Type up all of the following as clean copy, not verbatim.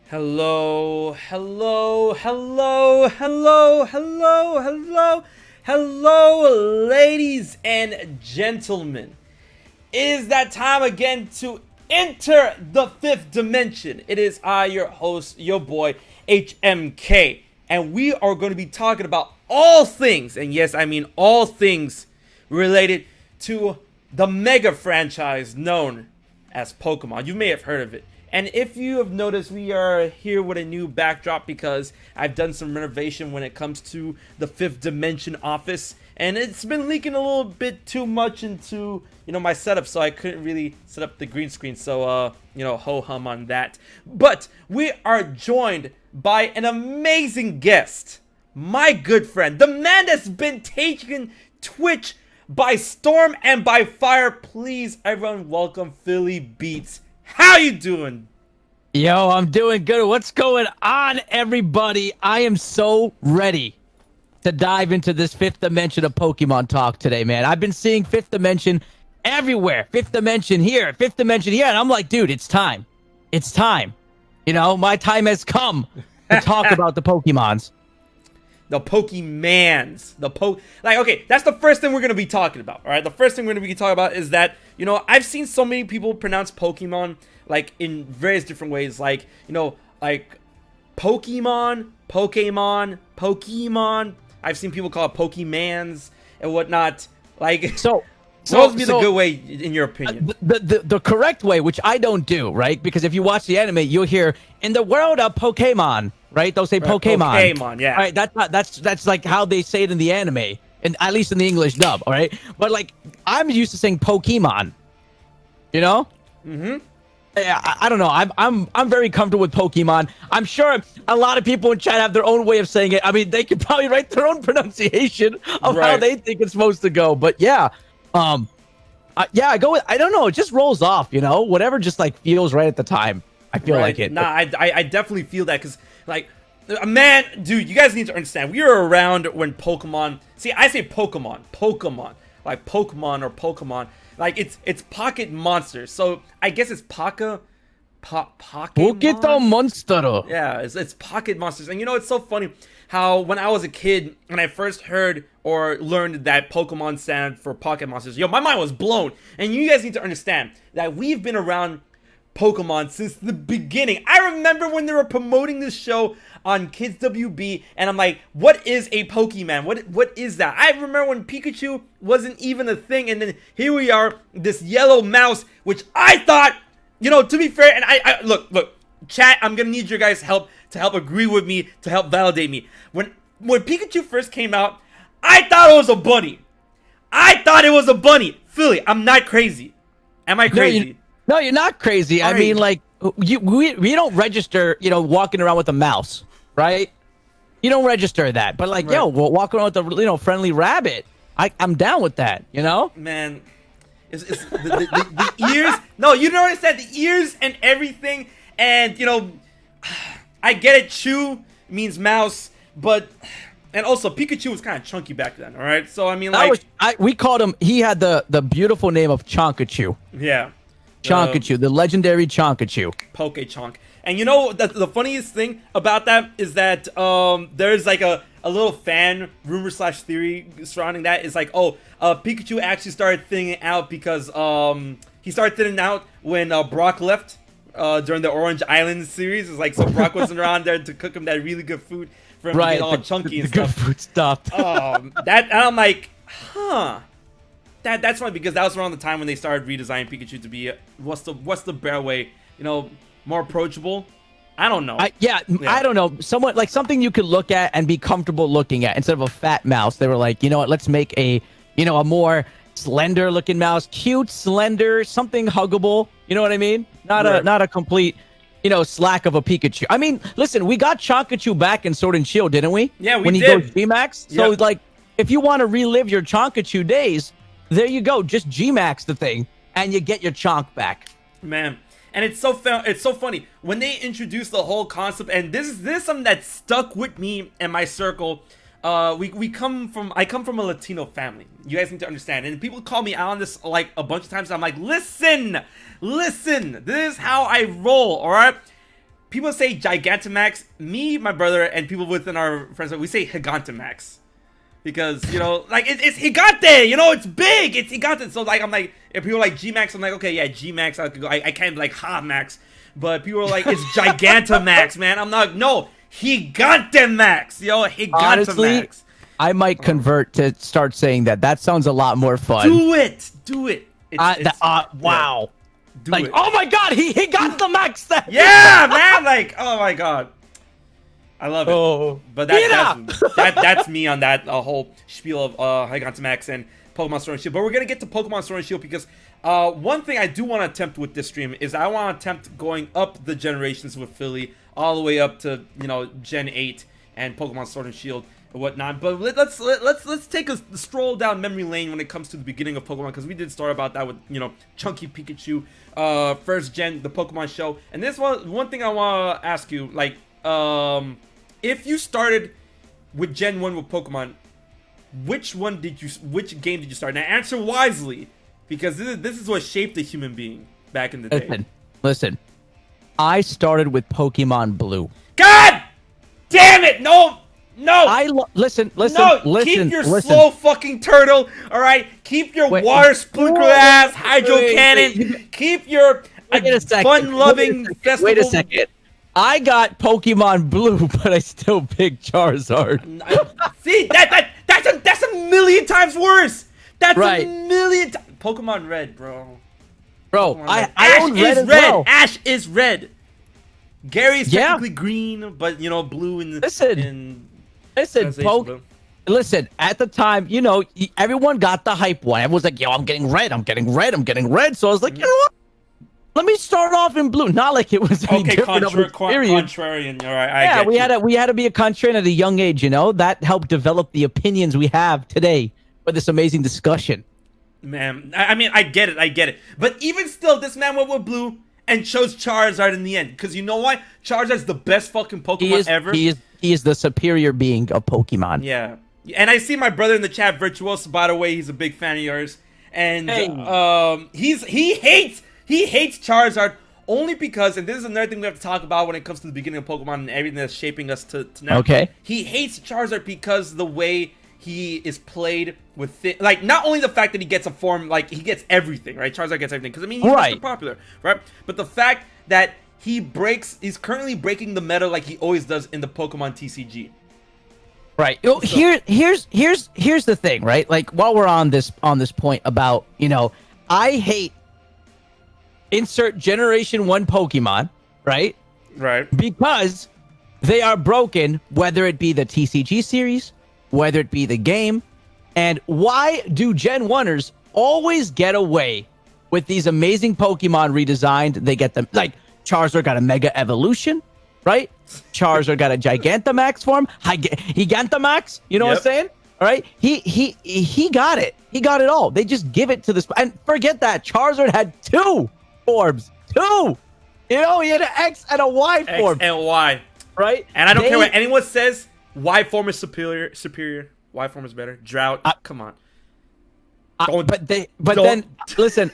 Hello, hello, hello, hello, hello, hello, hello, ladies and gentlemen. It is that time again to enter the fifth dimension. It is I, your host, your boy, HMK, and we are going to be talking about all things, and yes, I mean all things related to the mega franchise known as Pokemon. You may have heard of it. And if you have noticed, we are here with a new backdrop because I've done some renovation when it comes to the fifth dimension office, and it's been leaking a little bit too much into my setup, so I couldn't really set up the green screen. So ho hum on that. But we are joined by an amazing guest, my good friend, the man that's been taking Twitch by storm and by fire. Please, everyone, welcome PhillyBeatzU. How you doing? Yo, I'm doing good. What's going on, everybody? I am so ready to dive into this fifth dimension of Pokemon talk today, man. I've been seeing fifth dimension everywhere. Fifth dimension here, fifth dimension here. And I'm like, dude, it's time. It's time. My time has come to talk about the Pokemons. The Pokemans. Okay, that's the first thing we're going to be talking about, all right? The first thing we're going to be talking about is that, I've seen so many people pronounce Pokemon, like, in various different ways, like, like, Pokemon. I've seen people call it Pokemans and whatnot, like... So what would be the good way, in your opinion? The correct way, which I don't do, right? Because if you watch the anime, you'll hear, in the world of Pokemon, right? They'll say Pokemon. Pokemon, yeah. All right, that's like how they say it in the anime, and at least in the English dub, all right? But like, I'm used to saying Pokemon, Mm-hmm. I don't know. I'm very comfortable with Pokemon. I'm sure a lot of people in chat have their own way of saying it. I mean, they could probably write their own pronunciation of how they think it's supposed to go. But yeah, I go with, I don't know. It just rolls off, whatever just like feels right at the time. I feel like it. Nah, I definitely feel that because like, man, dude, you guys need to understand. We were around when Pokemon. See, I say Pokemon, like Pokemon or Pokemon. Like it's pocket monsters. So I guess it's pocket monster. Yeah, it's pocket monsters. And it's so funny how when I was a kid and I first heard or learned that Pokemon stand for pocket monsters, my mind was blown. And you guys need to understand that we've been around Pokemon since the beginning. I remember when they were promoting this show on Kids WB, and I'm like, what is a Pokemon? What is that? I remember when Pikachu wasn't even a thing, and then here we are, this yellow mouse, which I thought, to be fair, and I look, chat, I'm gonna need your guys' help to help agree with me, to help validate me. When Pikachu first came out, I thought it was a bunny. Philly, I'm not crazy. Am I crazy? No, you're not crazy. I mean, like, we don't register, walking around with a mouse, right? You don't register that. But, like, right. We'll walk around with a, friendly rabbit. I'm down with that, Man, it's the ears. No, you don't understand. The ears and everything. And, I get it. Chew means mouse. But, and also, Pikachu was kind of chunky back then, all right? So, I mean, like... we called him, he had the beautiful name of Chonkachu. Yeah. Chonkachu, the legendary Chonkachu. Poke-Chonk. And the funniest thing about that is that there's like a little fan rumor / theory surrounding that. It's like, Pikachu actually started thinning out because he started thinning out when Brock left during the Orange Island series. It's like, so Brock wasn't around there to cook him that really good food for him to get all chunky and stuff. Good food stuff. And I'm like, huh. That's funny because that was around the time when they started redesigning Pikachu to be what's the better way, more approachable. I don't know. I don't know. Something you could look at and be comfortable looking at instead of a fat mouse. They were like, you know what? Let's make a more slender looking mouse, cute, slender, something huggable. You know what I mean? Not a complete, slack of a Pikachu. I mean, listen, we got Chonkachu back in Sword and Shield, didn't we? Yeah, we did. When he goes G-Max. So like, if you want to relive your Chonkachu days, there you go. Just G-Max the thing, and you get your Chonk back. Man, and it's so funny when they introduced the whole concept, and this is something that stuck with me and my circle. I come from a Latino family. You guys need to understand, and people call me out on this like a bunch of times. I'm like, listen, this is how I roll. All right, people say Gigantamax. Me, my brother, and people within our friends, we say Gigantamax. Because, you know, like, it's Gigante, you know, it's big, it's Gigante. So, like, I'm like, if people are like G-Max, I'm like, okay, yeah, G-Max, I can't be like Ha-Max. But people are like, it's Gigantamax, man. I'm not, no, Gigantamax, yo, Gigantamax. Honestly, I might convert to start saying that. That sounds a lot more fun. Do it. Wow. Yeah, like, oh my God, he got the max. Yeah, man, like, oh my God. I love it. Oh. But that's me on that whole spiel of Gigantamax and Pokemon Sword and Shield. But we're going to get to Pokemon Sword and Shield because one thing I do want to attempt with this stream is I want to attempt going up the generations with Philly all the way up to, you know, Gen 8 and Pokemon Sword and Shield and whatnot. But let's take a stroll down memory lane when it comes to the beginning of Pokemon, because we did start about that with, you know, Chunky Pikachu, first gen, the Pokemon show. And this one thing I want to ask you, like, if you started with Gen 1 with Pokemon, which game did you start? Now answer wisely, because this is what shaped the human being back in the day. Listen. I started with Pokemon Blue. God damn it! No! Listen. Keep your slow fucking turtle, alright? Keep your water sprinkler ass hydro cannon. Keep your fun-loving festival. Wait a second. I got Pokemon Blue, but I still picked Charizard. See, that's a million times worse. That's right. A million times. Pokemon Red, bro. Bro, I own Red as red. well. Ash is red. Gary is technically green, but you know, blue and listen, blue. Listen, at the time, you know, everyone got the hype one. Everyone's like, yo, I'm getting red. So I was like, you know what? Let me start off in blue. Not like it was any different of an experience. Contrarian. All right, we had to be a contrarian at a young age, you know? That helped develop the opinions we have today for this amazing discussion. Man, I mean, I get it. But even still, this man went with blue and chose Charizard in the end. Because you know why? Charizard's the best fucking Pokemon ever. He is the superior being of Pokemon. Yeah. And I see my brother in the chat, Virtuoso, by the way, he's a big fan of yours. And he hates Charizard only because, and this is another thing we have to talk about when it comes to the beginning of Pokemon and everything that's shaping us to now. Okay. He hates Charizard because the way he is played with it, like, not only the fact that he gets a form, like, he gets everything, right? Charizard gets everything, because, I mean, he's Mr. Popular, right? But the fact that he's currently breaking the meta like he always does in the Pokemon TCG. Right. So, here's the thing, right? Like, while we're on this point about, you know, I hate insert Generation 1 Pokemon, right? Right. Because they are broken, whether it be the TCG series, whether it be the game. And why do Gen 1ers always get away with these amazing Pokemon redesigned? They get them, like, Charizard got a Mega Evolution, right? Charizard got a Gigantamax form. Gigantamax, you know what I'm saying? All right? He got it. He got it all. They just give it to this. And forget that. Charizard had 2 forms. 2! You know, he had an X and a Y form. X and Y. Right? And I don't care what anyone says. Y form is superior. Y form is better. Drought. Come on. But then listen.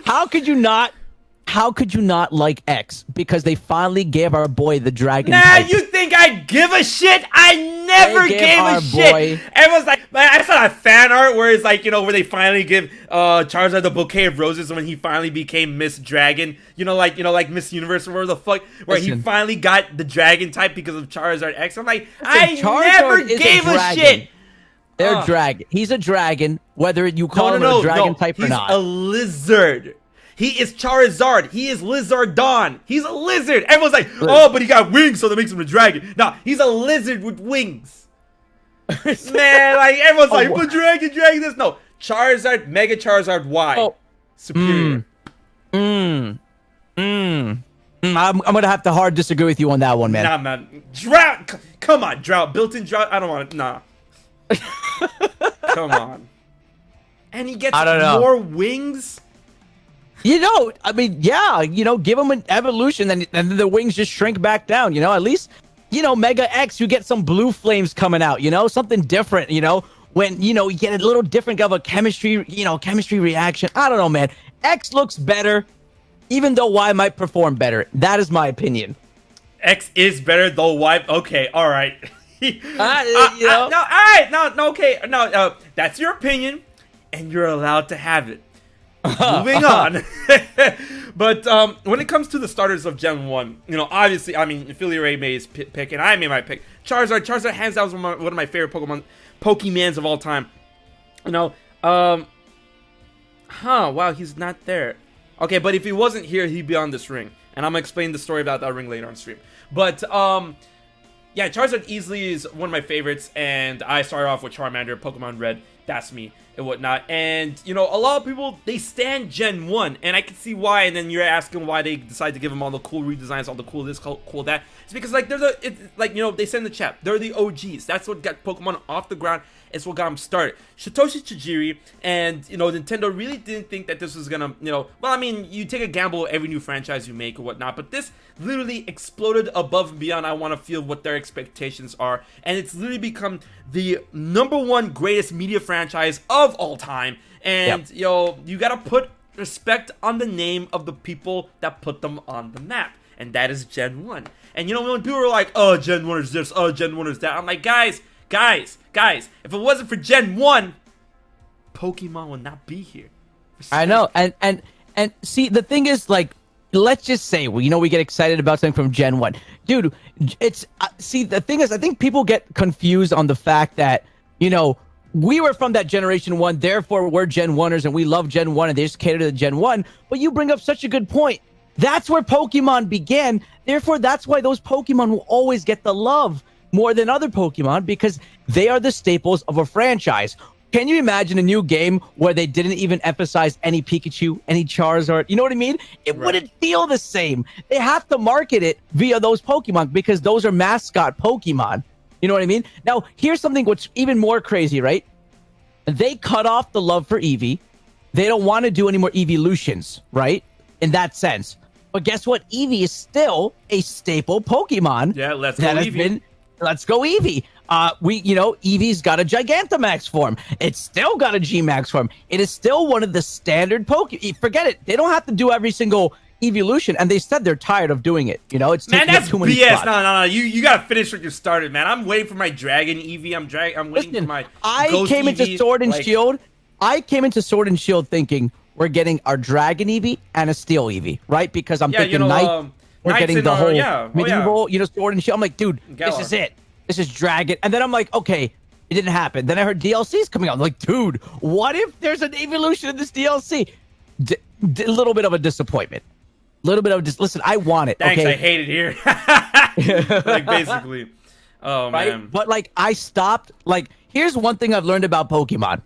How could you not like X? Because they finally gave our boy the dragon. Nah, you think I give a shit? I never gave a shit. Everyone's like, man, I saw a fan art where it's like, you know, where they finally give Charizard the bouquet of roses when he finally became Miss Dragon. You know, like Miss Universe or whatever the fuck, where he finally got the dragon type because of Charizard X. I'm like, I never gave a shit. They're dragon. He's a dragon, whether you call him a dragon type or not. He's a lizard. He is Charizard. He is Lizardon. He's a lizard. Everyone's like, oh, but he got wings, so that makes him a dragon. Nah, he's a lizard with wings. Man, like, everyone's like, but dragon this. No, Charizard, Mega Charizard Y. Superior. I'm going to have to hard disagree with you on that one, man. Nah, man. Drought. Come on, Drought. Built-in Drought. I don't want it. Nah. Come on. And he gets more wings? You know, I mean, yeah, you know, give him an evolution and then the wings just shrink back down, you know, at least, you know, Mega X, you get some blue flames coming out, you know, something different, you know, when, you know, you get a little different of a chemistry reaction. I don't know, man. X looks better. even though Y might perform better. That is my opinion. X is better though Y. Okay, all right. You know? No, all right, no, okay, no. That's your opinion, and you're allowed to have it. Moving on. But when it comes to the starters of Gen 1, you know, obviously, I mean, Philly Ray made his pick, and I made my pick. Charizard hands down was one of my favorite Pokemans of all time. You know, wow, he's not there. Okay, but if he wasn't here, he'd be on this ring. And I'm going to explain the story about that ring later on stream. But, yeah, Charizard easily is one of my favorites, and I started off with Charmander, Pokemon Red, that's me, and whatnot. And, you know, a lot of people, they stand Gen 1, and I can see why, and then you're asking why they decide to give them all the cool redesigns, all the cool this, cool that. It's because, like, like, you know, they said in the chat, they're the OGs. That's what got Pokemon off the ground. It's what got them started. Satoshi Tajiri and, you know, Nintendo really didn't think that this was gonna, you know, well, I mean, you take a gamble every new franchise you make or whatnot, but this literally exploded above and beyond. I want to feel what their expectations are, and it's literally become the #1 greatest media franchise of all time. And, yo, you gotta put respect on the name of the people that put them on the map, and that is Gen 1. And, you know, when people are like, oh, Gen 1 is this, oh, Gen 1 is that, I'm like, guys, if it wasn't for Gen 1, Pokemon would not be here. I know, and see, the thing is, like, let's just say, well, you know, we get excited about something from Gen 1. Dude, it's, see, the thing is, I think people get confused on the fact that, you know, we were from that Generation 1, therefore we're Gen 1ers, and we love Gen 1, and they just cater to the Gen 1, but you bring up such a good point. That's where Pokemon began, therefore that's why those Pokemon will always get the love more than other Pokemon, because they are the staples of a franchise. Can you imagine a new game where they didn't even emphasize any Pikachu, any Charizard? You know what I mean? It wouldn't feel the same. They have to market it via those Pokemon because those are mascot Pokemon. You know what I mean? Now, here's something which even more crazy, right? They cut off the love for Eevee. They don't want to do any more Evolutions, right? In that sense. But guess what? Eevee is still a staple Pokemon. Yeah, let's go Eevee. Let's go Eevee. You know, Eevee's got a Gigantamax form. It's still got a G-Max form. It is still one of the standard Pokemon. Forget it. They don't have to do every single evolution, and they said they're tired of doing it. You know, it's taking that's too many BS. spots. No. You gotta finish what you started, man. I'm waiting for my Dragon Eevee. I'm waiting for my Ghost came Eevee. into Sword and Shield. I came into Sword and Shield thinking we're getting our Dragon Eevee and a Steel Eevee, right? Because I'm thinking Knight. We're getting the whole medieval, you know, Sword and Shield. I'm like, dude, this is it. This is Dragon. And then I'm like, okay, it didn't happen. Then I heard DLC's coming out. I'm like, dude, what if there's an evolution in this DLC? A little bit of a disappointment. Little bit of listen, I want it. Thanks, okay? I hate it here. Like, basically. Oh, right? man. But, like, I stopped. Like, here's one thing I've learned about Pokemon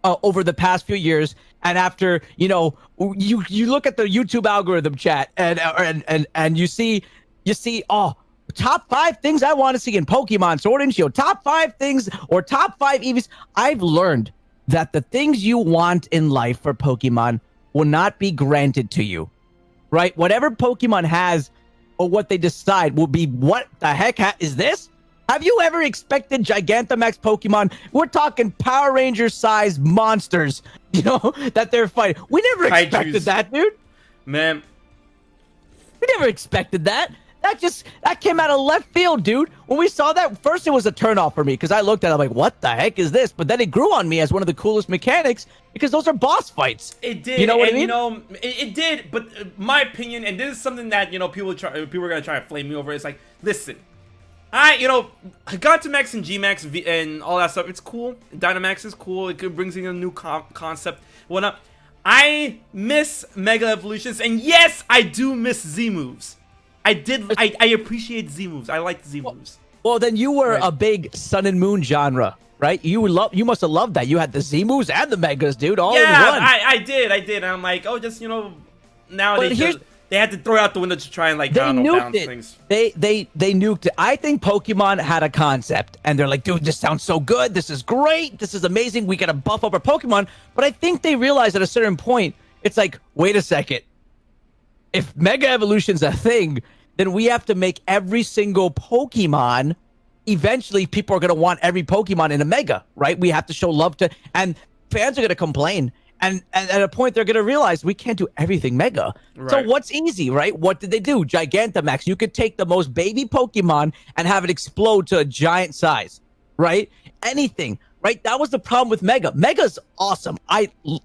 over the past few years. And after, you know, you look at the YouTube algorithm chat and you see, oh, top 5 things I want to see in Pokemon Sword and Shield. Top 5 things or top 5 EVs. I've learned that the things you want in life for Pokemon will not be granted to you, right? Whatever Pokemon has or what they decide will be, what the heck is this? Have you ever expected Gigantamax Pokemon? We're talking Power Ranger size monsters, you know, that they're fighting. We never expected that, dude. Man. We never expected that. That came out of left field, dude. When we saw that, first it was a turnoff for me because I looked at it, I'm like, what the heck is this? But then it grew on me as one of the coolest mechanics because those are boss fights. It did. You know what I mean? You know, it did. But my opinion, and this is something that, you know, people are gonna try to flame me over. It's like, listen, you know, Gigantamax and G-Max and all that stuff, it's cool. Dynamax is cool. It brings in a new concept. Whatnot. I miss Mega Evolutions, and yes, I do miss Z moves. I appreciate Z moves. I like Z moves. Well, then you were a big Sun and Moon genre, right? You must have loved that. You had the Z moves and the Megas, dude, all in one. I did. And I'm like, oh, just, you know, nowadays they had to throw it out the window to try and, like, balance things. They nuked it. I think Pokemon had a concept, and they're like, dude, this sounds so good. This is great. This is amazing. We gotta buff up our Pokemon. But I think they realized at a certain point, it's like, wait a second. If Mega Evolution's a thing, then we have to make every single Pokemon. Eventually, people are going to want every Pokemon in a Mega, right? We have to show love to, and fans are going to complain. And at a point, they're going to realize we can't do everything Mega. Right. So what's easy, right? What did they do? Gigantamax. You could take the most baby Pokemon and have it explode to a giant size, right? Anything, right? That was the problem with Mega. Mega's awesome.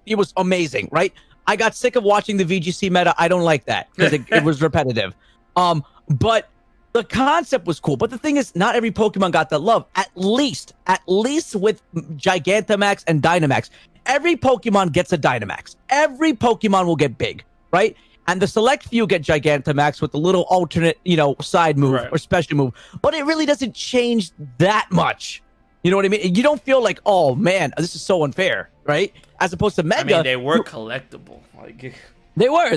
It was amazing, right? I got sick of watching the VGC meta. I don't like that because it was repetitive. But the concept was cool. But the thing is, not every Pokemon got that love. At least with Gigantamax and Dynamax. Every Pokemon gets a Dynamax. Every Pokemon will get big, right? And the select few get Gigantamax with a little alternate, side move or special move. But it really doesn't change that much. You know what I mean? You don't feel like, oh man, this is so unfair, right? As opposed to Mega. I mean, they were collectible. Like they were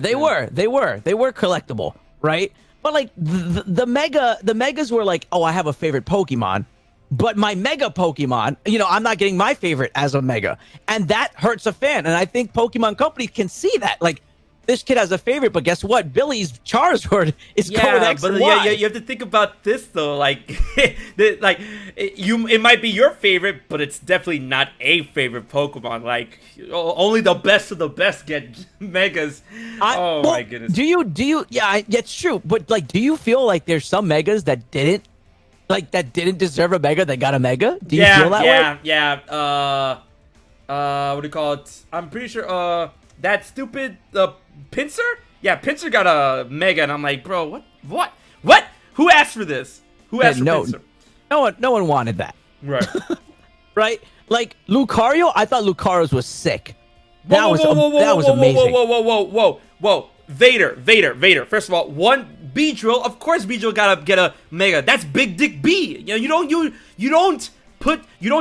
collectible, right? But like the Megas were like, oh, I have a favorite Pokemon. But my Mega Pokemon, I'm not getting my favorite as a Mega. And that hurts a fan. And I think Pokemon Company can see that. Like, this kid has a favorite, but guess what? Billy's Charizard is going X and Y. Yeah, you have to think about this, though. Like, it might be your favorite, but it's definitely not a favorite Pokemon. Like, only the best of the best get Megas. My goodness. Do you? Yeah, it's true. But, like, do you feel like there's some Megas that didn't deserve a Mega that got a Mega? Do you feel that way? Yeah. What do you call it? I'm pretty sure, that stupid, Pinsir? Yeah, Pinsir got a Mega, and I'm like, bro, what? Who asked for this? Who asked for Pinsir? No one wanted that. Right. Right? Like, Lucario, I thought Lucario's was sick. That was amazing. Whoa. Vader. First of all, Beedrill, of course Beedrill gotta get a Mega. That's Big Dick B. You don't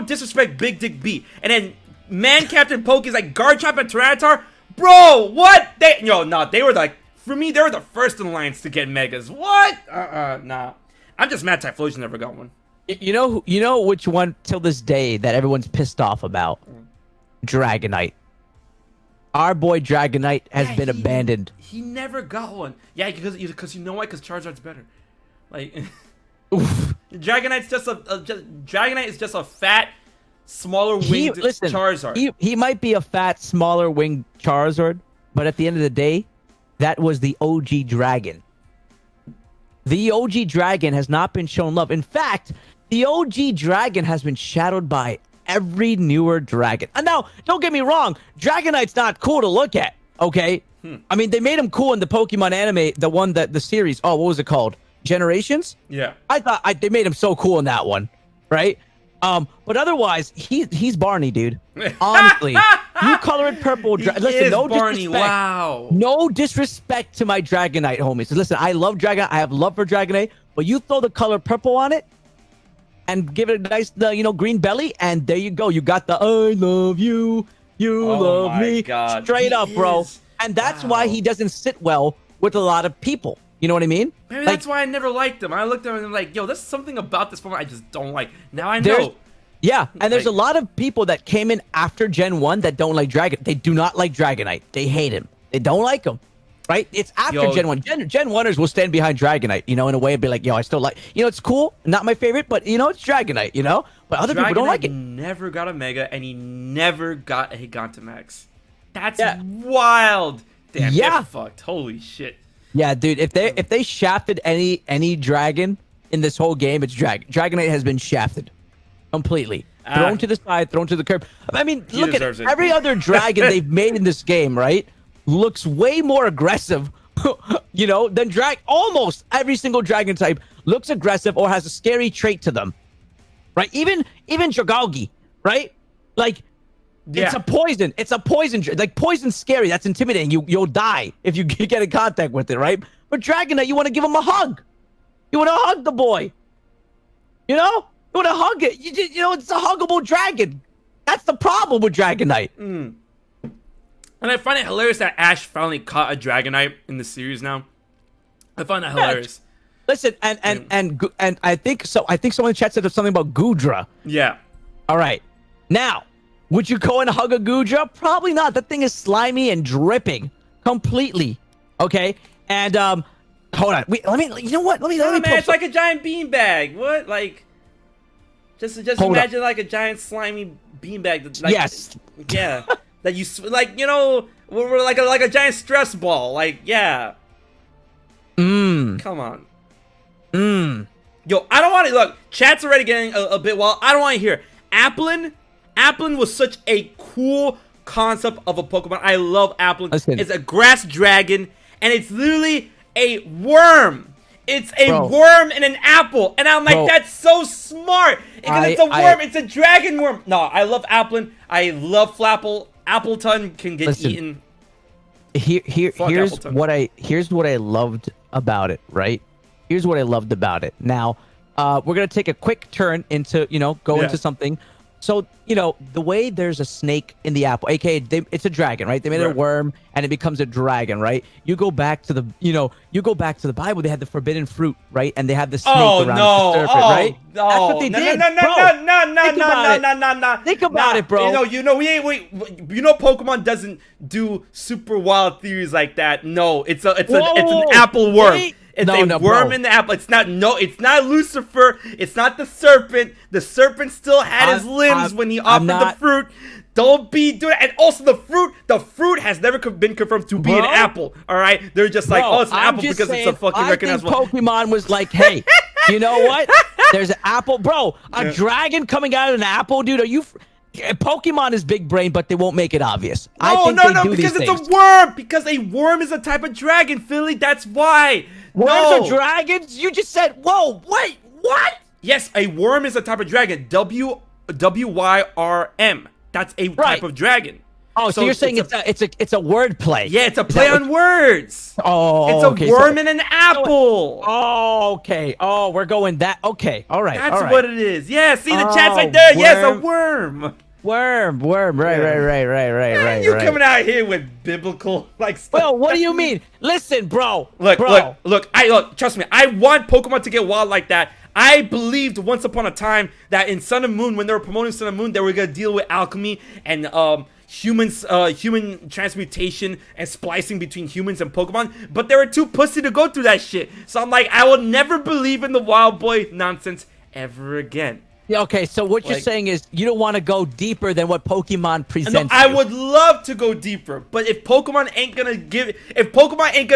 disrespect Big Dick B. And then Captain Poke's like Garchomp and Tyranitar. Bro, what? They were like, for me, they were the first in lines to get Megas. What? Nah. I'm just mad Typhlosion never got one. You know which one till this day that everyone's pissed off about? Dragonite. Our boy Dragonite has been abandoned. He never got one. Yeah, because you know why? Because Charizard's better. Like, Dragonite is just a fat, smaller winged Charizard. He might be a fat, smaller winged Charizard, but at the end of the day, that was the OG Dragon. The OG Dragon has not been shown love. In fact, the OG Dragon has been shadowed by every newer dragon. And now, don't get me wrong, Dragonite's not cool to look at, okay? I mean, they made him cool in the Pokemon anime, the series. Oh, what was it called? Generations? Yeah. I thought they made him so cool in that one, right? But otherwise, he's Barney, dude. Honestly, you color it purple. Listen, no Barney, disrespect. Wow. No disrespect to my Dragonite homies. Listen, I love Dragonite. I have love for Dragonite, but you throw the color purple on it and give it a nice, green belly, and there you go. You got the I love you, you love me. God. Straight up, bro. And that's why he doesn't sit well with a lot of people. You know what I mean? Maybe that's why I never liked him. I looked at him and I'm like, yo, there's something about this Pokemon I just don't like. Now I know. There's a lot of people that came in after Gen 1 that don't like Dragon. They do not like Dragonite. They hate him. They don't like him. Right? It's after Gen 1. Gen 1ers will stand behind Dragonite, in a way and be like, yo, I still like, it's cool. Not my favorite, but, it's Dragonite, But other people don't like it. He never got a Mega, and he never got a Gigantamax. That's wild. Damn, they're fucked. Holy shit. Yeah, dude, if they shafted any dragon in this whole game, it's Dragonite has been shafted. Completely. Thrown to the side, thrown to the curb. I mean, look at it. Every other dragon they've made in this game, right? Looks way more aggressive, than almost every single dragon type looks aggressive or has a scary trait to them. Right? Even Dragalge, right? Like, it's a poison. It's a poison. Like, poison's scary. That's intimidating. You'll die if you get in contact with it, right? But Dragonite, you want to give him a hug. You want to hug the boy. You want to hug it. It's a huggable dragon. That's the problem with Dragonite. And I find it hilarious that Ash finally caught a Dragonite in the series now. I find that hilarious. Listen, and I think so. I think someone in the chat said something about Goodra. Yeah. All right. Now, would you go and hug a Goodra? Probably not. That thing is slimy and dripping completely. Okay. And hold on. Let me. You know what? Let me. Man, it's like a giant beanbag. What? Like, just imagine like a giant slimy beanbag. Like, yes. Yeah. that you like, you know, we're like a giant stress ball. Like, yeah. Come on. Yo, I don't want to look. Chat's already getting a bit wild. I don't want to hear Applin. Applin was such a cool concept of a Pokemon. I love Applin. Listen. It's a grass dragon, and it's literally a worm. It's a worm and an apple, and I'm like, that's so smart because it's a worm. It's a dragon worm. No, I love Applin. I love Flapple. Appleton can get eaten. Here's what I loved about it. Right. Here's what I loved about it. Now, we're gonna take a quick turn into into something. So, the way there's a snake in the apple, aka it's a dragon, right? They made it a worm and it becomes a dragon, right? You go back to the Bible, they had the forbidden fruit, right? And they had the snake around the serpent, right? That's what they did. No. Think about it, bro. Pokemon doesn't do super wild theories like that. No, it's an apple worm. It's a worm in the apple. It's not Lucifer. It's not the serpent. The serpent still had his limbs when he offered the fruit. Don't be doing it. And also the fruit has never been confirmed to be an apple. All right, they're just like, it's an apple because it's a fucking recognizable. I think Pokemon was like, hey, you know what? There's an apple, bro. A dragon coming out of an apple, dude. Are you? Pokemon is big brain, but they won't make it obvious. No, because it's a worm. Because a worm is a type of dragon, Philly. That's why. Worms are dragons? You just said, whoa, wait, what? Yes, a worm is a type of dragon. W-Y-R-M. That's a type of dragon. Oh, so you're saying it's a word play? Yeah, it's a play on words. Oh, it's a worm and an apple. Oh, okay. Oh, we're going that. Okay, all right. That's what it is. Yeah, see the chat's right there. Worm. Yes, a worm. Worm. Right. You coming out here with biblical stuff. Well, what do you mean? Listen, bro. Look. Trust me. I want Pokemon to get wild like that. I believed once upon a time that in Sun and Moon, when they were promoting Sun and Moon, they were gonna deal with alchemy and human transmutation and splicing between humans and Pokemon. But they were too pussy to go through that shit. So I'm like, I will never believe in the wild boy nonsense ever again. Yeah, okay, so what you're saying is you don't want to go deeper than what Pokemon presents. No, I would love to go deeper, but if Pokemon ain't gonna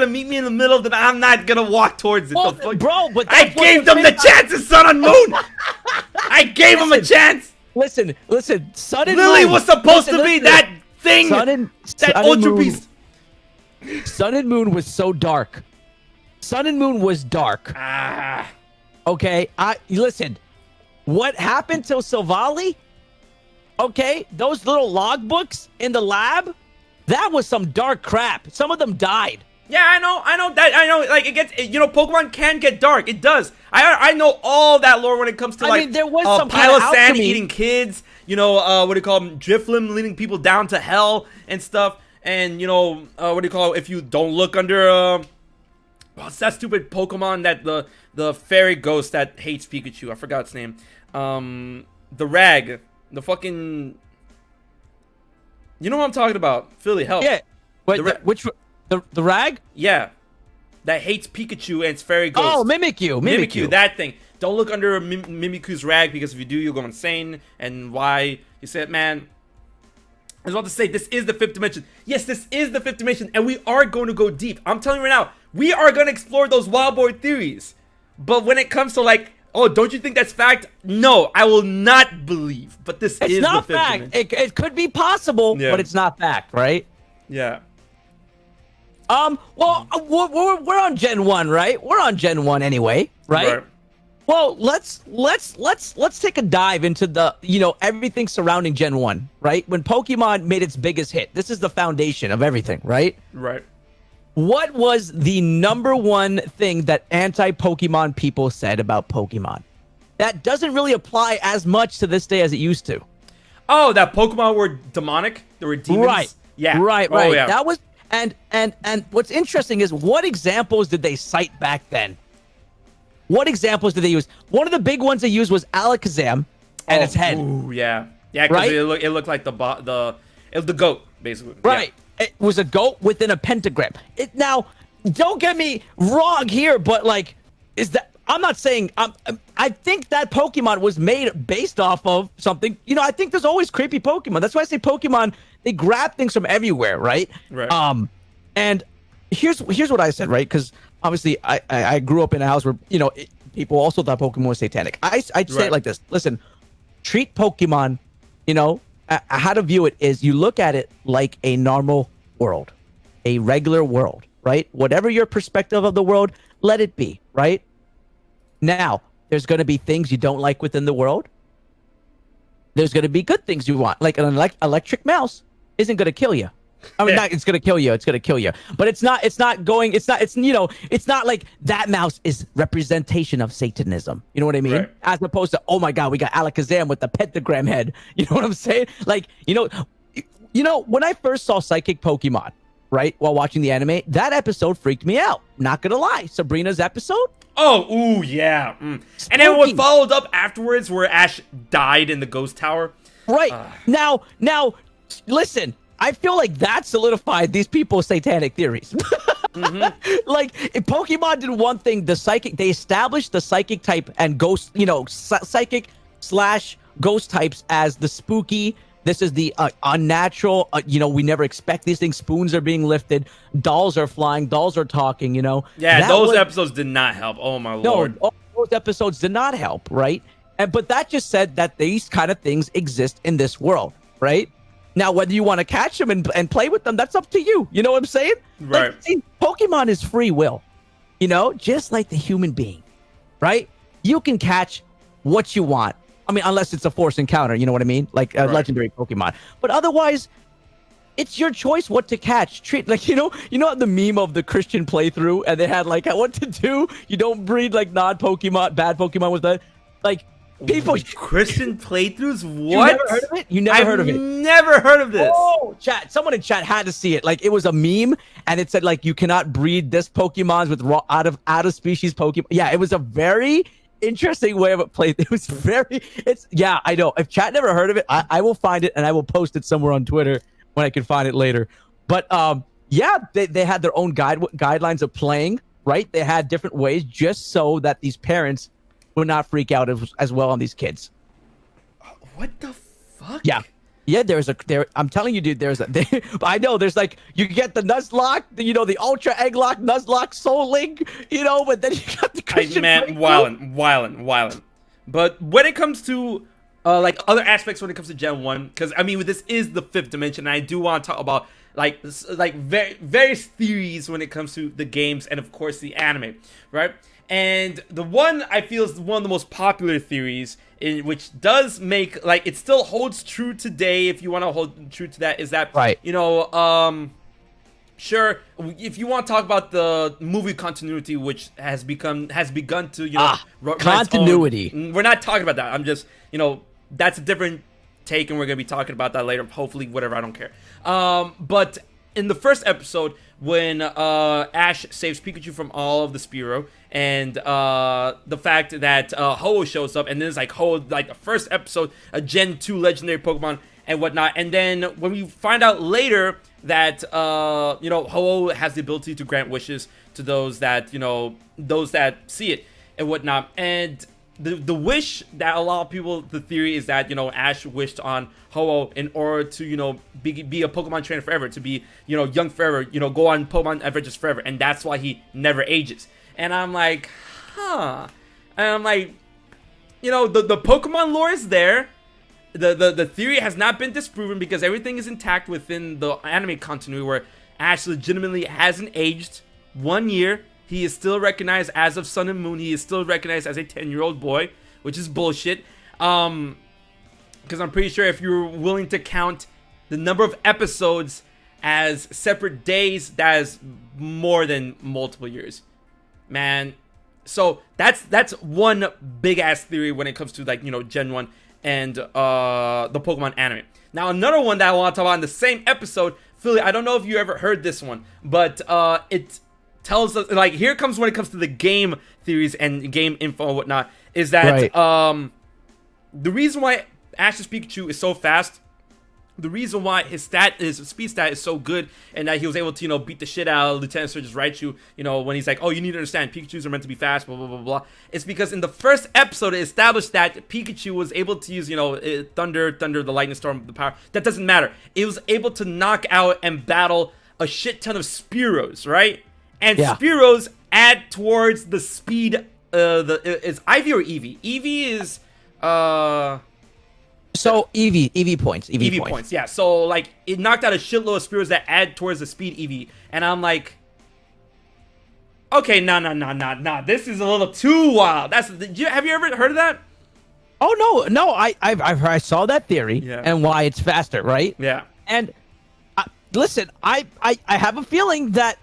meet me in the middle, then I'm not gonna walk towards it. Well, bro, but I gave them the chance in Sun and Moon. I gave them a chance. Listen, Sun and Lily Moon was supposed to be that thing. That Ultra Beast. Sun and Moon was so dark. Sun and Moon was dark. Okay, listen. What happened to Silvally? Okay, those little logbooks in the lab, that was some dark crap. Some of them died. Yeah, I know. Like it gets, Pokemon can get dark. It does. I know all that lore when it comes to there was some Pile of Sand alchemy. eating kids. What do you call them? Drifloon leading people down to hell and stuff. And if you don't look under what's that stupid Pokemon that the fairy ghost that hates Pikachu? I forgot its name. The rag, the fucking. You know what I'm talking about, Philly? Help. Yeah. Wait, which the rag? Yeah, that hates Pikachu and its fairy ghost. Oh, Mimikyu. That thing. Don't look under Mimikyu's rag because if you do, you'll go insane. And why? You said, man. I was about to say, this is the 5th dimension. Yes, this is the 5th dimension, and we are going to go deep. I'm telling you right now, we are going to explore those wild boy theories. But when it comes to don't you think that's fact? No, I will not believe. But this is not the 5th fact. dimension. It could be possible, but it's not fact, right? Yeah. Well, we're on Gen 1, right? We're on Gen 1 anyway, right? Well, let's take a dive into the, everything surrounding Gen 1, right? When Pokemon made its biggest hit, this is the foundation of everything, right? Right. What was the number one thing that anti-Pokemon people said about Pokemon? That doesn't really apply as much to this day as it used to. Oh, that Pokemon were demonic? They were demons? Right. Yeah. Right. Oh, yeah. That was, and what's interesting is what examples did they cite back then? What examples did they use? One of the big ones they used was Alakazam and its head. Ooh, yeah. Yeah, because it looked like the goat, basically. Right. Yeah. It was a goat within a pentagram. Now, don't get me wrong here, but I'm not saying I think that Pokemon was made based off of something. I think there's always creepy Pokemon. That's why I say Pokemon they grab things from everywhere, right? Right. And here's what I said, right? Because obviously I grew up in a house where people also thought Pokemon was satanic. I'd say it like this: listen, treat Pokemon, how to view it is you look at it like a normal world, a regular world, right? Whatever your perspective of the world, let it be, right? Now, there's going to be things you don't like within the world. There's going to be good things you want. Like an electric mouse isn't going to kill you. I mean, it's going to kill you. It's going to kill you. But it's not like that mouse is representation of Satanism. You know what I mean? Right. As opposed to, oh my God, we got Alakazam with the pentagram head. You know what I'm saying? Like, when I first saw Psychic Pokemon, right, while watching the anime, that episode freaked me out. Not going to lie. Sabrina's episode? Oh, ooh, yeah. And then what followed up afterwards where Ash died in the ghost tower. Right. Now, listen, I feel like that solidified these people's satanic theories. Like, if Pokemon did one thing, they established the psychic type and ghost, psychic / ghost types as the spooky. This is the unnatural. We never expect these things. Spoons are being lifted. Dolls are flying. Dolls are talking. Yeah, those episodes did not help. Oh my lord. No, those episodes did not help. Right. But that just said that these kind of things exist in this world. Right. Now, whether you want to catch them and play with them, that's up to you. You know what I'm saying? Right. Like, see, Pokemon is free will. Just like the human being. Right. You can catch what you want. I mean, unless it's a forced encounter, you know what I mean? Like a legendary Pokemon. But otherwise, it's your choice what to catch. Treat like the meme of the Christian playthrough, and they had like what to do. You don't breed like non-Pokemon, bad Pokemon with that. Like people Christian playthroughs. What? You never heard of it? You never heard of it? Never heard of this. Oh, chat! Someone in chat had to see it. Like it was a meme, and it said like you cannot breed this Pokemons with out of species Pokemon. Yeah, it was a very interesting way of it played. It was I know. If chat never heard of it, I will find it and I will post it somewhere on Twitter when I can find it later. But they had their own guidelines of playing, right? They had different ways just so that these parents would not freak out as well on these kids. What the fuck? Yeah, I'm telling you, dude, I know there's like, you get the Nuzlocke, the Ultra Egg Lock, Nuzlocke, Soul Link, but then you got the Christian wildin'. But when it comes to, like, other aspects when it comes to Gen 1, because, I mean, this is the 5th dimension, and I do want to talk about, like various theories when it comes to the games and, of course, the anime, right? And the one I feel is one of the most popular theories, which does make, like, it still holds true today, if you want to hold true to that, is that, right. Sure, if you want to talk about the movie continuity, which has begun to, continuity. We're not talking about that. I'm just, that's a different take, and we're going to be talking about that later. Hopefully, whatever, I don't care. But in the first episode, when Ash saves Pikachu from all of the Spearow, and the fact that Ho-Oh shows up, and then it's like Ho-Oh, like the first episode, a Gen 2 legendary Pokemon and whatnot, and then when we find out later that Ho-Oh has the ability to grant wishes to those that see it and whatnot, and the wish that a lot of people, the theory is that Ash wished on Ho-Oh in order to be a Pokemon trainer forever, to be young forever, go on Pokemon adventures forever, and that's why he never ages. And I'm like, and I'm like, the Pokemon lore is there. The theory has not been disproven because everything is intact within the anime continuity, where Ash legitimately hasn't aged 1 year. He is still recognized as of Sun and Moon. He is still recognized as a 10-year-old boy, which is bullshit. Because I'm pretty sure if you're willing to count the number of episodes as separate days, that is more than multiple years, man. So that's one big ass theory when it comes to, like, Gen 1 and the Pokemon anime. Now, another one that I want to talk about in the same episode, Philly, I don't know if you ever heard this one, but it tells us, like, here comes when it comes to the game theories and game info and whatnot, is that the reason why Ash's Pikachu is so fast the reason why his speed stat is so good and that he was able to, beat the shit out of Lieutenant Surgeon Raichu, when he's like, oh, you need to understand, Pikachus are meant to be fast, blah, blah, blah, blah. It's because in the first episode, it established that Pikachu was able to use, Thunder, the Lightning Storm, the power. That doesn't matter. It was able to knock out and battle a shit ton of Spearows, right? And Spearows add towards the speed, is Ivy or Eevee? Eevee is, So Eevee points. Eevee points, yeah. So like it knocked out a shitload of Spearows that add towards the speed Eevee, and I'm like, okay, nah. This is a little too wild. Have you ever heard of that? Oh no, I saw that theory and why it's faster, right? Yeah. And listen, I have a feeling that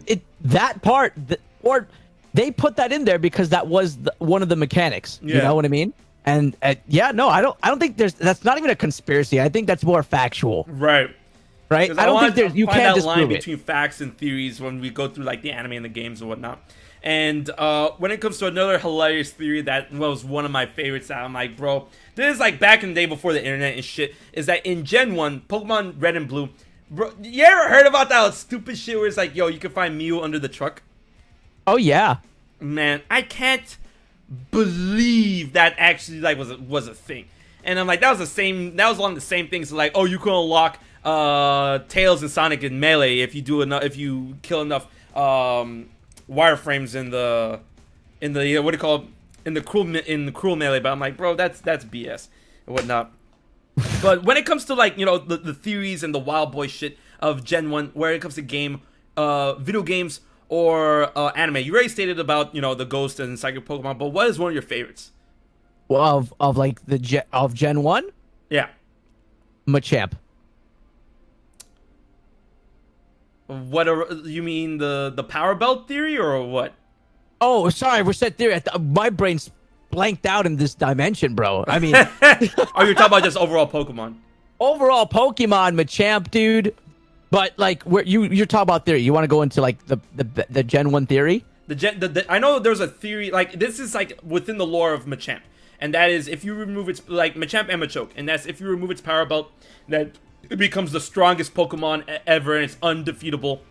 or they put that in there because that was one of the mechanics. Yeah. You know what I mean? And no, I don't think that's not even a conspiracy. I think that's more factual. Right. I don't think you can't disprove line it. between facts and theories when we go through like the anime and the games and whatnot. And when it comes to another hilarious theory that was one of my favorites, that I'm like, bro, this is like back in the day before the internet and shit, is that in Gen 1, Pokemon Red and Blue, bro, you ever heard about that stupid shit where it's like, yo, you can find Mew under the truck? Oh yeah. Man, I can't believe that actually like was a thing. And I'm like, that was along the same things, like, oh, you can unlock Tails and Sonic in Melee if you kill enough wireframes in the what do you call it? in the cruel Melee. But I'm like, bro, that's BS and whatnot. But when it comes to like, the theories and the wild boy shit of Gen 1, where it comes to video games or anime, you already stated about, the Ghost and Psychic Pokemon, but what is one of your favorites? Well, of like of Gen 1? Yeah. Machamp. What you mean the Power Belt theory or what? Oh, sorry, reset theory. My brain's blanked out in this dimension, bro. I mean, oh, you're talking about just overall Pokemon. Overall Pokemon, Machamp, dude. But like, you're talking about theory. You want to go into like the Gen 1 theory? I know there's a theory, like this is like within the lore of Machamp, and that is if you remove its like Machamp and Machoke, and that's if you remove its Power Belt, that it becomes the strongest Pokemon ever, and it's undefeatable,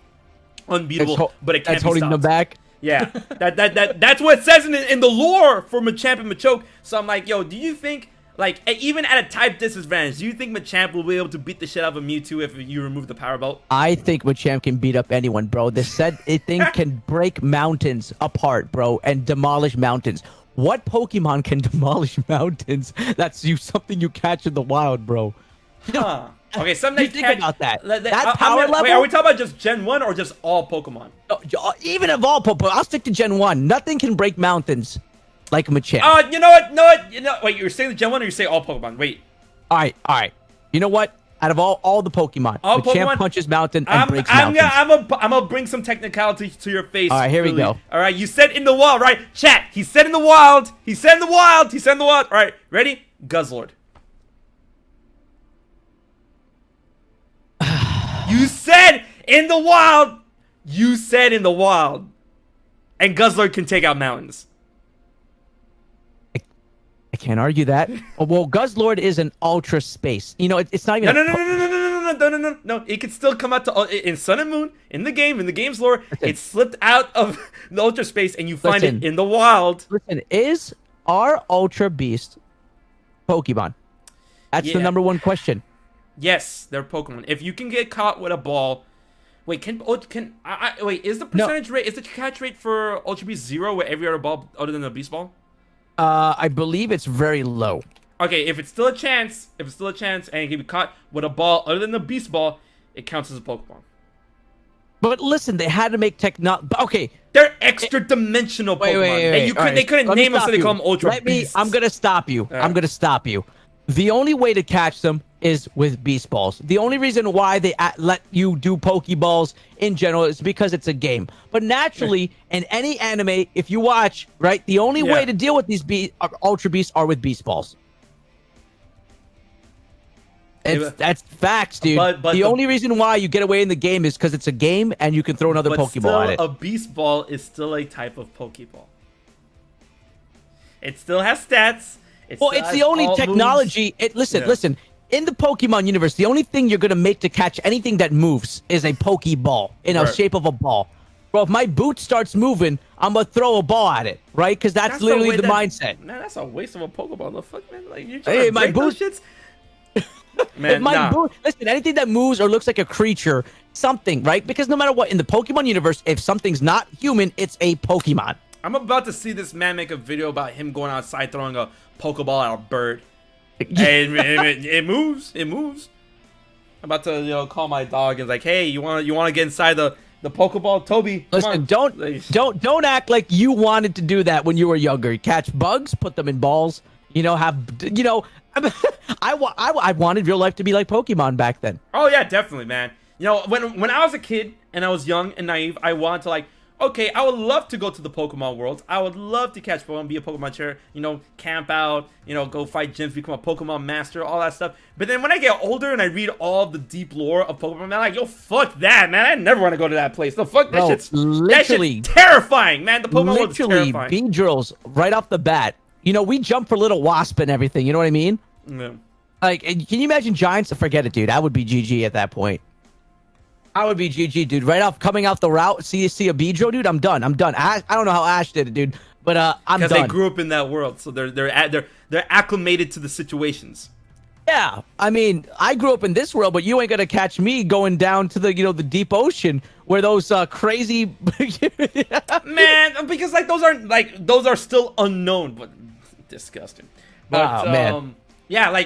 unbeatable, but it can't be stopped. Holding them back. Yeah, that's what it says in the lore for Machamp and Machoke. So I'm like, yo, do you think, like, even at a type disadvantage, do you think Machamp will be able to beat the shit out of a Mewtwo if you remove the Power Belt? I think Machamp can beat up anyone, bro. This thing can break mountains apart, bro, and demolish mountains. What Pokemon can demolish mountains? That's something you catch in the wild, bro. Huh. Okay, something you think about that. That power level. Wait, are we talking about just Gen 1 or just all Pokemon? Even of all Pokemon, I'll stick to Gen 1. Nothing can break mountains like Machamp. You know what? Wait, you're saying the Gen 1 or you say all Pokemon? Wait. All right. You know what? Out of all the Pokemon, Machamp punches mountain and breaks mountains. I'm gonna bring some technicality to your face. All right, here we go. All right, you said in the wild, right? Chat. He said in the wild. He said in the wild. He said in the wild. All right, ready? Guzzlord. You said in the wild. You said in the wild. And Guzzlord can take out mountains. I can't argue that. Well, Guzzlord is an ultra space. It's not even. No. It can still come out to in Sun and Moon in the game's lore. It slipped out of the ultra space, and you find it in the wild. Listen, is our ultra beast Pokemon? That's the number one question. Yes, they're Pokemon. If you can get caught with a ball, wait, wait, is the percentage rate, is the catch rate for Ultra Beast 0 with every other ball other than the Beast Ball? I believe it's very low. Okay, if it's still a chance, and it can be caught with a ball other than the Beast Ball, it counts as a Pokemon. But listen, they had to make technology. Okay, they're extra dimensional Pokemon. Wait. They couldn't name them, so they call them Ultra Beasts. I'm gonna stop you. I'm gonna stop you. The only way to catch them is with Beast Balls. The only reason why they let you do Pokeballs in general is because it's a game. But naturally, in any anime, if you watch, right, the only way to deal with these Ultra Beasts are with Beast Balls. That's facts, dude. But the only reason why you get away in the game is because it's a game and you can throw another Pokeball at it. A Beast Ball is still a type of Pokeball. It still has stats. It's the only technology. Listen. in the Pokemon universe, the only thing you're gonna make to catch anything that moves is a Pokeball in a shape of a ball. Bro, if my boot starts moving, I'm gonna throw a ball at it, right? Because that's literally the mindset. Man, that's a waste of a Pokeball. The fuck, man? Like, you hey, my boot. Shits? Man, boot. Listen, anything that moves or looks like a creature, something, right? Because no matter what, in the Pokemon universe, if something's not human, it's a Pokemon. I'm about to see this man make a video about him going outside throwing a Pokeball at a bird. And it moves. It moves. I'm about to, call my dog and like, hey, you want to get inside the Pokeball, Toby? Listen, don't act like you wanted to do that when you were younger. Catch bugs, put them in balls. I wanted real life to be like Pokemon back then. Oh yeah, definitely, man. When I was a kid and I was young and naive, I wanted to okay, I would love to go to the Pokemon world. I would love to catch Pokemon, be a Pokemon trainer, camp out, go fight gyms, become a Pokemon master, all that stuff. But then when I get older and I read all the deep lore of Pokemon, man, I'm like, yo, fuck that, man. I never want to go to that place. No, fuck that shit's terrifying, man. The Pokemon world is terrifying. Beedrills right off the bat. We jump for Little Wasp and everything. You know what I mean? Yeah. Like, can you imagine Giants? Forget it, dude. I would be GG at that point. I would be GG, dude. Right off, coming out the route, see a Beedrill, dude. I'm done. I don't know how Ash did it, dude, but I'm done. Because they grew up in that world, so they're acclimated to the situations. Yeah, I mean, I grew up in this world, but you ain't gonna catch me going down to the the deep ocean where those crazy man, because those are still unknown, but disgusting. But man. Yeah,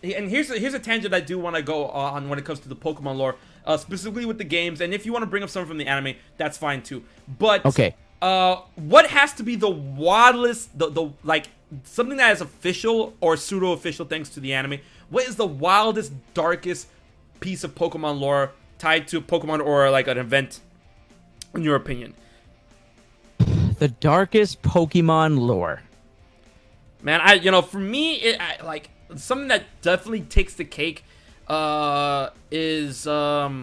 and here's a tangent I do want to go on when it comes to the Pokemon lore, specifically with the games. And if you want to bring up something from the anime, that's fine too. But okay, what has to be the wildest, the something that is official or pseudo official thanks to the anime? What is the wildest, darkest piece of Pokemon lore tied to Pokemon or an event, in your opinion? The darkest Pokemon lore. Man, for me, something that definitely takes the cake is I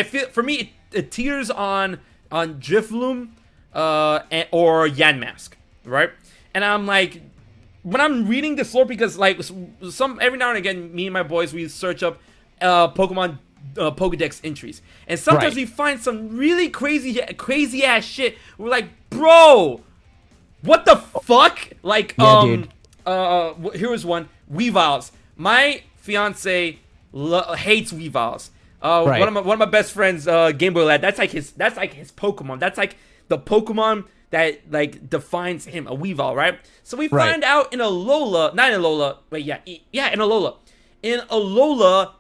feel for me it teeters on Drifloon or Yanmask, right? And I'm like, when I'm reading this lore, because every now and again, me and my boys, we search up Pokemon Pokedex entries, and sometimes we find some really crazy ass shit. We're like, bro, what the fuck? Dude. Here was one. Weaviles. My fiance hates Weaviles. One of my best friends, Game Boy Lad. That's like his Pokemon. That's like the Pokemon that defines him, a Weavile, right? So we find out in Alola, not in Alola, wait, in Alola. In Alola,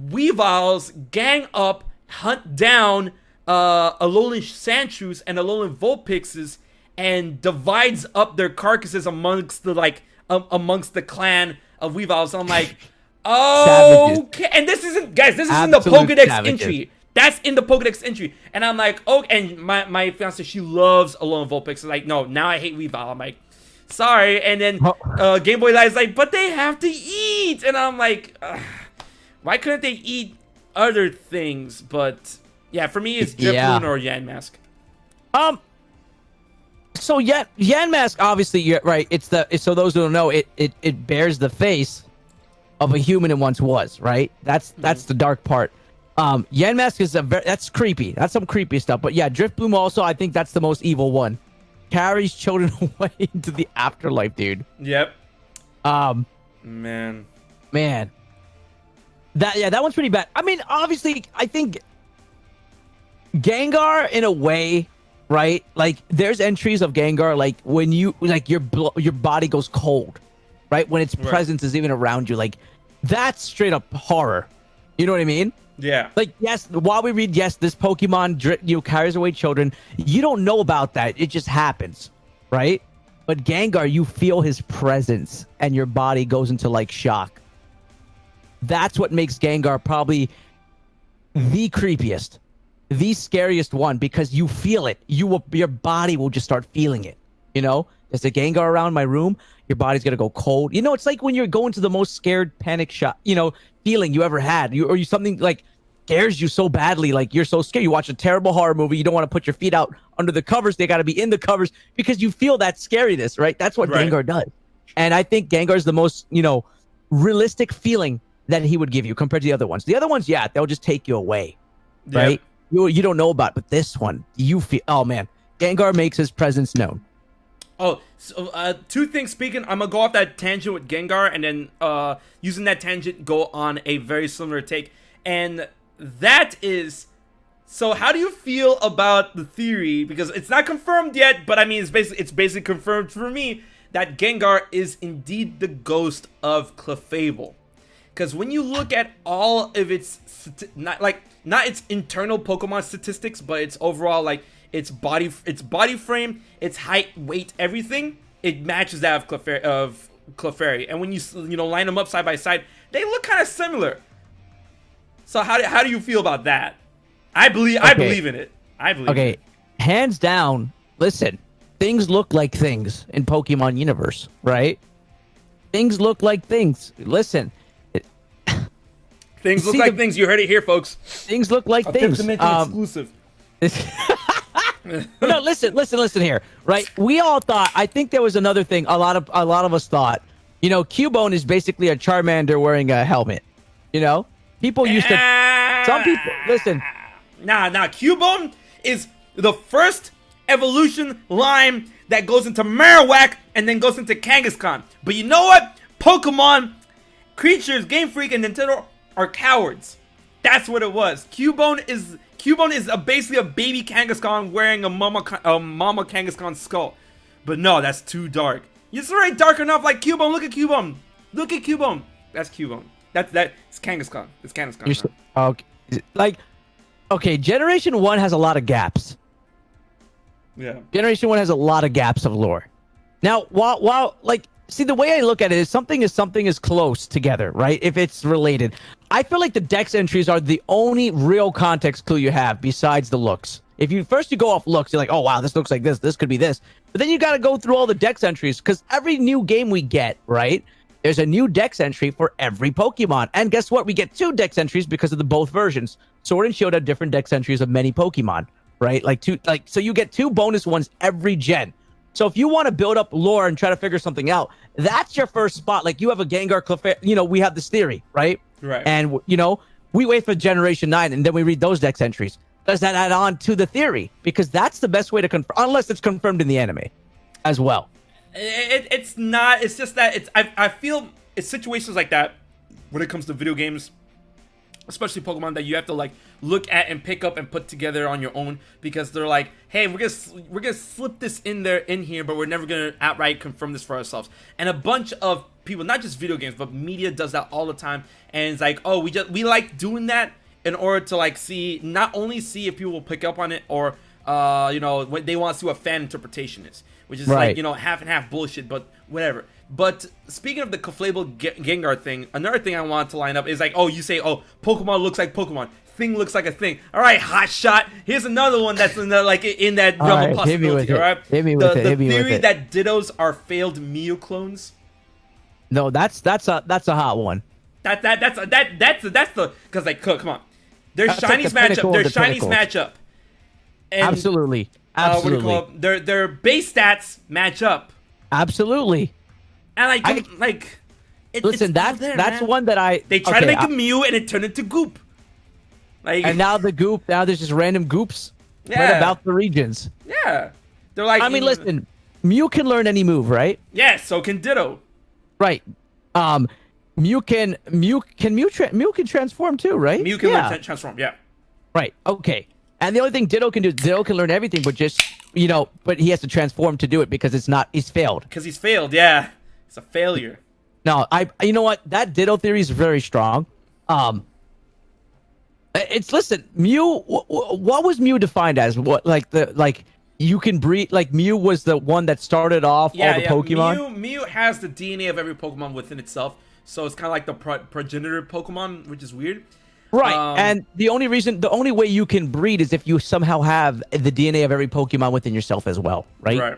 Weaviles gang up, hunt down Alolan Sandshrews and Alolan Vulpixes, and divides up their carcasses amongst the clan of Weaviles. So I'm like, oh, okay. And this isn't the Pokedex entry. That's in the Pokedex entry. And I'm like, oh, and my fiance, she loves Alolan Vulpix. So like, no, now I hate Weavile. I'm like, sorry. And then Game Boy Light is like, but they have to eat. And I'm like, why couldn't they eat other things? But yeah, for me, it's Drifloon or Yanmask. So Yanmask, obviously, you're right. So those who don't know, it bears the face of a human it once was, right? That's the dark part. Yanmask is that's creepy. That's some creepy stuff. But yeah, Drifloon also, I think that's the most evil one. Carries children away into the afterlife, dude. Yep. Man. That one's pretty bad. I mean, obviously, I think Gengar in a way, right? Like, there's entries of Gengar, like when your body goes cold, right? When its presence is even around you, like that's straight up horror. You know what I mean? Yeah. Like, yes, while we read, yes, this Pokemon carries away children. You don't know about that. It just happens, right? But Gengar, you feel his presence and your body goes into shock. That's what makes Gengar probably the creepiest, the scariest one, because you feel it. Your body will just start feeling it. There's a Gengar around my room, your body's gonna go cold. It's like when you're going to the most scared panic shot, feeling you ever had. You something scares you so badly, like you're so scared. You watch a terrible horror movie, you don't want to put your feet out under the covers. They got to be in the covers because you feel that scariness, right? That's what Gengar does. And I think Gengar is the most, realistic feeling that he would give you compared to the other ones. The other ones, yeah, they'll just take you away, right? You don't know about it, but this one, you feel, oh man, Gengar makes his presence known. Oh, so, two things speaking. I'm gonna go off that tangent with Gengar, and then using that tangent, go on a very similar take. And that is, so how do you feel about the theory? Because it's not confirmed yet, but I mean, it's basically confirmed for me that Gengar is indeed the ghost of Clefable. Because when you look at all of its, not its internal Pokemon statistics, but its overall, like, its body frame, its height, weight, everything, it matches that of Clefairy. And when you line them up side by side, they look kind of similar. So how do you feel about that? I believe in it. I believe in it. Hands down, listen, things look like things in Pokemon universe, right? Things look like things. Listen. Things look like things. You heard it here, folks. Things look like things. Exclusive. No, listen here, right? We all thought, I think there was another thing a lot of us thought, Cubone is basically a Charmander wearing a helmet. People used to, some people, listen. Nah, Cubone is the first evolution line that goes into Marowak and then goes into Kangaskhan. But you know what? Pokemon, creatures, Game Freak, and Nintendo are cowards. That's what it was. Cubone is basically a baby Kangaskhan wearing a mama Kangaskhan skull. But no, that's too dark. It's already dark enough like Cubone. Look at Cubone. Look at Cubone. That's Cubone. It's Kangaskhan. It's Kangaskhan. Okay, Generation 1 has a lot of gaps. Yeah. Generation 1 has a lot of gaps of lore. Now, while see, the way I look at it is something is close together, right? If it's related. I feel like the dex entries are the only real context clue you have besides the looks. If you go off looks, you're like, oh wow, this looks like this could be this. But then you got to go through all the dex entries, because every new game we get, right, there's a new dex entry for every Pokemon. And guess what? We get 2 dex entries because of the both versions. Sword and Shield have different dex entries of many Pokemon, right? So you get 2 bonus ones every gen. So if you want to build up lore and try to figure something out, that's your first spot. Like, you have a Gengar, Clefairy, we have this theory, right? Right. And, we wait for Generation 9, and then we read those dex entries. Does that add on to the theory? Because that's the best way to confirm, unless it's confirmed in the anime as well. It's not. It's just that I feel it's situations like that when it comes to video games, especially Pokemon, that you have to like look at and pick up and put together on your own, because they're like, hey, we're gonna slip this in here, but we're never gonna outright confirm this for ourselves. And a bunch of people, not just video games, but media does that all the time, and it's like, oh, we like doing that in order to like not only see if people will pick up on it, or what they want to see what fan interpretation is, which is right. Like, half and half bullshit, but whatever. But speaking of the Clefable Gengar thing, another thing I want to line up is like, oh, you say, oh, Pokemon looks like Pokemon, thing looks like a thing. All right, hot shot. Here's another one that's in that realm of possibility. All right, hit me with it. The theory that Dittos are failed Mew clones. No, that's a hot one. That's the, because like, come on, their shinies match up. And, absolutely. What do you call it? Their base stats match up. Absolutely. And listen, that's one that they tried to make a Mew and it turned into Goop. And now there's just random Goops right about the regions. Yeah. They're like, I mean, listen, Mew can learn any move, right? Yeah, so can Ditto. Right. Mew can transform too, right? Mew can transform, yeah. Right. Okay. And the only thing Ditto can learn everything, but just, but he has to transform to do it because he's failed. Because he's failed, yeah. It's a failure. No, you know what? That Ditto theory is very strong. Listen, Mew, what was Mew defined as? What, you can breed, like Mew was the one that started off all the Pokemon? Mew has the DNA of every Pokemon within itself, so it's kind of like the progenitor Pokemon, which is weird. Right, and the only way you can breed is if you somehow have the DNA of every Pokemon within yourself as well, right? Right.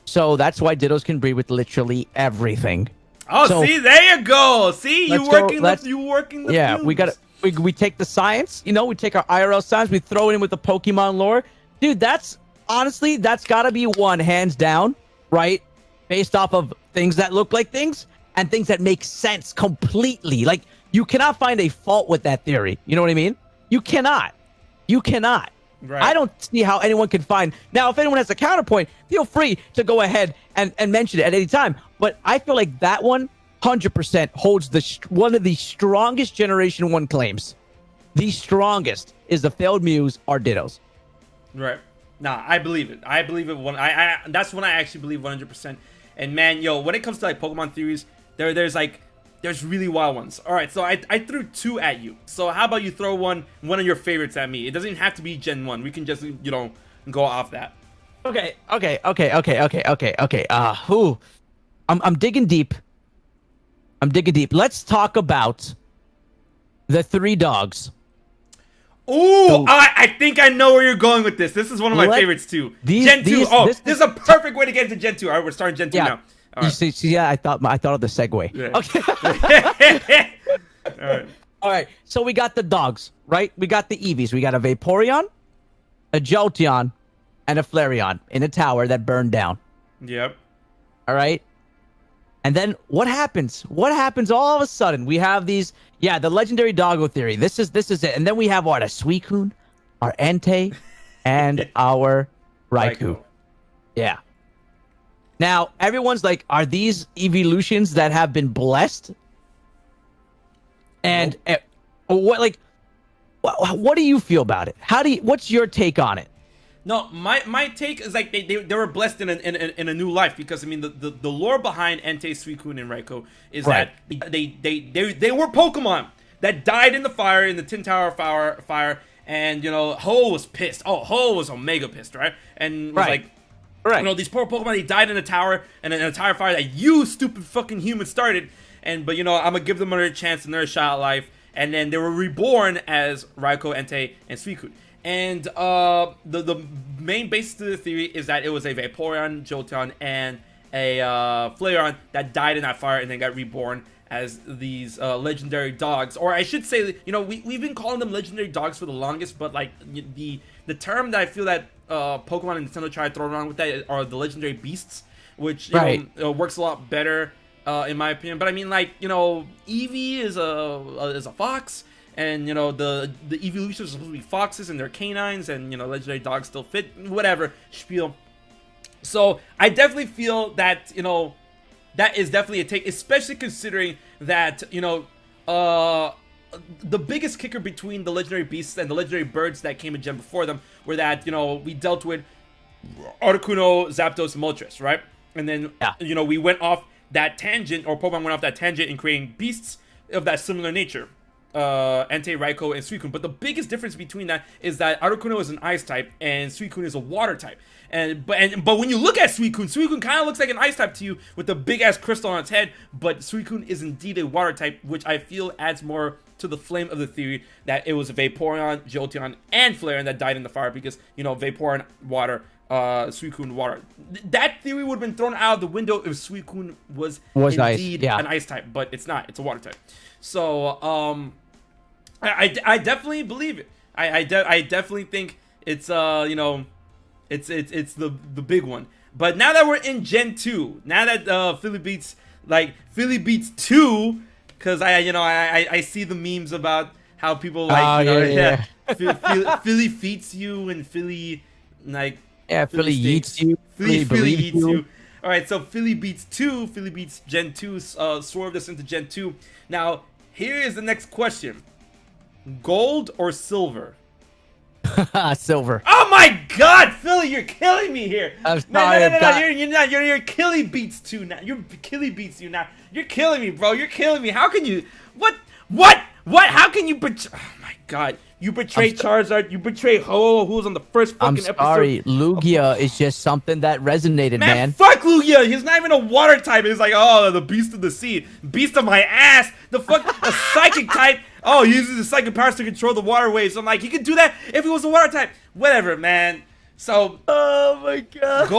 So that's why Dittos can breed with literally everything. Oh, see, there you go. See, you working the yeah, fumes. we take the science, we take our IRL science, we throw it in with the Pokemon lore. Dude, that's got to be one, hands down, right? Based off of things that look like things. and things that make sense completely. Like, you cannot find a fault with that theory. You know what I mean? You cannot. You cannot. Right. I don't see how anyone can find. Now, if anyone has a counterpoint, feel free to go ahead and mention it at any time. But I feel like that one 100% holds one of the strongest Generation 1 claims. The strongest is the failed Mews are Dittos. Right. Nah, I believe it. I believe it. That's when I actually believe 100%. And man, yo, when it comes to like Pokemon theories, there's really wild ones. All right, so I threw 2 at you. So how about you throw one of your favorites at me? It doesn't even have to be Gen 1. We can just, go off that. Okay. I'm digging deep. Let's talk about the 3 dogs. Ooh, so, I think I know where you're going with this. This is one of my favorites too. Gen 2. This is a perfect way to get into Gen 2. All right, we're starting Gen 2 now. All right. You see, yeah, I thought of the segue. Yeah. Okay. All right. All right. So we got the dogs, right? We got the Eevees. We got a Vaporeon, a Jolteon, and a Flareon in a tower that burned down. Yep. All right. And then what happens? What happens all of a sudden? We have these, the legendary doggo theory. This is it. And then we have our Suicune, our Entei, and our Raikou. Yeah. Now, everyone's like, are these evolutions that have been blessed? And what do you feel about it? What's your take on it? No, my take is like they were blessed in a new life, because I mean the lore behind Entei, Suicune, and Raikou is that they were Pokemon that died in the fire, in the Tin Tower fire, and Ho was pissed. Oh, Ho was Omega pissed, right? And was like, these poor Pokemon, they died in a tower and in a tower fire that you stupid fucking humans started, but I'm gonna give them another chance, another shot at life, and then they were reborn as Raikou, Entei, and Suicune. And the main basis of the theory is that it was a Vaporeon, Jolteon, and a Flareon that died in that fire and then got reborn as these legendary dogs. Or I should say, we've been calling them legendary dogs for the longest, but like the term that I feel that Pokemon and Nintendo try to throw around with that are the legendary beasts, which works a lot better in my opinion. But I mean, like, Eevee is a fox. And the evolutions are supposed to be foxes and they're canines, and legendary dogs still fit, whatever spiel. So I definitely feel that that is definitely a take, especially considering that the biggest kicker between the legendary beasts and the legendary birds that came in Gen before them were that we dealt with Articuno, Zapdos, and Moltres, right? And then we went off that tangent, or Pokemon went off that tangent in creating beasts of that similar nature. Entei, Raikou, and Suicune. But the biggest difference between that is that Articuno is an ice type and Suicune is a water type. But when you look at Suicune kind of looks like an ice type to you with the big ass crystal on its head. But Suicune is indeed a water type, which I feel adds more to the flame of the theory that it was a Vaporeon, Jolteon, and Flareon that died in the fire, because Vaporeon water, Suicune water. That theory would have been thrown out of the window if Suicune was indeed an ice type, but it's not. It's a water type. So I definitely believe it. I definitely think it's it's the big one. But now that we're in Gen 2, now that PhillyBeatzU, because I see the memes about how people PhillyBeatzU and Philly Philly yeets you. Philly yeets you. All right, so PhillyBeatzU, PhillyBeats Gen 2 swerved us into Gen 2. Now here is the next question. Gold or silver? Silver. Oh my God, Philly, you're killing me here. I'm sorry. You're not. You're PhillyBeatzU now. You're PhillyBeatzU now. You're killing me, bro. You're killing me. How can you? What? How can you betray? Oh my God. You betray Charizard. You betray Ho, who was on the first fucking episode. I'm sorry. Lugia is just something that resonated, man. Fuck Lugia. He's not even a water type. He's like, oh, the beast of the sea. Beast of my ass. The psychic type. Oh, he uses his psychic powers to control the water waves. I'm like, he could do that if he was a water type. Whatever, man. So, oh my God.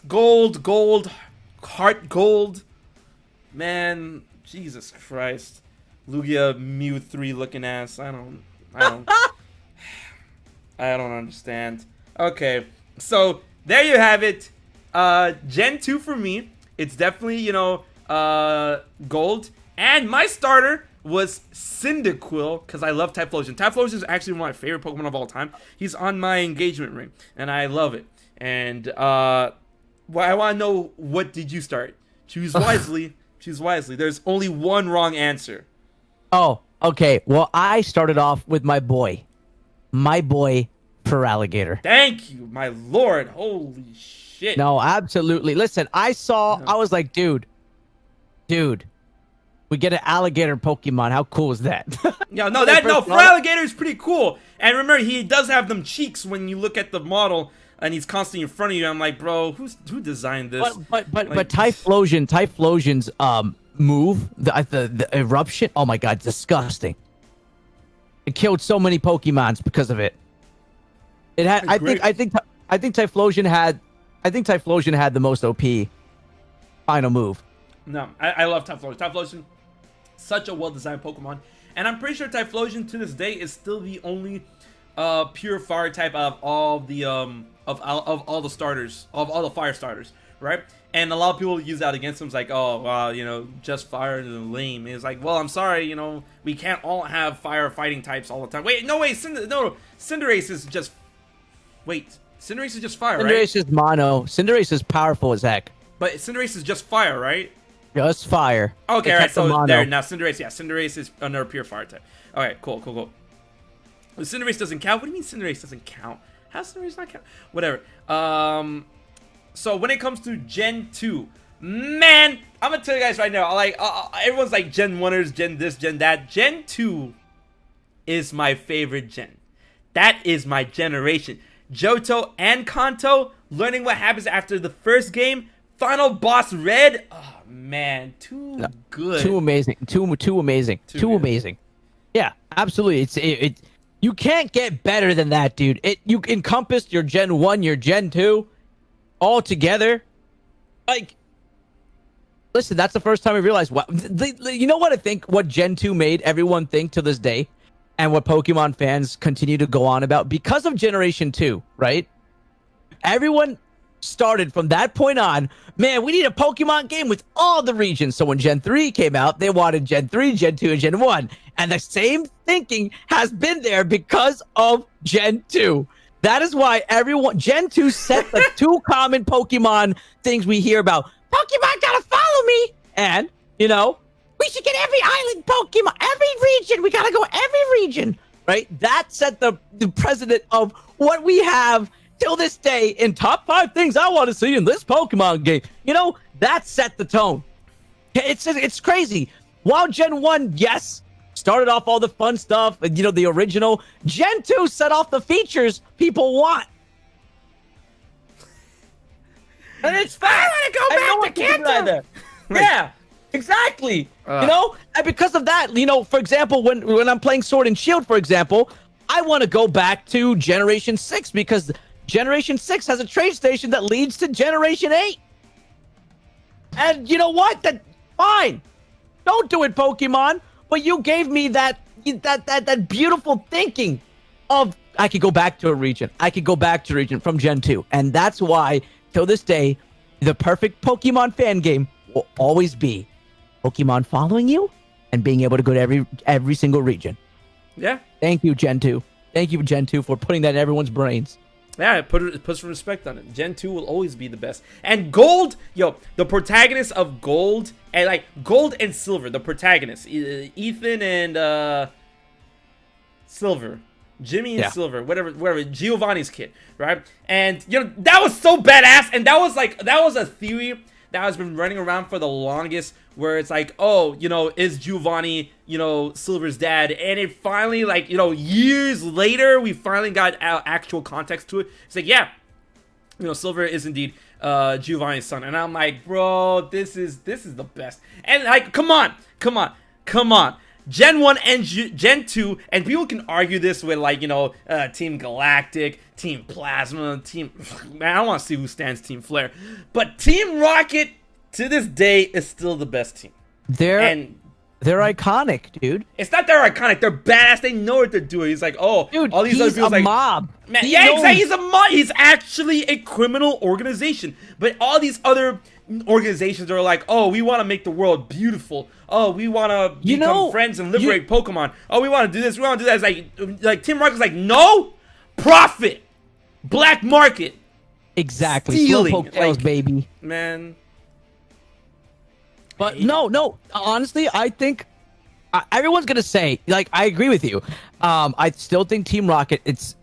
Gold. Heart gold. Man, Jesus Christ. Lugia Mew 3 looking ass. I don't understand. Okay, so there you have it. Gen 2 for me. It's definitely, Gold, and my starter was Cyndaquil because I love Typhlosion. Typhlosion is actually one of my favorite Pokemon of all time. He's on my engagement ring, and I love it. And I want to know, what did you start? Choose wisely. Choose wisely. There's only one wrong answer. Oh, okay. Well, I started off with my boy Feraligatr. Thank you, my lord. Holy shit. No, absolutely. Listen, I was like, dude, we get an alligator Pokemon. How cool is that? Yeah, no, Feraligatr is pretty cool. And remember, he does have them cheeks when you look at the model, and he's constantly in front of you. I'm like, bro, who designed this? But Typhlosion's move, the eruption. Oh my god, disgusting. It killed so many Pokemons because of it. It had. I think Typhlosion had the most OP final move. No, I love Typhlosion. Typhlosion, such a well-designed Pokemon, and I'm pretty sure Typhlosion to this day is still the only pure fire type of all the of all the starters, of all the fire starters, right? And a lot of people use that against him. It's like, oh, wow, just fire is lame. It's like, well, I'm sorry, we can't all have fire fighting types all the time. Wait, no, wait, Cinderace is just. Wait, Cinderace is just fire, right? Cinderace is mono. Cinderace is powerful as heck. But Cinderace is just fire, right? Just fire. Okay, alright, so there, now Cinderace, Cinderace is another pure fire type. Alright, cool. Well, Cinderace doesn't count? What do you mean Cinderace doesn't count? How does Cinderace not count? Whatever. So when it comes to Gen 2, man, I'm gonna tell you guys right now, everyone's like Gen 1ers, Gen this, Gen that. Gen 2 is my favorite gen. That is my generation. Johto and Kanto, learning what happens after the first game. Final boss Red. Oh man, too good. Too amazing. Too amazing. Yeah, absolutely. You can't get better than that, dude. You encompassed your Gen 1, your Gen 2 all together. Like, listen, that's the first time I realized you know what I think what Gen 2 made everyone think to this day, and what Pokemon fans continue to go on about because of Generation 2, right? Everyone started from that point on, man, we need a Pokemon game with all the regions. So when Gen 3 came out, they wanted Gen 3, Gen 2, and Gen 1. And the same thinking has been there because of Gen 2. That is why Gen 2 set the two common Pokemon things we hear about. Pokemon gotta follow me. And, we should get every island Pokemon, every region. We gotta go every region, right? That set the precedent of what we have till this day in top 5 things I want to see in this Pokemon game. That set the tone. It's crazy. While Gen 1, yes, started off all the fun stuff, and the original, Gen 2 set off the features people want. And it's fine. I want to go back to Kanto. Yeah, exactly. And because of that, for example, when I'm playing Sword and Shield, for example, I want to go back to Generation 6 because Generation 6 has a trade station that leads to Generation 8. And you know what? That's fine. Don't do it, Pokemon. But you gave me that beautiful thinking of I could go back to a region. I could go back to a region from Gen 2. And that's why, till this day, the perfect Pokemon fan game will always be Pokemon following you and being able to go to every single region. Yeah. Thank you, Gen 2. Thank you, Gen 2, for putting that in everyone's brains. Yeah, it puts some respect on it. Gen 2 will always be the best. And Gold, the protagonist of Gold, and Gold and Silver, the protagonists, Ethan and Silver, Jimmy and Silver, whatever, Giovanni's kid, right? And that was so badass, and that was a theory that has been running around for the longest, where it's like, oh, is Giovanni, Silver's dad? And it finally, years later, we finally got actual context to it. It's like, yeah, Silver is indeed Giovanni's son. And I'm like, bro, this is the best. And come on. Gen 1 and Gen 2, and people can argue this with Team Galactic, Team Plasma, man, I want to see who stands Team Flare. But Team Rocket, to this day, is still the best team. They're iconic, dude. It's not they're iconic. They're badass. They know what they're doing. He's like, oh, Dude, all these other he's people a like, mob. Man, He yeah, knows. exactly. He's a mob. He's actually a criminal organization. But all these other organizations are like, oh, we want to make the world beautiful. Oh, we want to become friends and liberate Pokemon. Oh, we want to do this. We want to do that. It's like Team Rocket's like, no, profit, black market, Exactly. stealing, Slowpoke tails, like, baby. man. But no. Honestly, I think everyone's gonna say, like, I agree with you. I still think Team Rocket. It's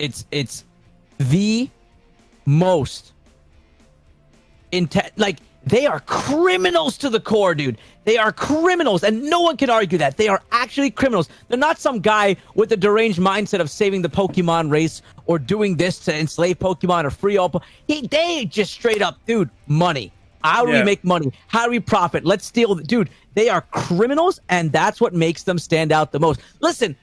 the most intense. Like, they are criminals to the core, dude. They are criminals, and no one can argue that. They are actually criminals. They're not some guy with a deranged mindset of saving the Pokemon race or doing this to enslave Pokemon or free all. They just straight up, dude, money. How do we make money? How do we profit? Let's steal. Dude, they are criminals, and that's what makes them stand out the most. Listen,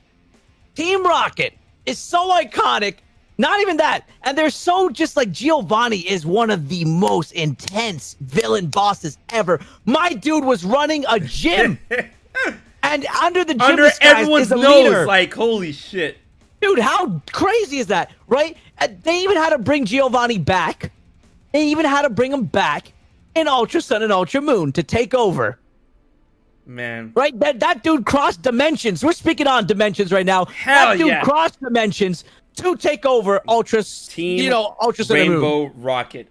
Team Rocket is so iconic. Not even that. And they're so just like Giovanni is one of the most intense villain bosses ever. My dude was running a gym. And under the gym disguise everyone's is a nose, leader. like, holy shit. Dude, how crazy is that, right? They even had to bring Giovanni back. They even had to bring him back in Ultra Sun and Ultra Moon to take over. Man. Right? That dude crossed dimensions. We're speaking on dimensions right now. Hell that dude yeah. crossed dimensions to take over Ultra Sun and Moon. Rainbow Rocket.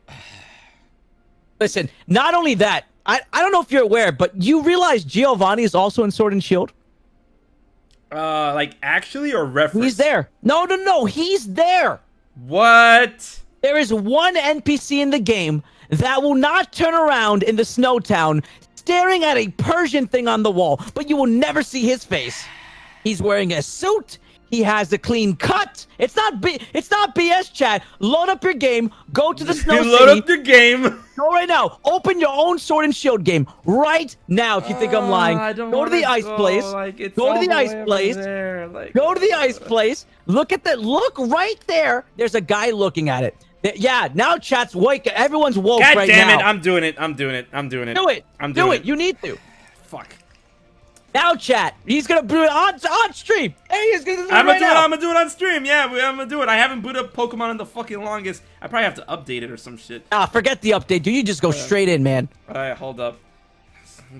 Listen, not only that, I don't know if you're aware, but you realize Giovanni is also in Sword and Shield? Like, actually or reference? He's there. No, he's there. What? There is one NPC in the game that will not turn around in the Snow Town staring at a Persian thing on the wall, but you will never see his face. He's wearing a suit. He has a clean cut. It's not BS, chat. Load up your game. Go to the Snow City. Load up your game. Go right now. Open your own Sword and Shield game right now. If you think I'm lying, go to the ice place. Go to the ice place. Go to the ice place. Look right there. There's a guy looking at it. Yeah, now chat's wake. Everyone's woke right now. God damn it! I'm doing it. Do it. Do it. You need to. Fuck. Now, chat. He's gonna do it on stream. Hey, he's gonna do it I'm now. gonna do it on stream. Yeah, I'm gonna do it. I haven't booted up Pokemon in the fucking longest. I probably have to update it or some shit. Forget the update, dude. You just go straight in, man. All right, hold up.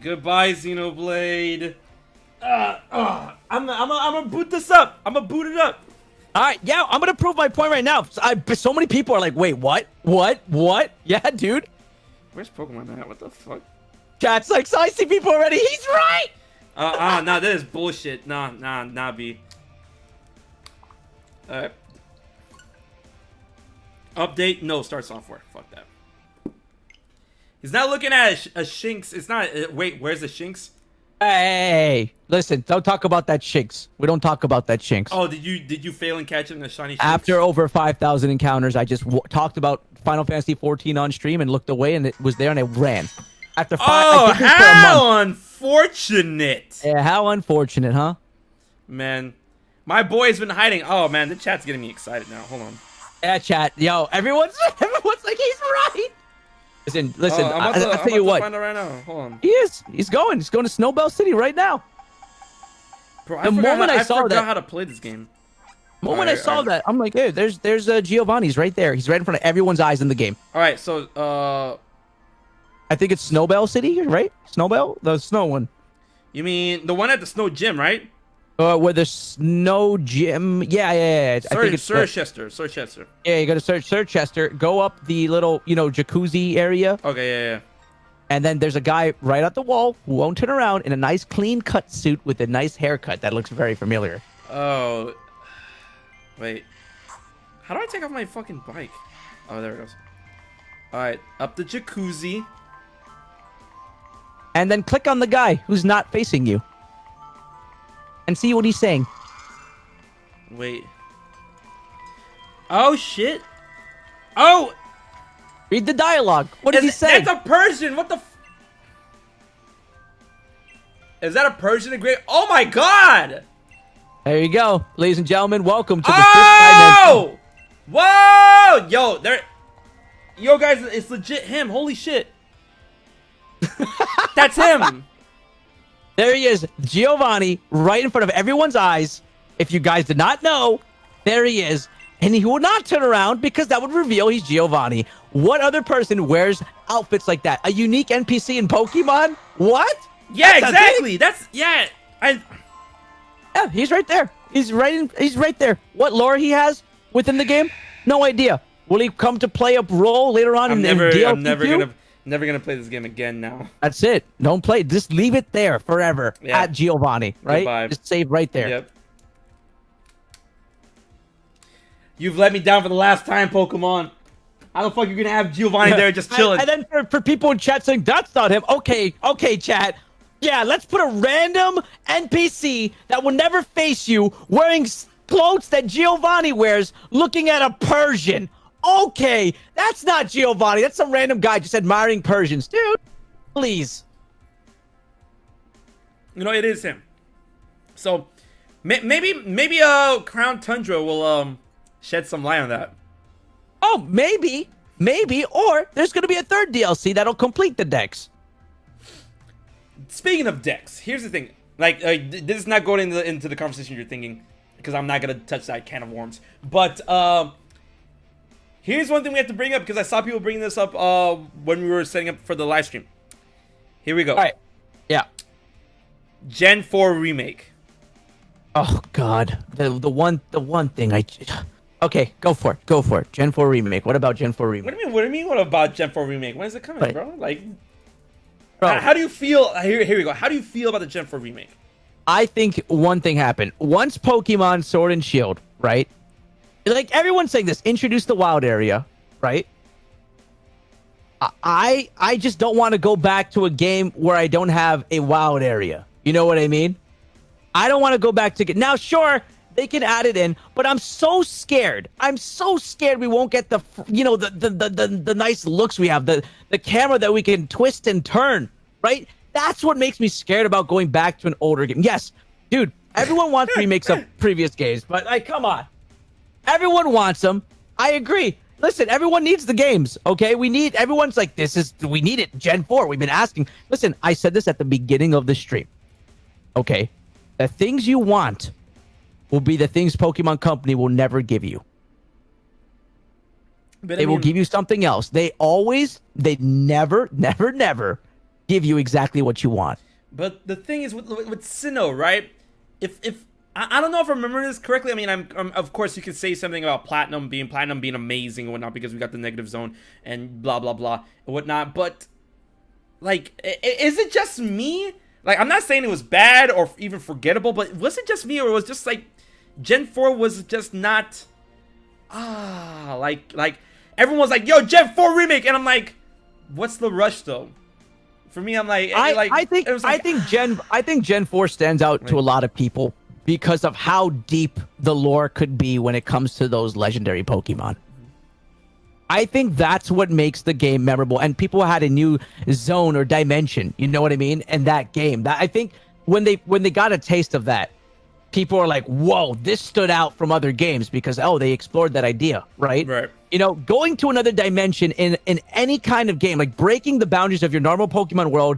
Goodbye, Xenoblade. I'm gonna boot this up. I'm gonna boot it up. All right, yeah, I'm gonna prove my point right now. So many people are like, wait, what? Yeah, dude. Where's Pokemon at? What the fuck? Chat's like, so I see people already. He's right. No, that is bullshit. Nah, B. Alright. Update, no, start software. Fuck that. He's not looking at a Shinx. It's not, wait, where's the Shinx? Hey, listen, don't talk about that Shinx. We don't talk about that Shinx. Oh, did you fail in catching a shiny Shinx? After over 5,000 encounters, I just talked about Final Fantasy 14 on stream and looked away, and it was there, and I ran. After how unfortunate! Yeah, how unfortunate, huh? Man, my boy's been hiding. Oh man, the chat's getting me excited now. Hold on. Yeah, chat. Yo, everyone's like, he's right. Listen. I'll tell you what. Find it right now. Hold on. He is. He's going to Snowbell City right now. Bro, I forgot how to play this game. The moment I saw that, I'm like, hey, there's Giovanni's right there. He's right in front of everyone's eyes in the game. All right, so I think it's Snowbell City, right? Snowbell, the snow one. You mean the one at the snow gym, right? Where the snow gym? Yeah. I think it's Sir. Yeah, you go to Sir Chester. Go up the little, jacuzzi area. Okay, yeah. And then there's a guy right at the wall who won't turn around in a nice clean cut suit with a nice haircut that looks very familiar. Oh, wait. How do I take off my fucking bike? Oh, there it goes. All right, up the jacuzzi. And then click on the guy who's not facing you. And see what he's saying. Wait. Oh, shit. Oh! Read the dialogue. What does he say? That's a Persian. What the Is that a Persian in Great? Oh, my God! There you go. Ladies and gentlemen, welcome to the fifth dimension. Whoa! Yo, guys, it's legit him. Holy shit. That's him. There he is, Giovanni, right in front of everyone's eyes. If you guys did not know, there he is. And he will not turn around because that would reveal he's Giovanni. What other person wears outfits like that? A unique NPC in Pokemon? What? Yeah, exactly. Yeah, he's right there. He's right there. What lore he has within the game? No idea. Will he come to play a role later on in DLC? I'm never gonna play this game again now. That's it. Don't play. Just leave it there forever at Giovanni, right? Goodbye. Just save right there. Yep. You've let me down for the last time, Pokemon. How the fuck you gonna have Giovanni there just chilling? And then for people in chat saying that's not him. Okay, chat. Yeah, let's put a random NPC that will never face you wearing clothes that Giovanni wears, looking at a Persian. Okay, that's not Giovanni. That's some random guy just admiring Persians. Dude, please. You know, it is him. So, maybe Crown Tundra will shed some light on that. Oh, maybe. Or there's going to be a third DLC that'll complete the decks. Speaking of decks, here's the thing. Like, this is not going into the conversation you're thinking, because I'm not going to touch that can of worms. But, here's one thing we have to bring up, because I saw people bringing this up when we were setting up for the live stream. Here we go. All right. Yeah. Gen 4 remake. Oh God, the one thing I. Okay, go for it. Gen 4 remake. What about Gen 4 remake? What do you mean? What about Gen 4 remake? When is it coming, bro? Like, bro, how do you feel? Here we go. How do you feel about the Gen 4 remake? I think one thing happened. Once Pokemon Sword and Shield, right? Like everyone's saying this, introduce the wild area, right? I just don't want to go back to a game where I don't have a wild area. You know what I mean? I don't want to go back to now. Sure, they can add it in, but I'm so scared. We won't get the nice looks we have, the camera that we can twist and turn, right? That's what makes me scared about going back to an older game. Yes, dude, everyone wants remakes of previous games, but like, come on. Everyone wants them. I agree. Listen, everyone needs the games, okay? Everyone's like, we need it. Gen 4, we've been asking. Listen, I said this at the beginning of the stream, okay? The things you want will be the things Pokemon Company will never give you. But they will give you something else. They never give you exactly what you want. But the thing is with Sinnoh, right? If I don't know if I remember this correctly. I mean, I'm of course you could say something about Platinum being amazing and whatnot because we got the negative zone and blah blah blah and whatnot. But like, is it just me? Like, I'm not saying it was bad or even forgettable, but was it just me or was it just like Gen 4 was just not like everyone was like, yo, Gen 4 remake, and I'm like, what's the rush though? For me, I'm like, I think Gen 4 stands out to a lot of people because of how deep the lore could be when it comes to those legendary Pokemon. I think that's what makes the game memorable, and people had a new zone or dimension, you know what I mean, in that game. That I think when they got a taste of that, people are like, whoa, this stood out from other games because they explored that idea, right? Right. You know, going to another dimension in any kind of game, like breaking the boundaries of your normal Pokemon world,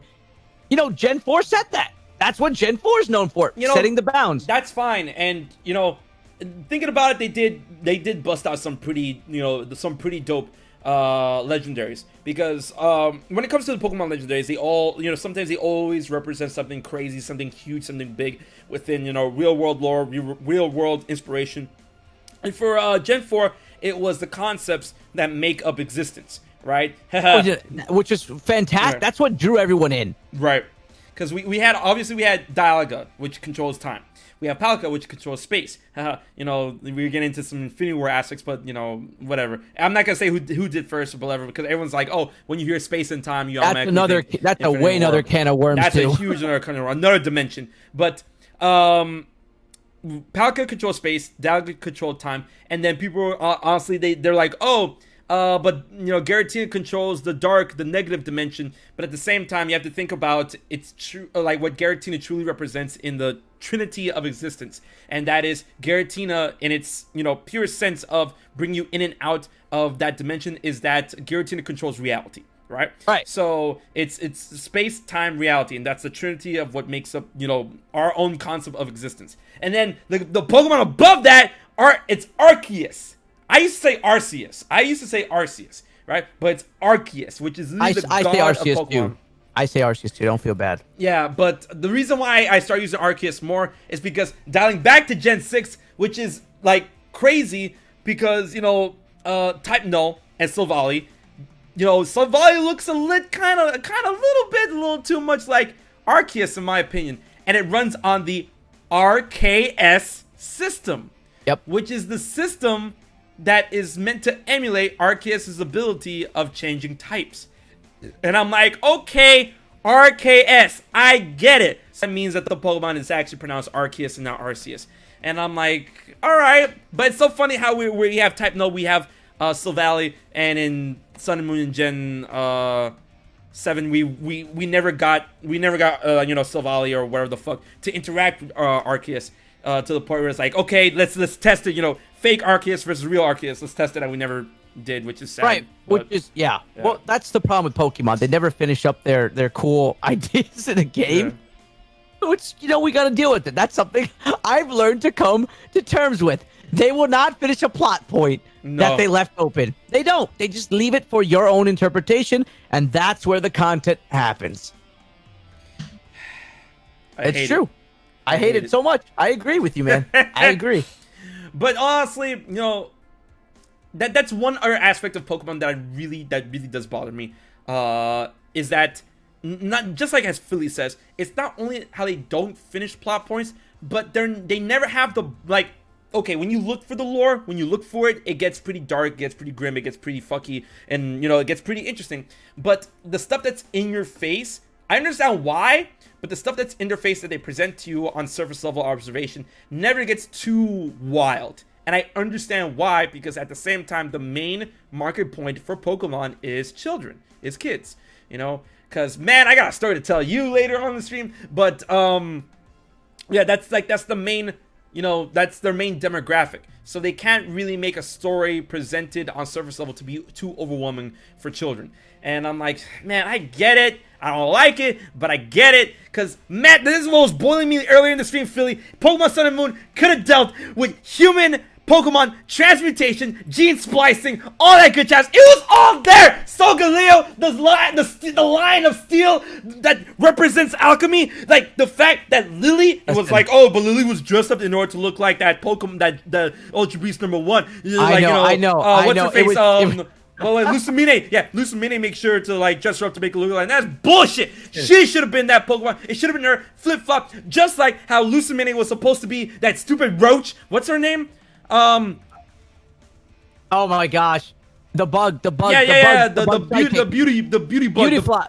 you know, Gen 4 set that. That's what Gen 4 is known for, setting the bounds. That's fine, and you know, thinking about it, they did bust out some pretty dope legendaries, because when it comes to the Pokemon legendaries, they all, sometimes they always represent something crazy, something huge, something big within, real world lore, real world inspiration. And for Gen 4, it was the concepts that make up existence, right? Which is fantastic. Right. That's what drew everyone in. Right. Because we had Dialga, which controls time. We have Palkia, which controls space. We're getting into some Infinity War aspects, but, whatever. I'm not going to say who did first or whatever, because everyone's like, oh, when you hear space and time, you automatically think that's a way another can of worms, That's a huge another dimension. But Palkia controls space, Dialga controls time, and then people, honestly, they're like, but Giratina controls the dark, the negative dimension. But at the same time, you have to think about it's true, like what Giratina truly represents in the trinity of existence, and that is Giratina in its pure sense of bringing you in and out of that dimension. Is that Giratina controls reality, right? Right. So it's space, time, reality, and that's the trinity of what makes up, our own concept of existence. And then the Pokemon above that it's Arceus. I used to say Arceus. Right? But it's Arceus, which is literally the god of Pokemon. Too. I say Arceus too. Don't feel bad. Yeah, but the reason why I start using Arceus more is because dialing back to Gen 6, which is like crazy because, Type Null and Silvally, Silvally looks a little too much like Arceus in my opinion. And it runs on the RKS system. Yep. Which is the system that is meant to emulate Arceus' ability of changing types. And I'm like, okay, RKS, I get it. So that means that the Pokemon is actually pronounced Arceus and not Arceus. And I'm like, alright. But it's so funny how we have Type Null, we have Silvally, and in Sun and Moon and Gen 7, we never got Silvally or whatever the fuck to interact with Arceus. To the point where it's like, okay, let's test it, fake Arceus versus real Arceus. Let's test it, and we never did, which is sad. Right, which is, yeah. Well, that's the problem with Pokemon. They never finish up their cool ideas in a game. Yeah. Which, we got to deal with it. That's something I've learned to come to terms with. They will not finish a plot point that they left open. They don't. They just leave it for your own interpretation, and that's where the content happens. It's true. I hate it so much. I agree with you, man. I agree. But honestly, that's one other aspect of Pokemon that really does bother me. Is that not just like as Philly says, it's not only how they don't finish plot points, but they never have the okay, when you look for the lore, when you look for it, it gets pretty dark, it gets pretty grim, it gets pretty fucky, and it gets pretty interesting. But the stuff that's in your face, I understand why. But the stuff that's in their face that they present to you on surface level observation never gets too wild. And I understand why, because at the same time, the main market point for Pokemon is children, is kids. Because, man, I got a story to tell you later on the stream. But, yeah, that's the main, that's their main demographic. So they can't really make a story presented on surface level to be too overwhelming for children. And I'm like, man, I get it. I don't like it, but I get it. Because, Matt, this is what was boiling me earlier in the stream, Philly. Pokemon Sun and Moon could have dealt with human Pokemon transmutation, gene splicing, all that good jazz. It was all there. Solgaleo, the line of steel that represents alchemy. Like, the fact that Lily was like, oh, but Lily was dressed up in order to look like that Pokemon, the Ultra Beast #1. I know. What's her face? Well, Lucamine, Lucamine makes sure to dress her up to make it look like that's bullshit. She should have been that Pokemon. It should have been her flip-flop, just like how Lucamine was supposed to be that stupid roach. What's her name? Oh my gosh, the bug. The beauty bug. Beauty fly.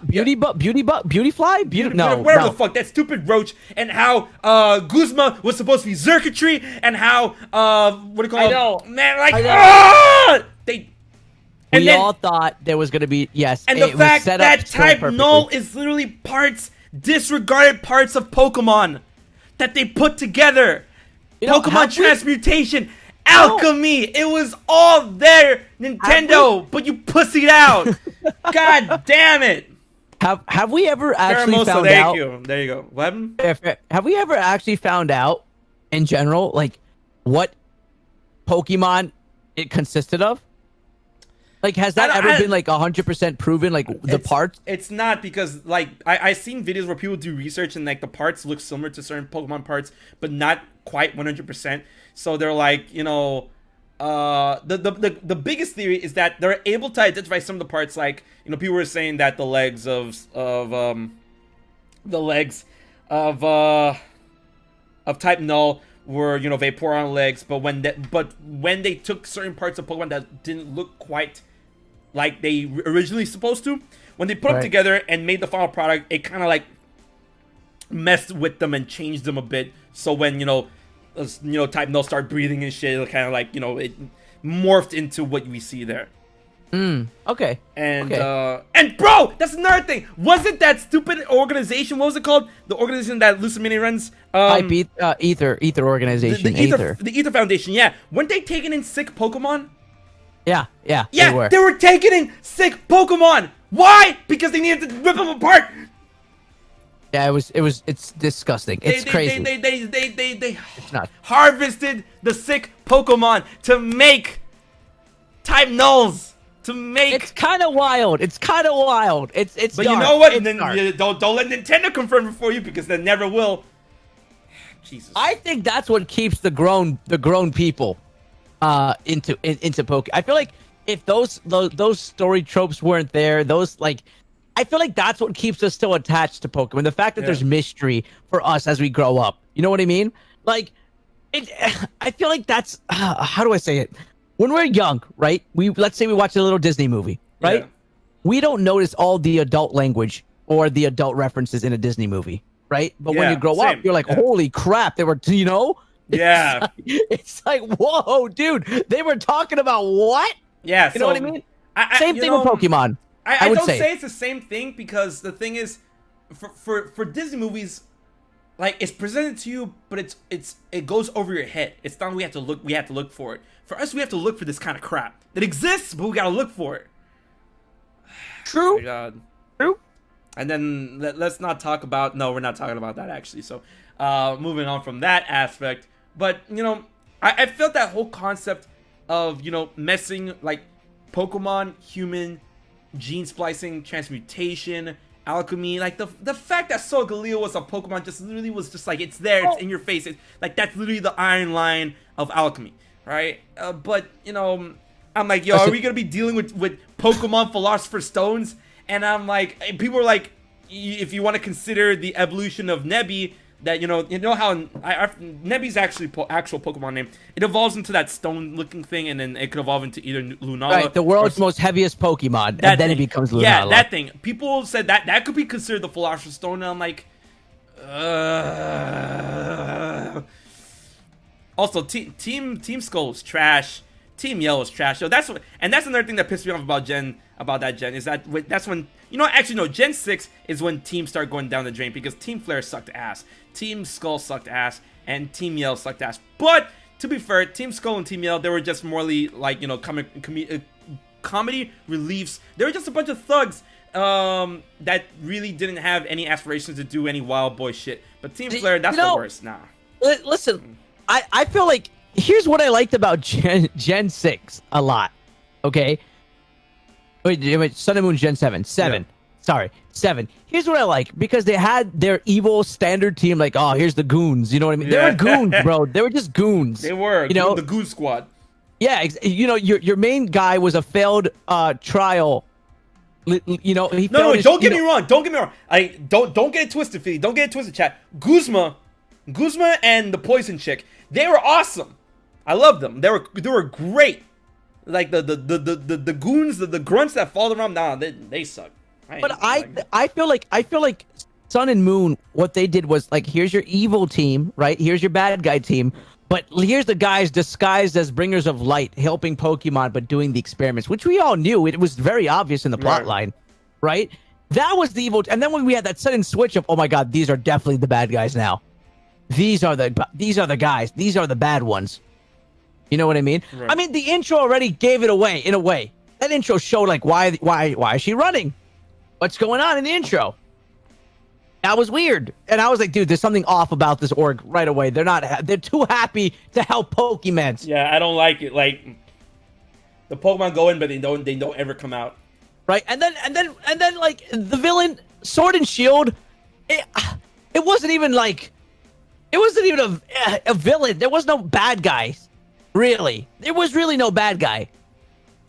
Whatever the fuck, that stupid roach, and how Guzma was supposed to be Xurkitree, and how what do you call it? I know, man, we all thought there was going to be, yes. And the fact that Type Null is literally disregarded parts of Pokemon that they put together. Pokemon transmutation, alchemy, it was all there, Nintendo, but you pussied out. God damn it. Have we ever actually found out? There you go. What happened? Have we ever actually found out, in general, what Pokemon it consisted of? Has that ever been 100% proven? The parts? It's not, because I seen videos where people do research and the parts look similar to certain Pokemon parts, but not quite 100%. So they're the biggest theory is that they're able to identify some of the parts. People were saying that the legs of Type Null were Vaporeon legs, but when they took certain parts of Pokemon that didn't look quite like they originally supposed to, when they put them together and made the final product, it kind of messed with them and changed them a bit. So when Type Null start breathing and shit, it kind of it morphed into what we see there. Okay. And bro, that's another thing. Wasn't that stupid organization? What was it called? The organization that Lucamine runs. Ether organization. The Ether Foundation. Yeah. Weren't they taking in sick Pokemon? Yeah. They were taking in sick Pokemon. Why? Because they needed to rip them apart. Yeah, it's disgusting. It's crazy. They It's not. harvested the sick Pokemon to make type nulls. To make. It's kind of wild. It's kind of wild. It's But dark. you know what? It's Then dark. don't let Nintendo confirm it for you because they never will. Jesus. I think that's what keeps the grown people into Pokemon. I feel like if those story tropes weren't there, I feel like that's what keeps us still attached to Pokemon. The fact that there's mystery for us as we grow up. You know what I mean? Like, I feel like that's how do I say it? When we're young, right? Let's say we watch a little Disney movie, right? Yeah. We don't notice all the adult language or the adult references in a Disney movie, right? But when you grow up, you're like, holy crap, they were, you know? Yeah. It's like, whoa, dude, they were talking about what? Yeah. You know what I mean? Same thing with Pokemon. I would don't say it's the same thing because the thing is, for Disney movies, like it's presented to you, but it goes over your head. It's not we have to look for it. For us, we have to look for this kind of crap. It exists, but we gotta look for it. True. Oh my God. True. And then let's not talk about. No, we're not talking about that actually. So, moving on from that aspect. But you know, I felt that whole concept of messing like Pokemon, human, gene splicing, transmutation, alchemy, like the fact that Solgaleo was a Pokemon just literally was just like it's there, it's in your face. Like that's literally the iron line of alchemy, right? But I'm like, yo, are we gonna be dealing with Pokemon Philosopher's Stones? And I'm like, people are like, if you want to consider the evolution of Nebby, that you know how Nebby's actually actual Pokemon name. It evolves into that stone-looking thing, and then it could evolve into either Lunala. Right, the world's most heaviest Pokemon, and then it becomes Lunala. Yeah, that thing. People said that could be considered the Philosopher's Stone, and I'm like, Also, Team Skull is trash. Team Yellow is trash. So that's another thing that pissed me off about that gen is that's when actually no, Gen 6 is when teams start going down the drain because Team Flare sucked ass, Team Skull sucked ass, and Team Yellow sucked ass. But to be fair, Team Skull and Team Yellow, they were just morely like comedy reliefs. They were just a bunch of thugs that really didn't have any aspirations to do any wild boy shit. But Team Flare, that's the worst. Nah. Listen, I feel like here's what I liked about Gen 6 a lot. Okay. Wait, Sun and Moon Gen 7. 7. Yeah. Sorry, 7. Here's what I like, because they had their evil standard team, like, oh, here's the goons. You know what I mean? Yeah. They were goons, bro. They were just goons. They were. The Goon Squad. Yeah, your main guy was a failed trial. He No, don't get me wrong. Don't get me wrong. Don't get it twisted, Philly. Don't get it twisted, chat. Guzma and the Poison Chick, they were awesome. I loved them. They were great. Like the goons, the grunts that followed around, nah, they suck. I feel like Sun and Moon, what they did was like, here's your evil team, right? Here's your bad guy team, but here's the guys disguised as bringers of light, helping Pokemon, but doing the experiments, which we all knew. It was very obvious in the plot line, right? That was the evil. And then when we had that sudden switch of, oh my God, these are definitely the bad guys now. These are the guys. These are the bad ones. You know what I mean? Right. I mean, the intro already gave it away in a way. That intro showed like why is she running? What's going on in the intro? That was weird. And I was like, dude, there's something off about this org right away. They're too happy to help Pokemon. Yeah, I don't like it. Like the Pokemon go in, but they don't ever come out. Right? And then like the villain, Sword and Shield, it wasn't even like a villain. There was no bad guys. Really, there was really no bad guy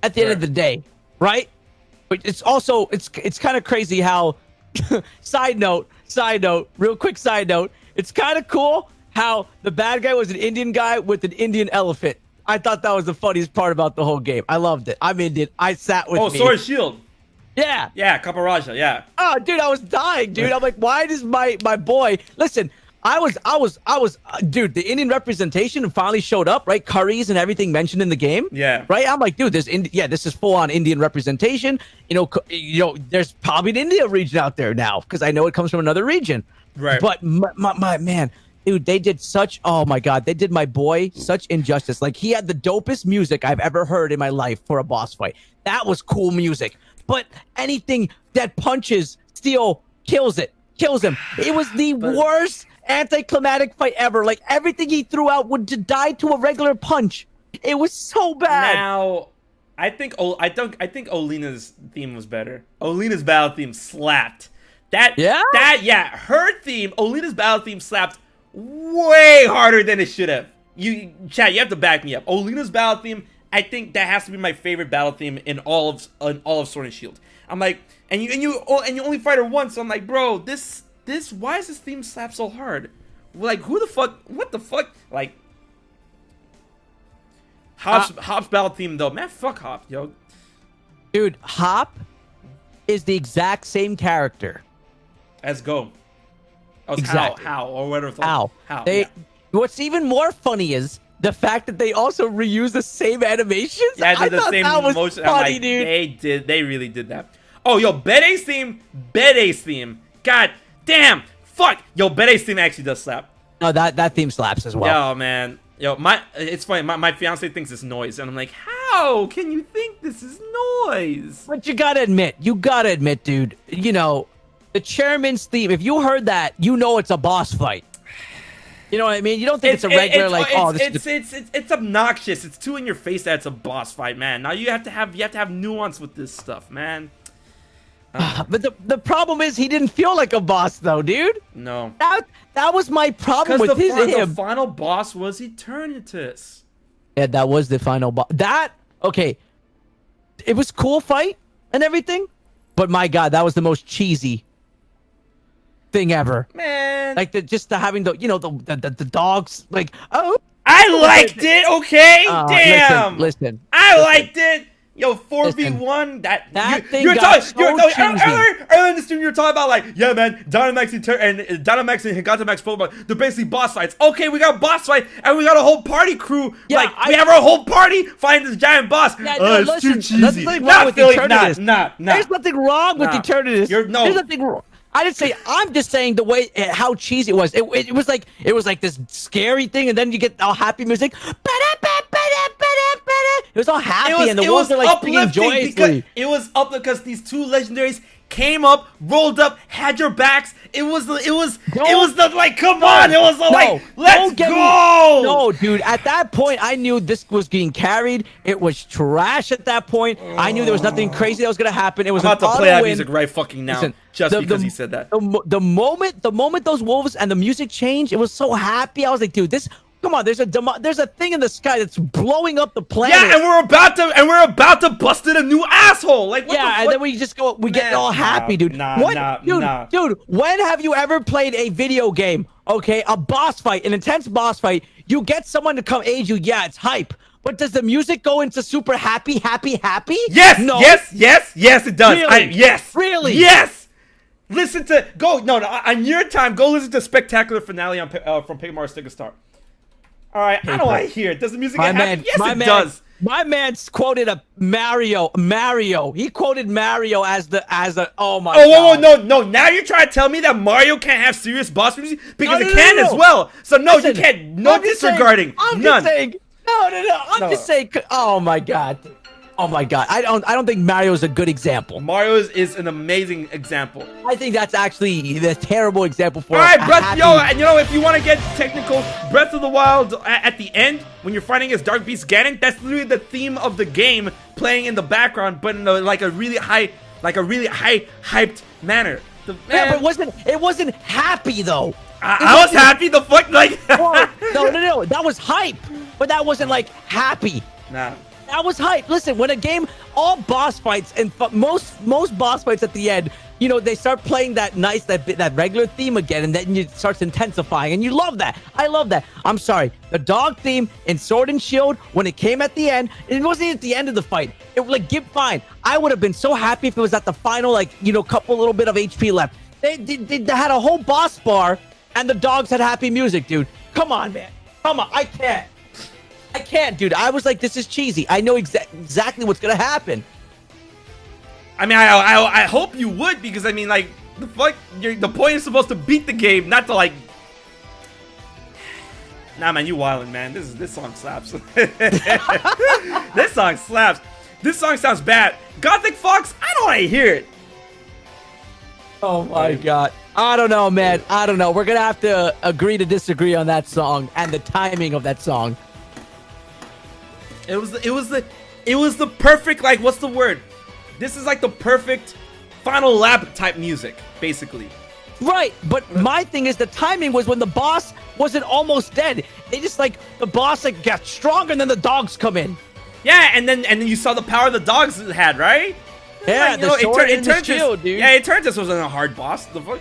at the end of the day, right? But it's also it's kind of crazy how side note, real quick side note, it's kind of cool how the bad guy was an Indian guy with an Indian elephant. I thought that was the funniest part about the whole game. I loved it. I'm Indian. I sat with me. Sword Shield. Yeah. Yeah, Kaparaja, yeah. Oh, dude, I was dying, dude. I'm like, why does my boy listen? I was, dude, the Indian representation finally showed up, right? Curries and everything mentioned in the game. Yeah. Right? I'm like, dude, this is full on Indian representation. You know, there's probably an India region out there now because I know it comes from another region. Right. But my man, dude, they did oh my God, they did my boy such injustice. Like, he had the dopest music I've ever heard in my life for a boss fight. That was cool music. but anything that punches Steel kills him. It was the worst anticlimactic fight ever. Like, everything he threw out would die to a regular punch. It was so bad. Now, I think Olina's theme was better. Olina's battle theme slapped. Her theme, Olina's battle theme slapped way harder than it should have. Chad, you have to back me up. Olina's battle theme, I think that has to be my favorite battle theme in all of Sword and Shield. I'm like, and you only fight her once. So I'm like, bro, this why is this theme slap so hard? Like, who the fuck? What the fuck? Like, Hop's battle theme though, man. Fuck Hop, yo. Dude, Hop is the exact same character as Go. Exactly. How or whatever. How? What's even more funny is the fact that they also reuse the same animations. Yeah, I the thought same that was motion. funny, Like, dude. They really did that. Oh, yo, Bede's theme. God damn. Fuck. Yo, Bede's theme actually does slap. No, that theme slaps as well. Yo, man. Yo, it's funny. My fiance thinks it's noise, and I'm like, how can you think this is noise? But you gotta admit, dude. You know, the chairman's theme. If you heard that, you know it's a boss fight. You know what I mean? You don't think it's a regular it's obnoxious. It's too in your face that it's a boss fight, man. Now you have to have nuance with this stuff, man. But the problem is he didn't feel like a boss though, dude. No. That was my problem with him. The final boss was Eternatus. Yeah, that was the final boss. Okay. It was cool fight and everything, but my God, that was the most cheesy thing ever, man. Like having the dogs, like, oh, I liked it. Okay, damn. Listen, I liked it. Yo, 4v1. That thing got so cheesy. Earlier in the stream, you were talking about, like, yeah, man, Dynamax and Higantamax Pokemon, they're basically boss fights. Okay, we got a boss fight, and we got a whole party crew. Yeah, like, we have our whole party fighting this giant boss. Yeah, it's too cheesy. There's nothing wrong with Eternatus. Nah. There's nothing wrong with Eternatus. There's nothing wrong. I didn't say. I'm just saying the way how cheesy it was. It was like this scary thing, and then you get all happy music. It was all happy, and the wolves were like singing joyously. It was up because these two legendaries came up, rolled up, had your backs. It was like, come on. It was like, let's go. No, dude. At that point, I knew this was getting carried. It was trash at that point. I knew there was nothing crazy that was gonna happen. It was about to play that music right fucking now. Listen, just because he said that. The moment those wolves and the music changed, it was so happy. I was like, dude, this. Come on, there's a thing in the sky that's blowing up the planet. Yeah, and we're about to bust in a new asshole. Like, what the fuck? And then we get all happy, dude. Dude, when have you ever played a video game? Okay, a boss fight, an intense boss fight. You get someone to come aid you. Yeah, it's hype. But does the music go into super happy? Yes, no. yes, it does. Really? Yes. Really? Yes. Listen to on your time. Go listen to Spectacular Finale from Paper Mario Sticker Star. All right, I don't want to hear it. Does the music get happy? Yes, it does. My man quoted a Mario. He quoted Mario as oh my God. Oh, no. Now you're trying to tell me that Mario can't have serious boss music? Because it can as well. So no, you can't. No disregarding. I'm None. Just saying, no. I'm just saying, oh my God. Oh my God, I don't think Mario is a good example. Mario is an amazing example. I think that's actually the terrible example for. All right, and if you want to get technical, Breath of the Wild at the end when you're fighting as Dark Beast Ganon, that's literally the theme of the game playing in the background, but in a really hyped manner. Yeah, but it wasn't happy though. I was happy. The fuck, like. No, that was hype, but that wasn't like happy. Nah. That was hype. Listen, when a game, all boss fights and most boss fights at the end, they start playing that regular theme again, and then it starts intensifying, and you love that. I love that. I'm sorry, the dog theme in Sword and Shield, when it came at the end, it wasn't at the end of the fight. It was like, fine. I would have been so happy if it was at the final, couple little bit of HP left. They had a whole boss bar, and the dogs had happy music, dude. Come on, man. Come on. I can't, dude. I was like, this is cheesy. I know exactly what's gonna happen. I mean, I hope you would, because I mean, like, the fuck, the point is supposed to beat the game, not to like. Nah, man, you wildin', man. This song slaps. This song slaps. This song sounds bad. Gothic Fox, I don't want to hear it. Oh my god. I don't know, man. I don't know. We're gonna have to agree to disagree on that song and the timing of that song. It was the perfect, like, what's the word? This is like the perfect final lap type music, basically. Right, but my thing is the timing was when the boss wasn't almost dead. They just like the boss like got stronger and then the dogs come in. Yeah, and then you saw the power the dogs had, right? Yeah, like, the sword and the shield, dude. Yeah, it turns this wasn't a hard boss. The fuck?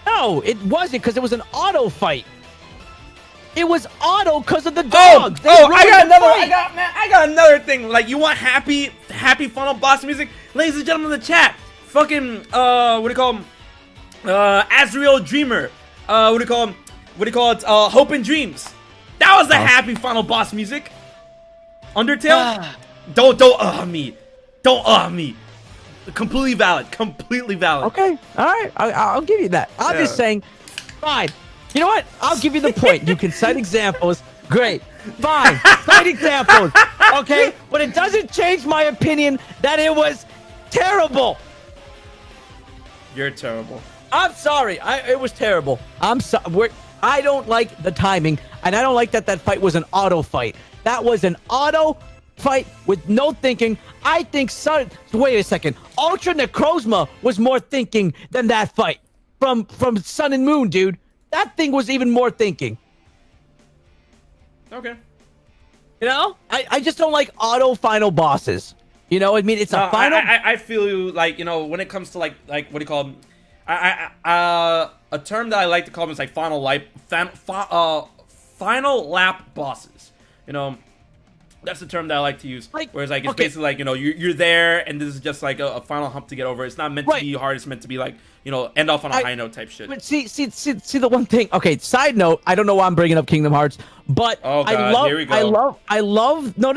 No, it wasn't because it was an auto fight. It was auto because of the dogs. I got another thing. Like, you want happy final boss music, ladies and gentlemen in the chat? Fucking what do you call him? Azrael Dreamer. What do you call him? What do you call it? Hope and Dreams. That was the happy final boss music. Undertale. Don't me. Don't me. Completely valid. Completely valid. Okay. All right. I'll give you that. I'm just saying. Fine. You know what? I'll give you the point. You can cite examples. Great. Fine. Cite examples. Okay. But it doesn't change my opinion that it was terrible. You're terrible. I'm sorry. It was terrible. I'm sorry. I don't like the timing, and I don't like that fight was an auto fight. That was an auto fight with no thinking. I think wait a second. Ultra Necrozma was more thinking than that fight from Sun and Moon, dude. That thing was even more thinking. Okay. You know, I just don't like auto final bosses. You know, I mean, it's a final. I feel you, like, you know, when it comes to like what do you call them? A term that I like to call them is like final lap bosses. You know, that's the term that I like to use. Like, whereas, like, it's basically like, you know, you're there, and this is just like a final hump to get over. It's not meant to be hard. It's meant to be like, you know, end off on a high note type shit. But see the one thing. Okay, side note. I don't know why I'm bringing up Kingdom Hearts, but here we go. I love. No.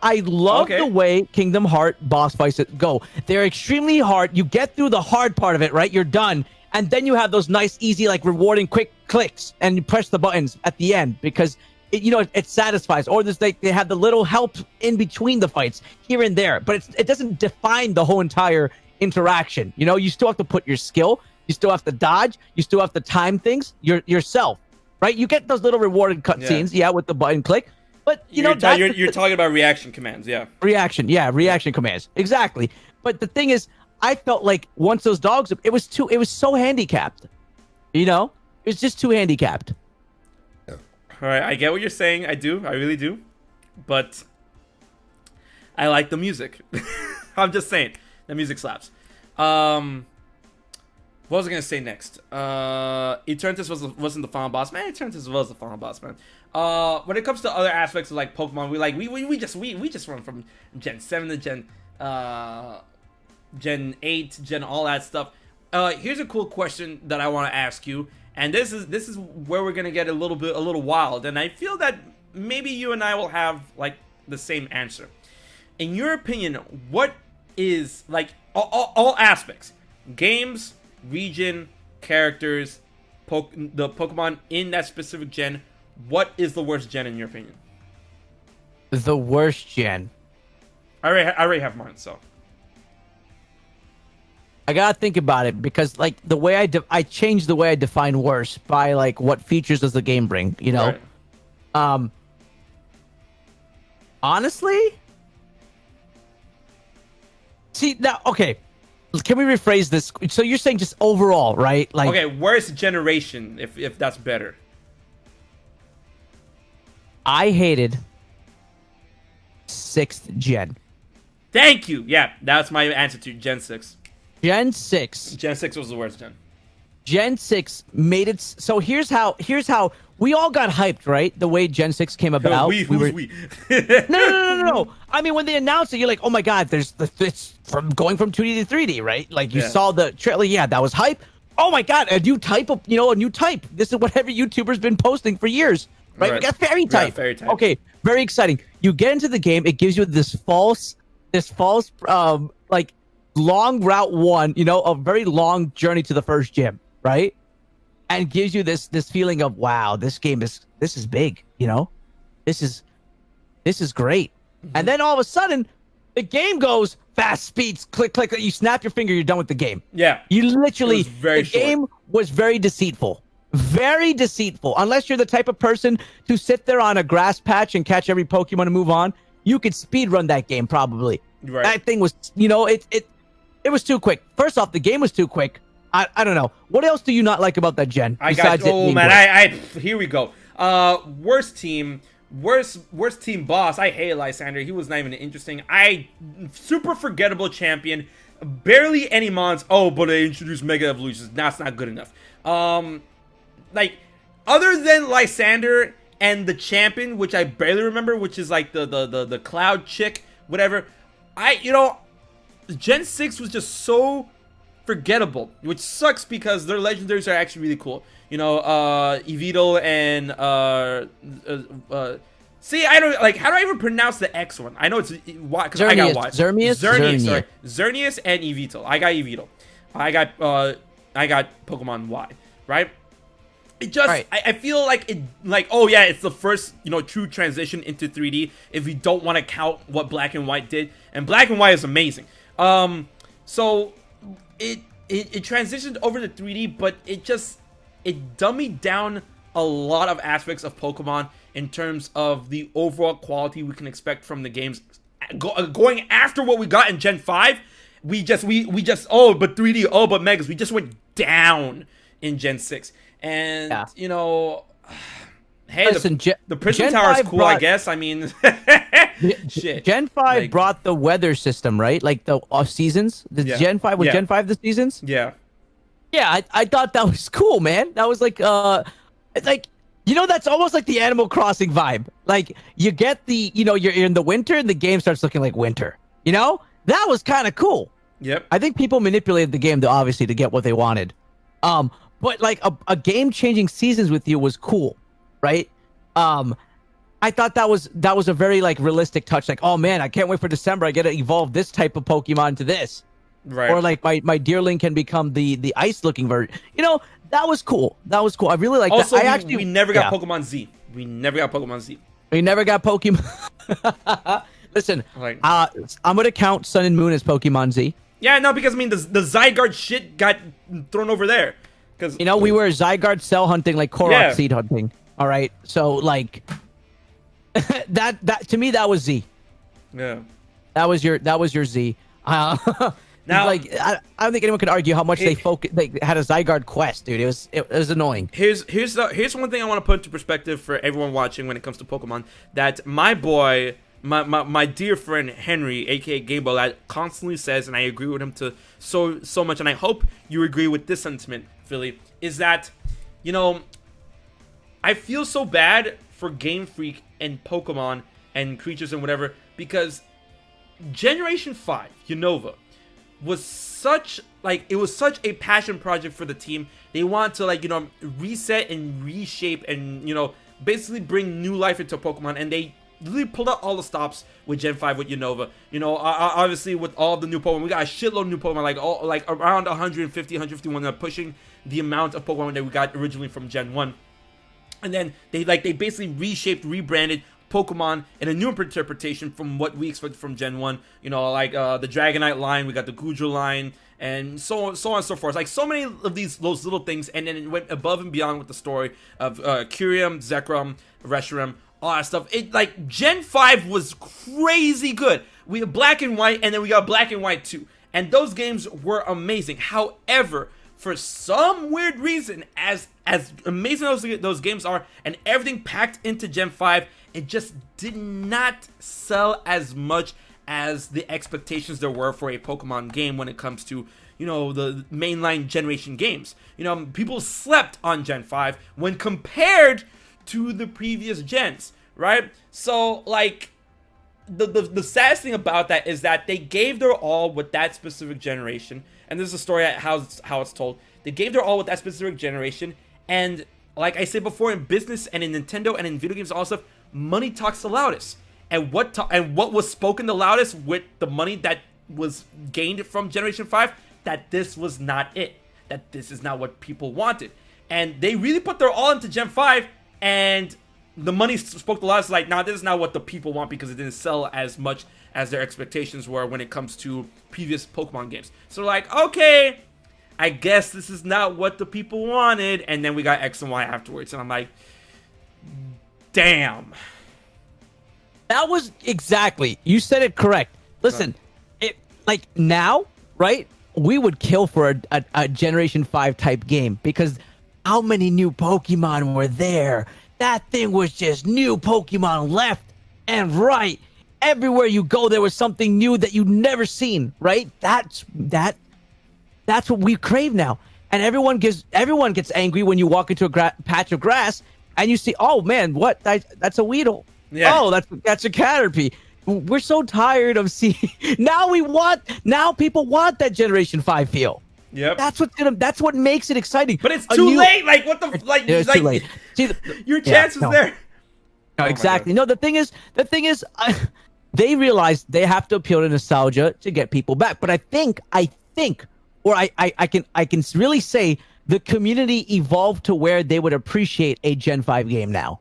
I love the way Kingdom Heart boss fights go. They're extremely hard. You get through the hard part of it, right? You're done, and then you have those nice, easy, like rewarding quick clicks, and you press the buttons at the end because it satisfies. Or there's like they have the little help in between the fights here and there, but it doesn't define the whole entire interaction. You know, you still have to put your skill, you still have to dodge, you still have to time things yourself, right? You get those little rewarded cutscenes, with the button click, but you're talking about reaction commands, reaction commands, exactly. But the thing is, I felt like once those dogs, it was so handicapped. You know, it was just too handicapped. All right, I get what you're saying. I really do, but I like the music. I'm just saying. The music slaps. What was I gonna say next? Eternatus wasn't the final boss, man. Eternatus was the final boss, man. When it comes to other aspects of like Pokemon, we just run from Gen 7 to Gen 8, Gen all that stuff. Here's a cool question that I want to ask you, and this is where we're gonna get a little wild, and I feel that maybe you and I will have like the same answer. In your opinion, what is like all aspects, games, region, characters, the Pokemon in that specific gen, what is the worst gen in your opinion? The worst gen. I already have mine, so I gotta think about it because like the way I changed the way I define worst by like what features does the game bring, you know? Right. Honestly. See now, okay. Can we rephrase this? So you're saying just overall, right? Like, okay, worst generation, if that's better. I hated 6th gen. Thank you. Yeah, that's my answer to Gen 6. Gen 6. Gen 6 was the worst gen. Gen 6 made it so here's how we all got hyped, right? The way Gen 6 came about. We. No. I mean, when they announced it, you're like, oh my god, it's from going from 2D to 3D, right? Like you saw the trailer, that was hype. Oh my god, a new type. This is what every YouTuber's been posting for years, right? We got fairy type. Yeah, fairy type. Okay, very exciting. You get into the game, it gives you this false like long route 1, a very long journey to the first gym, right? And gives you this feeling of, wow, this is big, this is great. Mm-hmm. And then all of a sudden The game goes fast speeds, click, click. You snap your finger, you're done with the game. Yeah. You literally, the game was very deceitful. Very deceitful. Unless you're the type of person to sit there on a grass patch and catch every Pokemon and move on, you could speed run that game probably. Right. That thing was, it was too quick. First off, the game was too quick. I don't know. What else do you not like about that gen? Here we go. Worst team boss. I hate Lysander. He was not even interesting. Super forgettable champion. Barely any mons. Oh, but they introduced Mega Evolutions. That's not good enough. Like, other than Lysander and the champion, which I barely remember, which is like the cloud chick, whatever. Gen 6 was just so forgettable, which sucks because their legendaries are actually really cool. Yveltal and see, I don't like, how do I even pronounce the X one? I know it's Y because I got Y. Xerneas and Yveltal. I got Yveltal. I got Pokemon Y, right? It just, right. I feel like oh yeah, it's the first, true transition into 3D if you don't want to count what Black and White did. And Black and White is amazing. So it transitioned over to 3D, but it dummied down a lot of aspects of Pokemon in terms of the overall quality we can expect from the games. Going after what we got in Gen 5, we just, oh, but 3D, oh, but Megas, we just went down in Gen 6. And, hey, listen, the Prison Tower is cool, I guess. I mean, shit. Gen 5 brought the weather system, right? Like the seasons. Gen 5 was Gen 5 the seasons? Yeah. Yeah, I thought that was cool, man. That was like, that's almost like the Animal Crossing vibe. Like, you get the, you're in the winter and the game starts looking like winter. That was kind of cool. Yep. I think people manipulated the game, obviously, to get what they wanted. But like a game-changing seasons with you was cool, right? I thought that was a very like realistic touch. Like, oh man, I can't wait for December. I get to evolve this type of Pokemon to this, right? Or like my Deerling can become the ice-looking version. That was cool. That was cool. I really like that. Also, we never got Pokemon Z. We never got Pokemon Z. We never got Pokemon. Listen, I'm gonna count Sun and Moon as Pokemon Z. Yeah, no, because I mean the Zygarde shit got thrown over there. Because we were Zygarde cell hunting, like Korok seed hunting. All right, so like that to me that was Z. Yeah, that was your Z. Now, like I don't think anyone could argue how much they had a Zygarde quest, dude. It was annoying. Here's one thing I want to put into perspective for everyone watching when it comes to Pokemon. That my boy, my dear friend Henry, aka Gameball, that constantly says, and I agree with him to so much, and I hope you agree with this sentiment, Philly, is that, I feel so bad for Game Freak and Pokemon and creatures and whatever, because Generation 5, Unova, was such a passion project for the team. They want to reset and reshape and, basically bring new life into Pokemon, and they really pulled out all the stops with Gen 5 with Unova. Obviously with all the new Pokemon, we got a shitload of new Pokemon, like around 150, 151, pushing the amount of Pokemon that we got originally from Gen 1. And then they basically reshaped, rebranded Pokemon in a new interpretation from what we expected from Gen 1. The Dragonite line, we got the Goodra line, and so on and so forth. Like, so many of those little things, and then it went above and beyond with the story of Kyurem, Zekrom, Reshiram, all that stuff. Gen 5 was crazy good. We have Black and White, and then we got Black and White 2. And those games were amazing. However, for some weird reason, as amazing as those games are, and everything packed into Gen 5, it just did not sell as much as the expectations there were for a Pokemon game when it comes to, the mainline generation games. People slept on Gen 5 when compared to the previous gens, right? So, like, the saddest thing about that is that they gave their all with that specific generation, and this is a story how it's told. They gave their all with that specific generation, and like I said before, in business and in Nintendo and in video games and all stuff, money talks the loudest. And what was spoken the loudest with the money that was gained from Generation 5, that this was not it. That this is not what people wanted. And they really put their all into Gen 5, and the money spoke a lot. It's like, nah, this is not what the people want because it didn't sell as much as their expectations were when it comes to previous Pokemon games. So like, okay, I guess this is not what the people wanted. And then we got X and Y afterwards. And I'm like, damn. That was exactly. You said it correct. Listen, it like now, right? We would kill for a Generation 5 type game because how many new Pokemon were there? That thing was just new Pokemon left and right. Everywhere you go, there was something new that you'd never seen, right? That's what we crave now. And everyone gets angry when you walk into a patch of grass and you see, oh man, what? That's a Weedle. Yeah. Oh, that's a Caterpie. We're so tired of seeing. Now people want that Generation 5 feel. Yep. That's what makes it exciting. But it's too late. Like what the like? It's like, too late. See, your chance is there. No, exactly. No, the thing is, they realize they have to appeal to nostalgia to get people back. But I think, or I can really say the community evolved to where they would appreciate a Gen 5 game now,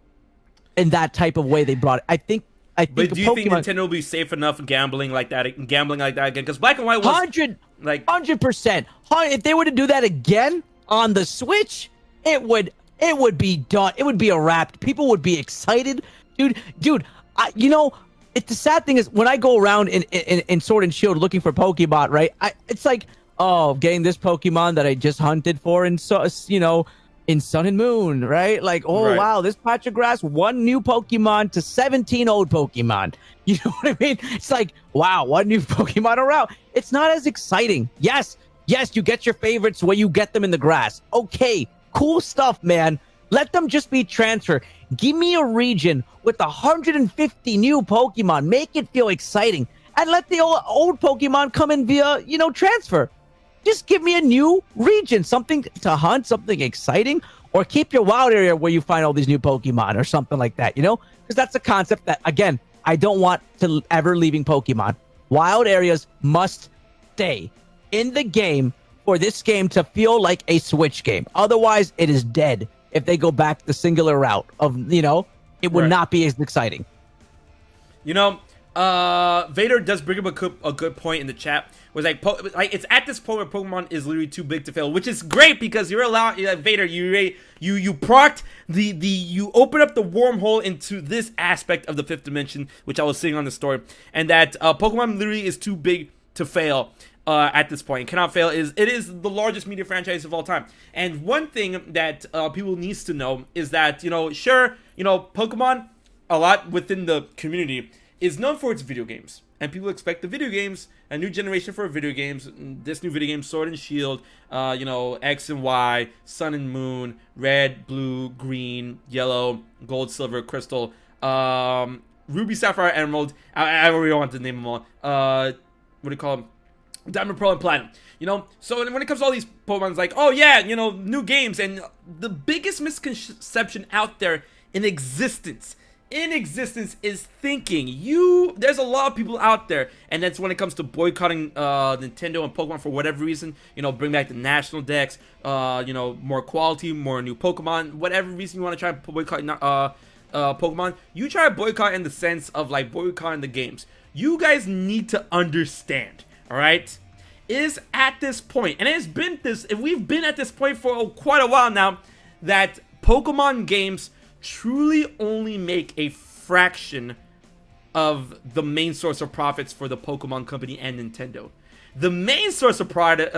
in that type of way they brought it. I think. But do you think Nintendo will be safe enough gambling like that again? Because Black and White was 100%. If they were to do that again on the Switch, it would be done. It would be a wrap. People would be excited, dude. The sad thing is when I go around in Sword and Shield looking for Pokemon, right? It's like, oh, getting this Pokemon that I just hunted for, and so in Sun and Moon, right? Like, oh, right. Wow, this patch of grass, 1 new Pokemon to 17 old Pokemon. You know what I mean? It's like, wow, 1 new Pokemon around. It's not as exciting. Yes, you get your favorites where you get them in the grass. Okay, cool stuff, man. Let them just be transfer. Give me a region with 150 new Pokemon. Make it feel exciting. And let the old Pokemon come in via, transfer. Just give me a new region, something to hunt, something exciting, or keep your wild area where you find all these new Pokemon or something like that, Because that's a concept that, again, I don't want to ever leaving Pokemon. Wild areas must stay in the game for this game to feel like a Switch game. Otherwise, it is dead if they go back the singular route of, it would not be as exciting. Vader does bring up a good point in the chat. Was like it's at this point where Pokemon is literally too big to fail, which is great because you're allowed, Vader. You procced you open up the wormhole into this aspect of the 5th dimension, which I was seeing on the story, and that Pokemon literally is too big to fail. At this point, cannot fail. It is the largest media franchise of all time. And one thing that people needs to know is that Pokemon, a lot within the community, is known for its video games, and people expect the video games, a new generation for video games. This new video game, Sword and Shield, X and Y, Sun and Moon, Red, Blue, Green, Yellow, Gold, Silver, Crystal, Ruby, Sapphire, Emerald. I really don't want to name them all. What do you call them? Diamond, Pearl, and Platinum. So when it comes to all these Pokemon, it's like, oh yeah, new games, and the biggest misconception out there in existence is thinking there's a lot of people out there, and that's when it comes to boycotting Nintendo and Pokemon for whatever reason, bring back the national decks, more quality, more new Pokemon, whatever reason you want to try to boycott Pokemon, you try to boycott in the sense of like boycotting the games. You guys need to understand, all right, is at this point, and we've been at this point for quite a while now, that Pokemon games truly only make a fraction of the main source of profits for the Pokemon Company and Nintendo. The main source of profits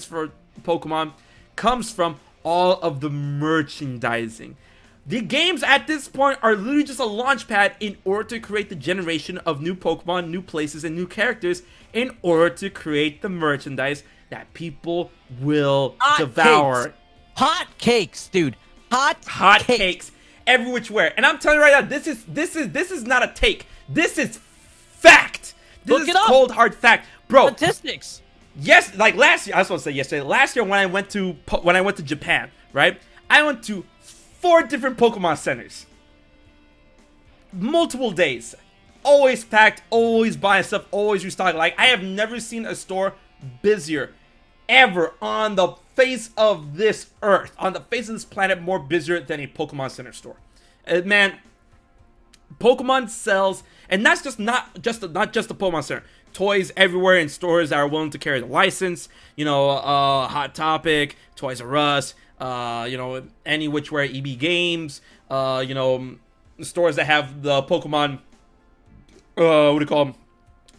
for Pokemon comes from all of the merchandising. The games at this point are literally just a launch pad in order to create the generation of new Pokemon, new places, and new characters in order to create the merchandise that people will devour. Hot cakes, dude. Hot cakes every which way. And I'm telling you right now, this is not a take. This is fact. This is cold hard fact, bro. Statistics. Yes, like last year. I was supposed to say yesterday. Last year when I went to Japan, right? I went to 4 different Pokemon centers. Multiple days. Always packed, always buying stuff, always restocking. Like, I have never seen a store busier ever on the face of this earth, on the face of this planet, more busier than a Pokemon Center store. Man, Pokemon sells, and that's just not just the Pokemon Center. Toys everywhere in stores that are willing to carry the license. You know, Hot Topic, Toys R Us, you know, any which way EB Games. You know, stores that have the Pokemon. What do you call them?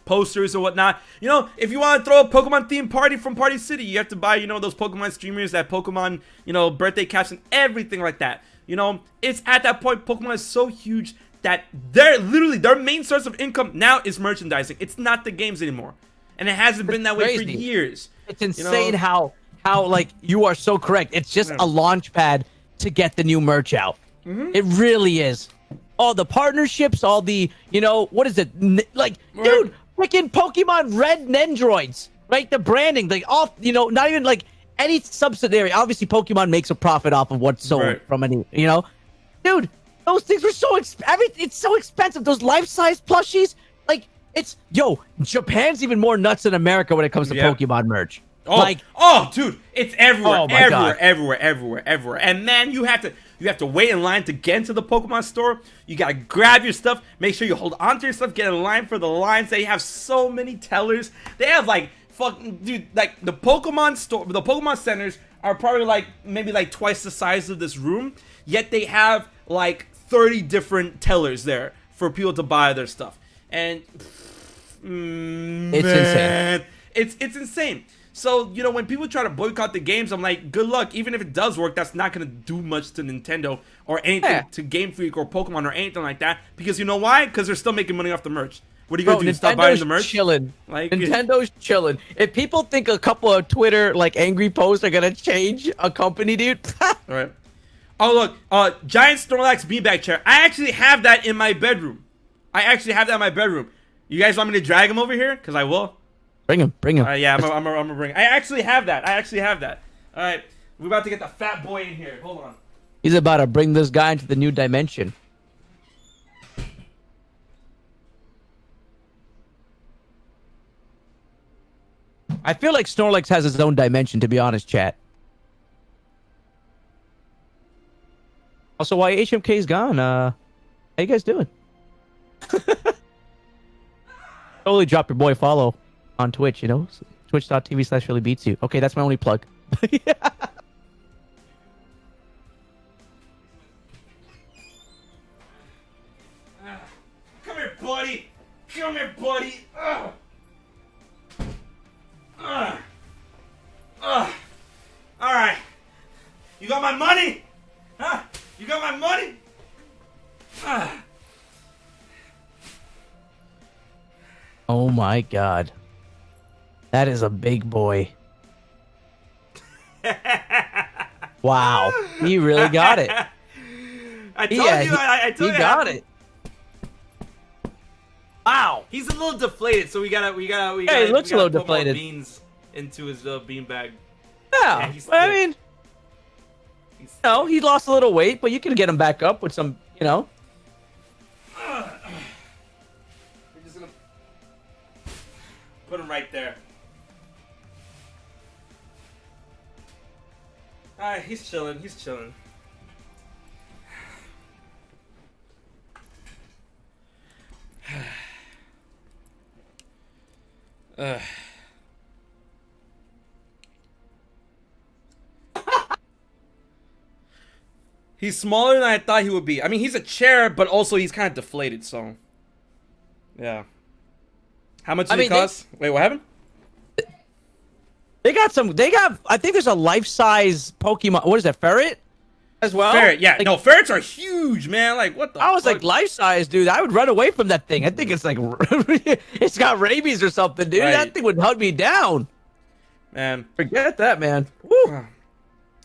Posters or whatnot. You know, if you want to throw a Pokemon themed party from Party City, you have to buy, you know, those Pokemon streamers, that Pokemon, you know, birthday caps and everything like that. You know, it's at that point, Pokemon is so huge that they're literally, their main source of income now is merchandising. It's not the games anymore. And it hasn't been that way for years. It's insane, you know? how like, you are so correct. It's just a launch pad to get the new merch out. It really is. All the partnerships, all the, you know, what is it? Like, dude, freaking Pokemon Red Nendroids, right? The branding, like, all, you know, not even like any subsidiary. Obviously, Pokemon makes a profit off of what's sold from any, you know, dude. Those things were so it's so expensive. Those life-size plushies, like, it's, yo, Japan's even more nuts than America when it comes to Pokemon merch. Oh, like, oh, dude, it's everywhere, oh my God. everywhere. And man, you have to wait in line to get into the Pokemon store. You gotta grab your stuff. Make sure you hold on to your stuff. Get in line for the lines. They have so many tellers. They have like fucking, dude, like the Pokemon store, the Pokemon centers are probably like maybe like twice the size of this room. Yet they have like 30 different tellers there for people to buy their stuff. And it's insane. It's insane. So, you know, when people try to boycott the games, I'm like, good luck. Even if it does work, that's not going to do much to Nintendo or anything to Game Freak or Pokemon or anything like that. Because you know why? Because they're still making money off the merch. What are you going to do? Stop buying the merch? Chilling. Like, Nintendo's chilling. If people think a couple of Twitter, like, angry posts are going to change a company, dude. All right. Oh, look. Giant Snorlax beanbag chair. I actually have that in my bedroom. You guys want me to drag him over here? Because I will. Bring him. Yeah, I'm gonna bring him. I actually have that. All right, we're about to get the fat boy in here. Hold on. He's about to bring this guy into the new dimension. I feel like Snorlax has his own dimension, to be honest, chat. Also, why HMK's gone? How you guys doing? Totally drop your boy follow on Twitch, you know? Twitch.tv/PhillyBeatzU. Okay, that's my only plug. Yeah. Come here, buddy. All right. You got my money? Huh? You got my money? Oh my God. That is a big boy. Wow. He really got it. I told you. I told you. He got it. Wow. He's a little deflated, so we gotta. Hey, he looks a little deflated. Beans into his bean bag. Yeah, I mean, no, he lost a little weight, but you can get him back up with some, you know. We're just gonna put him right there. Alright, he's chilling. He's smaller than I thought he would be. I mean, he's a chair, but also he's kind of deflated, so. Yeah. How much did it cost? Wait, what happened? They got, I think there's a life-size Pokemon. What is that, ferret? As well? Ferret, yeah. Like, no, ferrets are huge, man. Like, what the I was like, life-size, dude. I would run away from that thing. I think it's like, it's got rabies or something, dude. Right. That thing would hug me down. Man. Forget that, man. Woo.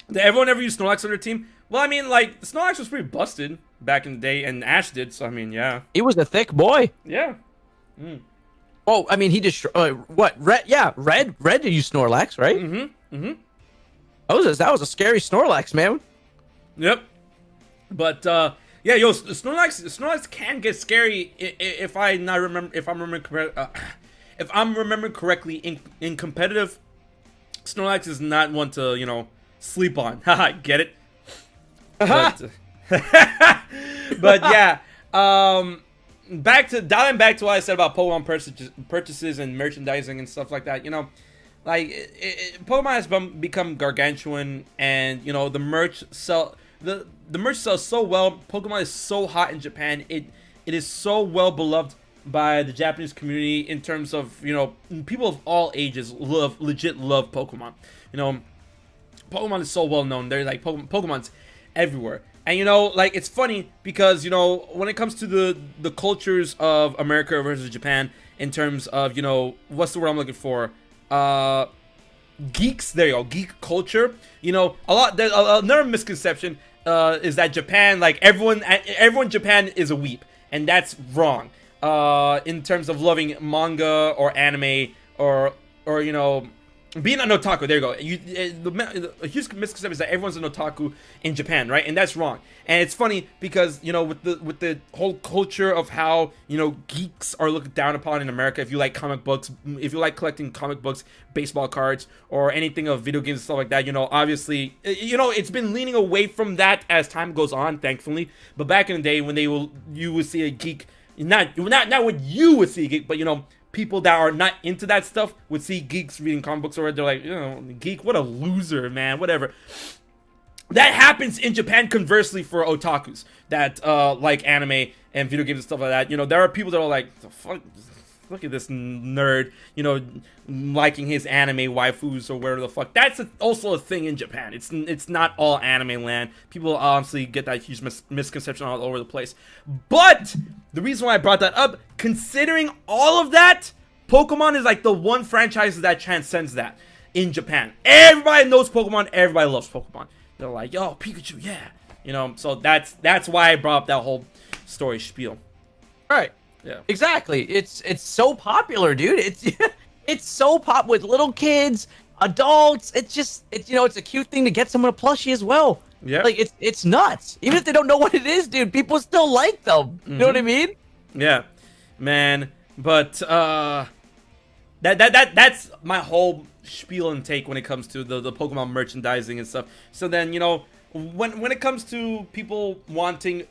Did everyone ever use Snorlax on their team? Well, I mean, like, Snorlax was pretty busted back in the day, and Ash did, so, I mean, yeah. He was a thick boy. Yeah. Oh, I mean, he destroyed, what, Red, yeah, Red did use Snorlax, right? That was a scary Snorlax, man. Yep. But, yeah, yo, Snorlax can get scary if I'm remembering correctly, in competitive, Snorlax is not one to, you know, sleep on. Haha, get it? But, But yeah, dialing back to what I said about Pokemon purchases and merchandising and stuff like that. Like Pokemon has become gargantuan, and the merch the merch sells so well. Pokemon is so hot in Japan. It is so well beloved by the Japanese community in terms of people of all ages legit love Pokemon. Pokemon is so well known. They're like Pokemon's everywhere. And like it's funny because when it comes to the cultures of America versus Japan in terms of what's the word I'm looking for? Geeks. There you go. Geek culture. There's another misconception is that Japan, like everyone in Japan is a weep, and that's wrong. In terms of loving manga or anime or being an otaku. There you go. A huge misconception is that everyone's an otaku in Japan, right? And that's wrong. And it's funny because with the whole culture of how geeks are looked down upon in America. If you like comic books, if you like collecting comic books, baseball cards, or anything of video games and stuff like that, obviously it's been leaning away from that as time goes on, thankfully. But back in the day when you would see a geek, not what you would see a geek, but people that are not into that stuff would see geeks reading comic books, or they're like, geek, what a loser, man, whatever. That happens in Japan conversely for otakus that like anime and video games and stuff like that. There are people that are like, the fuck, look at this nerd, liking his anime waifus or whatever the fuck. That's also a thing in Japan. It's not all anime land. People honestly get that huge misconception all over the place. But the reason why I brought that up, considering all of that, Pokemon is like the one franchise that transcends that in Japan. Everybody knows Pokemon. Everybody loves Pokemon. They're like, yo, Pikachu, yeah. So that's why I brought up that whole story spiel. Right. Yeah. Exactly. It's so popular, dude. It's so pop with little kids, adults. It's a cute thing to get someone a plushie as well. Yeah. Like it's nuts. Even if they don't know what it is, dude, people still like them. You know what I mean? Yeah. Man, but that's my whole spiel and take when it comes to the Pokemon merchandising and stuff. So then, when it comes to people wanting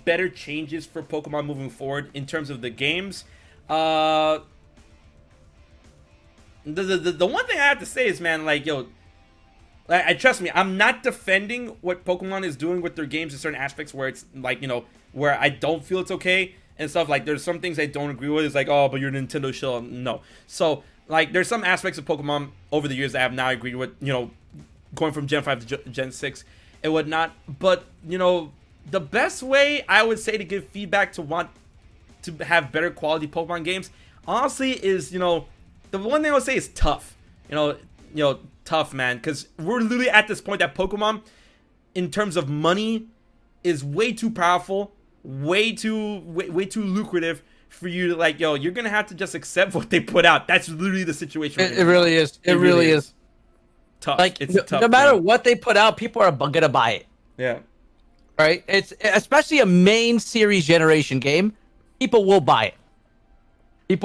better changes for Pokemon moving forward in terms of the games, the one thing I have to say is, man, like, I trust me, I'm not defending what Pokemon is doing with their games in certain aspects where it's like, where I don't feel it's okay and stuff. Like, there's some things I don't agree with. It's like, oh, but you're Nintendo shill. No. So, like, there's some aspects of Pokemon over the years that I have not agreed with, going from Gen 5 to Gen 6 and whatnot. But, the best way I would say to give feedback to want to have better quality Pokemon games, honestly, is, the one thing I would say is tough. Tough, man. Because we're literally at this point that Pokemon, in terms of money, is way too powerful, way too lucrative for you to, like, you're going to have to just accept what they put out. That's literally the situation. It really is. It really is. Tough. Like, it's tough. No matter what they put out, people are going to buy it. Yeah. Right? It's especially a main series generation game. People will buy it. It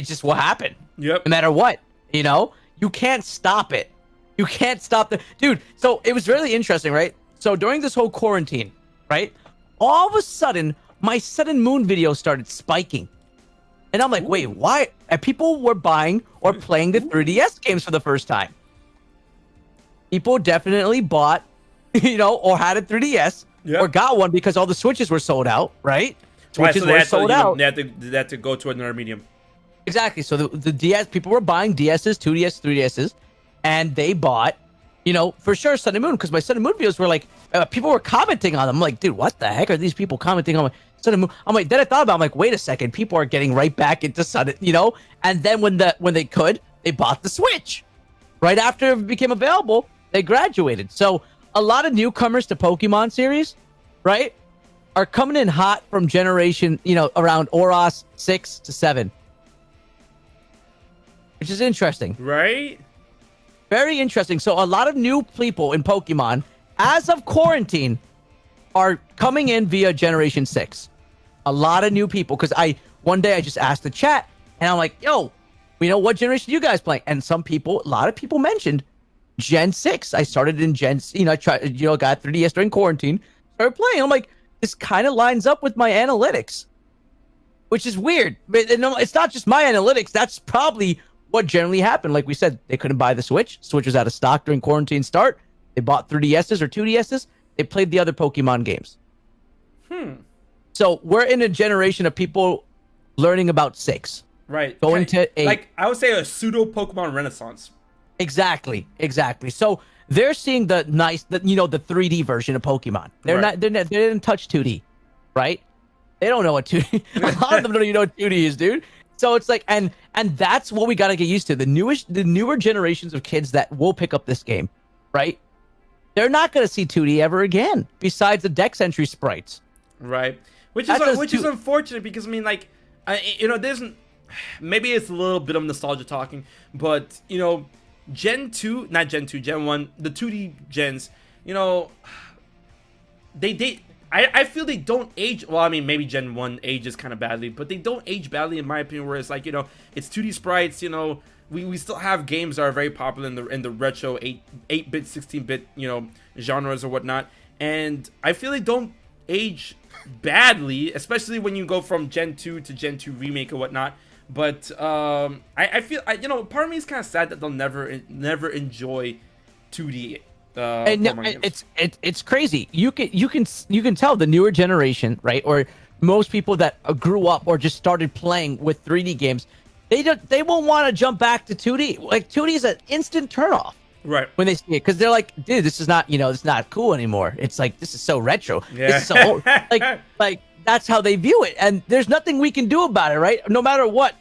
just will happen. Yep. No matter what, you can't stop it. You can't stop dude. So it was really interesting, right? So during this whole quarantine, right? All of a sudden, my Sun and Moon video started spiking. And I'm like, wait, why? And people were buying or playing the 3DS games for the first time. People definitely bought, or had a 3DS. Yep. Or got one because all the Switches were sold out, right? Switches were sold out. They had to go to another medium. Exactly. So the DS, people were buying DSs, 2DS, 3DSs, and they bought, for sure Sun and Moon, because my Sun and Moon videos were like, people were commenting on them. I'm like, dude, what the heck are these people commenting on my Sun and Moon? I'm like, then I thought about it, I'm like, wait a second, people are getting right back into Sun, and then when they could, they bought the Switch. Right after it became available, they graduated. So a lot of newcomers to Pokemon series, right, are coming in hot from generation, around Oros 6 to 7. Which is interesting. Right? Very interesting. So a lot of new people in Pokemon, as of quarantine, are coming in via Generation 6. A lot of new people. Because one day I just asked the chat, and I'm like, yo, what generation you guys playing? And a lot of people mentioned Gen 6. I started in I tried, got 3DS during quarantine, started playing. I'm like, this kind of lines up with my analytics, which is weird. But it's not just my analytics. That's probably what generally happened. Like we said, they couldn't buy the Switch. Switch was out of stock during quarantine start. They bought 3DSs or 2DSs. They played the other Pokemon games. So we're in a generation of people learning about 6. Right. Going to 8. Like, I would say a pseudo Pokemon renaissance. Exactly. So they're seeing the 3D version of Pokemon. They didn't touch 2D, right? They don't know what 2D. A lot of them don't even know what 2D is, dude. So it's like, and that's what we got to get used to. The newer generations of kids that will pick up this game, right? They're not going to see 2D ever again, besides the Dex entry sprites. Right. Which is unfortunate because, I mean, like, there's, maybe it's a little bit of nostalgia talking, but, Gen 1, the 2D gens, I feel they don't age, well, I mean, maybe Gen 1 ages kind of badly, but they don't age badly in my opinion, where it's like, it's 2D sprites, we still have games that are very popular in the retro 8-bit, 16-bit, genres or whatnot, and I feel they don't age badly, especially when you go from Gen 2 to Gen 2 remake or whatnot. But I feel part of me is kind of sad that they'll never enjoy 2D. It's crazy. You can tell the newer generation, right, or most people that grew up or just started playing with 3D games, they won't want to jump back to 2D. Like 2D is an instant turnoff. Right. When they see it, because they're like, dude, this is not, it's not cool anymore. It's like, this is so retro. Yeah. This is so old. like that's how they view it. And there's nothing we can do about it, right? No matter what,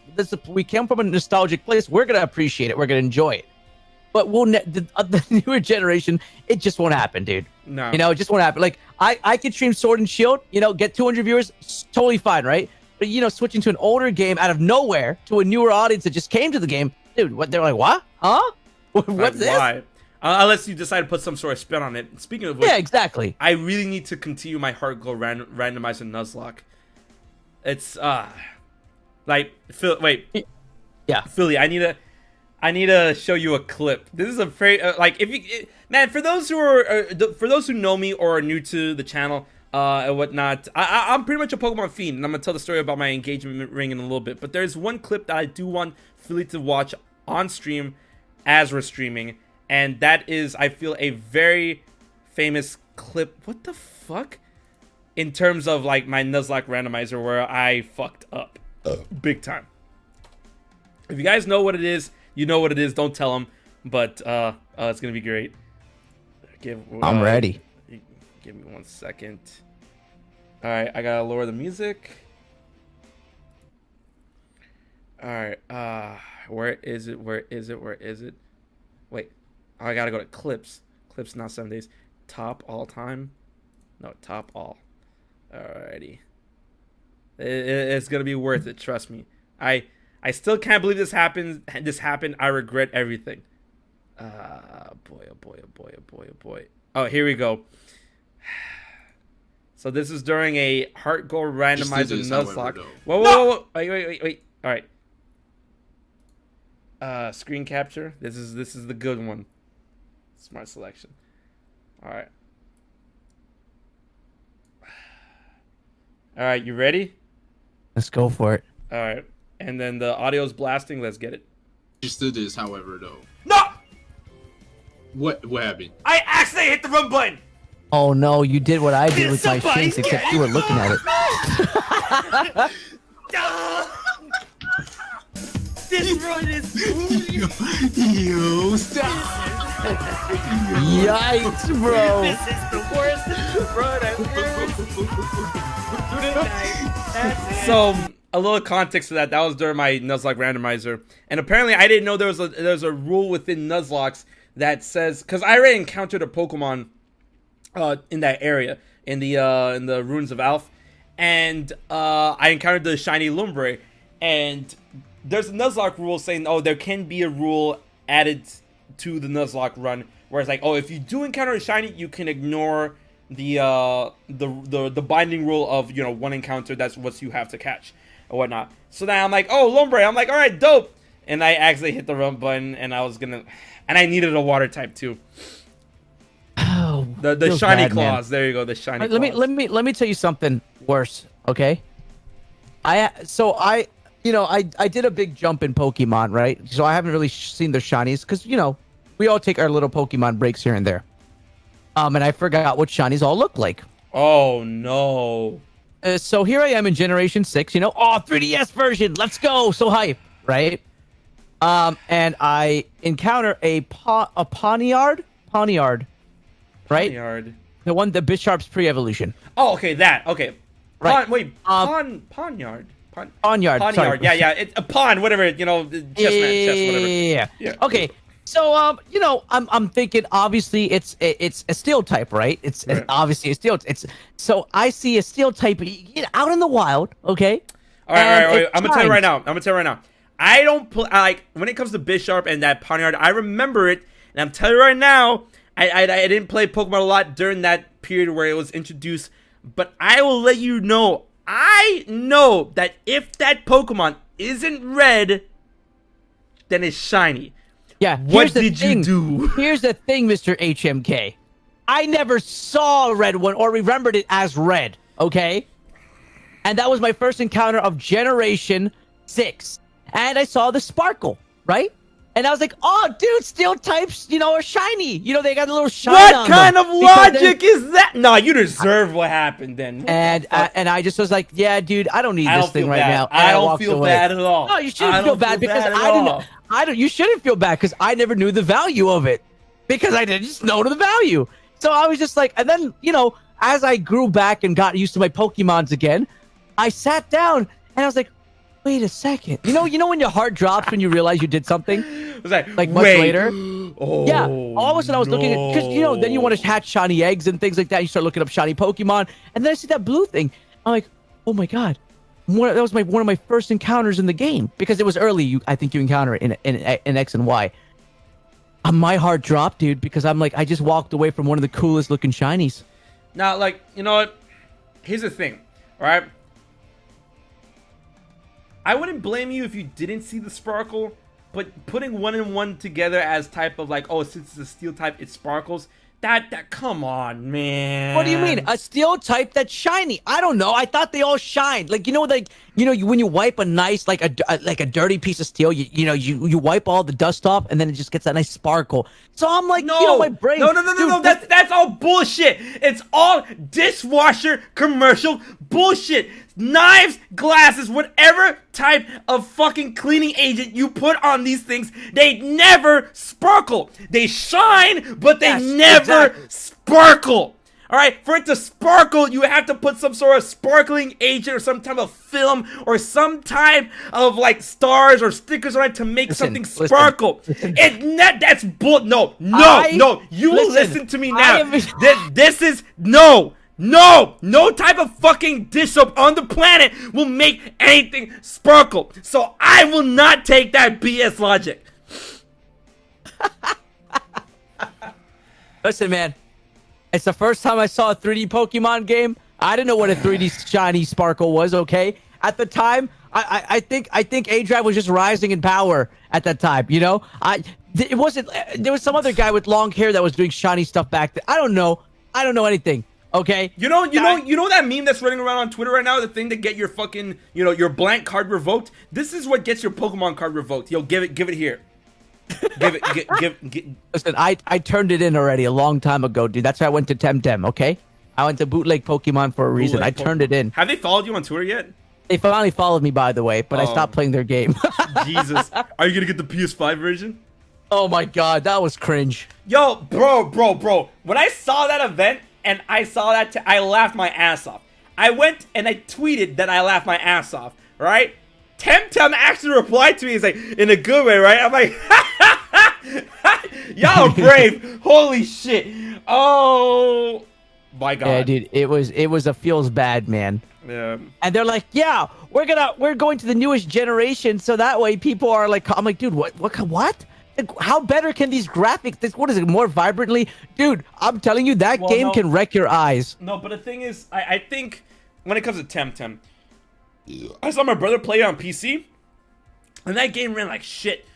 we come from a nostalgic place. We're going to appreciate it. We're going to enjoy it. But the newer generation, it just won't happen, dude. No. It just won't happen. Like, I could stream Sword and Shield, get 200 viewers, totally fine, right? But, switching to an older game out of nowhere to a newer audience that just came to the game, dude, what? They're like, what? Huh? What's this? Why? Unless you decide to put some sort of spin on it. Speaking of which, yeah, exactly. I really need to continue my Heart Gold randomizer Nuzlocke. It's wait. Yeah, Philly, I need to show you a clip. This is a very for those who know me or are new to the channel and whatnot, I'm pretty much a Pokemon fiend, and I'm gonna tell the story about my engagement ring in a little bit. But there's one clip that I do want Philly to watch on stream as we're streaming, and that is, I feel, a very famous clip. What the fuck? In terms of like my Nuzlocke randomizer, where I fucked up big time. If you guys know what it is, you know what it is. Don't tell them, but it's gonna be great. I'm ready. Give me 1 second. All right, I gotta lower the music. All right, where is it? Wait, I gotta go to clips. Clips, not 7 days. Top all time. No, top all. Alrighty. It's gonna be worth it. Trust me. I still can't believe this happened. I regret everything. Boy, oh boy, oh boy, oh boy, oh boy. Oh, here we go. So this is during a Heart Gold randomizer Nuzlocke. Whoa. Wait. All right. Screen capture. This is the good one. Smart selection. All right. All right, you ready? Let's go for it. All right. And then the audio's blasting. Let's get it. Understood this, however, though. No! What happened? I accidentally hit the run button! Oh no, you did what I did with my face, except you were looking at it. This run is... Yo, stop! Yikes, bro! This is the worst run I've ever... So, a little context to that. That was during my Nuzlocke randomizer. And apparently I didn't know there was a rule within Nuzlocks that says... Because I already encountered a Pokemon in that area, in the Ruins of Alph. And I encountered the shiny Lumbre. And there's a Nuzlocke rule saying, oh, there can be a rule added to the Nuzlocke run. Where it's like, oh, if you do encounter a shiny, you can ignore the binding rule of, one encounter. That's what you have to catch or whatnot. So now I'm like, oh, Lumbre. I'm like, all right, dope. And I actually hit the run button, and I needed a water type too. Oh, The Feels shiny bad, man. claws. There you go. The shiny Let claws. let me tell you something worse, okay? I did a big jump in Pokemon, right? So I haven't really seen the shinies because we all take our little Pokemon breaks here and there. And I forgot what shinies all look like. Oh no. So here I am in Generation 6, 3DS version, let's go, so hype, right? And I encounter a Pawniard, right? Pawniard. The Bisharp's pre-evolution. Oh, okay, that. Okay. Right. Pawniard. Pawniard, sorry. Yeah. It's a pawn, whatever, chess, whatever. Yeah. Okay. So, I'm thinking obviously it's a steel type, right? It's Right. obviously a steel. So I see a steel type out in the wild, okay? All right. And I'm gonna tell you right now. I don't like when it comes to Bisharp and that Pawniard. I remember it, and I'm telling you right now, I didn't play Pokemon a lot during that period where it was introduced. But I will let you know. I know that if that Pokemon isn't red, then it's shiny. Yeah. What did you do? Here's the thing, Mr. HMK. I never saw a red one or remembered it as red, okay? And that was my first encounter of Generation 6. And I saw the sparkle, right? And I was like, oh, dude, steel types, are shiny. They got a little shine What on kind them of logic is that? No, you deserve what happened then. And I just was like, yeah, dude, I don't need this thing right now. And I don't walked feel away. bad at all. No, you shouldn't feel bad because I don't. You shouldn't feel bad because I never knew the value of it because I didn't just know the value. So I was just like, and then as I grew back and got used to my Pokemons again, I sat down and I was like, wait a second. You know when your heart drops when you realize you did something? It was like Much wait. later. Oh, Yeah, all of a sudden I was looking at because then you want to hatch shiny eggs and things like that. You start looking up shiny Pokemon, and then I see that blue thing. I'm like, oh my god, that was one of my first encounters in the game because it was early. I think you encounter it in X and Y. My heart dropped, dude, because I'm like, I just walked away from one of the coolest looking shinies. Now, like, you know what? Here's the thing, all right? I wouldn't blame you if you didn't see the sparkle, but putting one and one together as type of like, oh, since it's a steel type, it sparkles. That come on, man. What do you mean? A steel type that's shiny? I don't know. I thought they all shine. Like when you wipe a nice like a dirty piece of steel, you wipe all the dust off and then it just gets that nice sparkle. So I'm like, my brain. No. That's all bullshit. It's all dishwasher commercial bullshit. Knives, glasses, whatever type of fucking cleaning agent you put on these things, they never sparkle. They shine, but they never sparkle. All right, for it to sparkle, you have to put some sort of sparkling agent or some type of film or some type of like stars or stickers on it to make something sparkle. That's bull. No. You will listen to me now. This is no type of fucking dish soap on the planet will make anything sparkle. So I will not take that BS logic. Listen, man. It's the first time I saw a 3D Pokemon game. I didn't know what a 3D shiny sparkle was, okay? At the time, I think A-Drive was just rising in power at that time, it wasn't there was some other guy with long hair that was doing shiny stuff back then. I don't know anything. Okay. You know that meme that's running around on Twitter right now, the thing to get your fucking, your blank card revoked? This is what gets your Pokemon card revoked. Yo, give it here. Listen, I turned it in already a long time ago, dude. That's why I went to Temtem, okay? I went to bootleg Pokemon for a reason. I turned it in. Have they followed you on Twitter yet? They finally followed me, by the way, but I stopped playing their game. Jesus. Are you gonna get the PS5 version? Oh my god, that was cringe. Yo, bro. When I saw that event and I saw that, I laughed my ass off. I went and I tweeted that I laughed my ass off, right? Temtem actually replied to me. He's like, in a good way, right? I'm like, y'all brave. Holy shit. Oh my god. Yeah, dude, it was a feels bad, man. Yeah. And they're like, yeah, we're going to the newest generation, so that way people are like, I'm like, dude, what? Like, how better can these graphics? What is it? More vibrantly, dude? I'm telling you, that game can wreck your eyes. No, but the thing is, I think when it comes to Temtem, I saw my brother play it on PC, and that game ran like shit.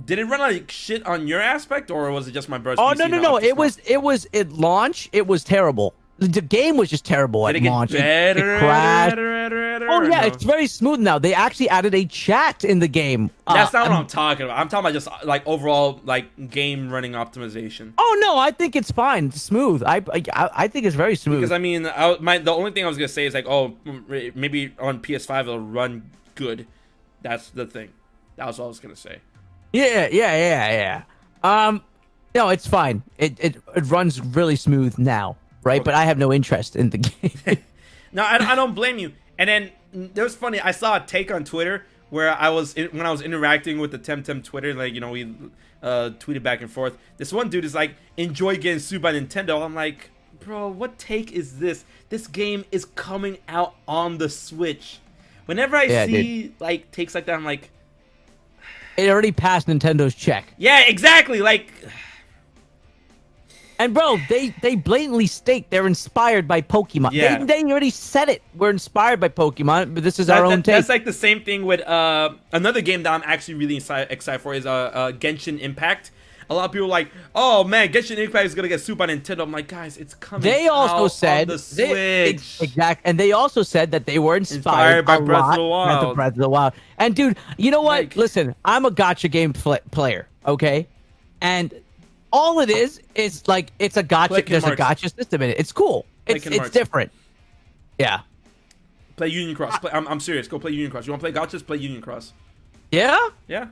Did it run like shit on your aspect, or was it just my brother's Oh PC? no! It was at launch. It was terrible. The game was just terrible Did at it get launch. better, it crashed. better, Oh or yeah, no? it's very smooth now. They actually added a chat in the game. That's not what I'm talking about. I'm talking about just like overall like game running optimization. Oh no, I think it's fine. It's smooth. I think it's very smooth. Because I mean, the only thing I was gonna say is like, oh, maybe on PS5 it'll run good. That's the thing. That was all I was gonna say. Yeah. No, it's fine. It runs really smooth now, right? Okay. But I have no interest in the game. No, I don't blame you. And then it was funny. I saw a take on Twitter where when I was interacting with the Temtem Twitter, like, you know, we tweeted back and forth. This one dude is like, enjoy getting sued by Nintendo. I'm like, bro, what take is this? This game is coming out on the Switch. Whenever I see like takes like that, I'm like, it already passed Nintendo's check. yeah, exactly. Like, and bro, they blatantly state they're inspired by Pokemon. Yeah. They already said it. We're inspired by Pokemon, but this is our own take. That's like the same thing with another game that I'm actually really excited for is Genshin Impact. A lot of people are like, oh man, Genshin Impact is gonna get sued by Nintendo. I'm like, guys, it's coming. They also out said on the Switch. exact, and they also said that they were inspired by a Breath of lot the Wild. by Breath of the Wild. And dude, you know what? Like- Listen, I'm a gotcha game player, okay? And all it is like it's a gotcha. Play Kingdom There's a Hearts. gotcha system in it. It's cool. It's Kingdom Hearts. different. Yeah. Play Union Cross. I'm serious. Go play Union Cross. You want to play gotchas? Play Union Cross. Yeah. Yeah.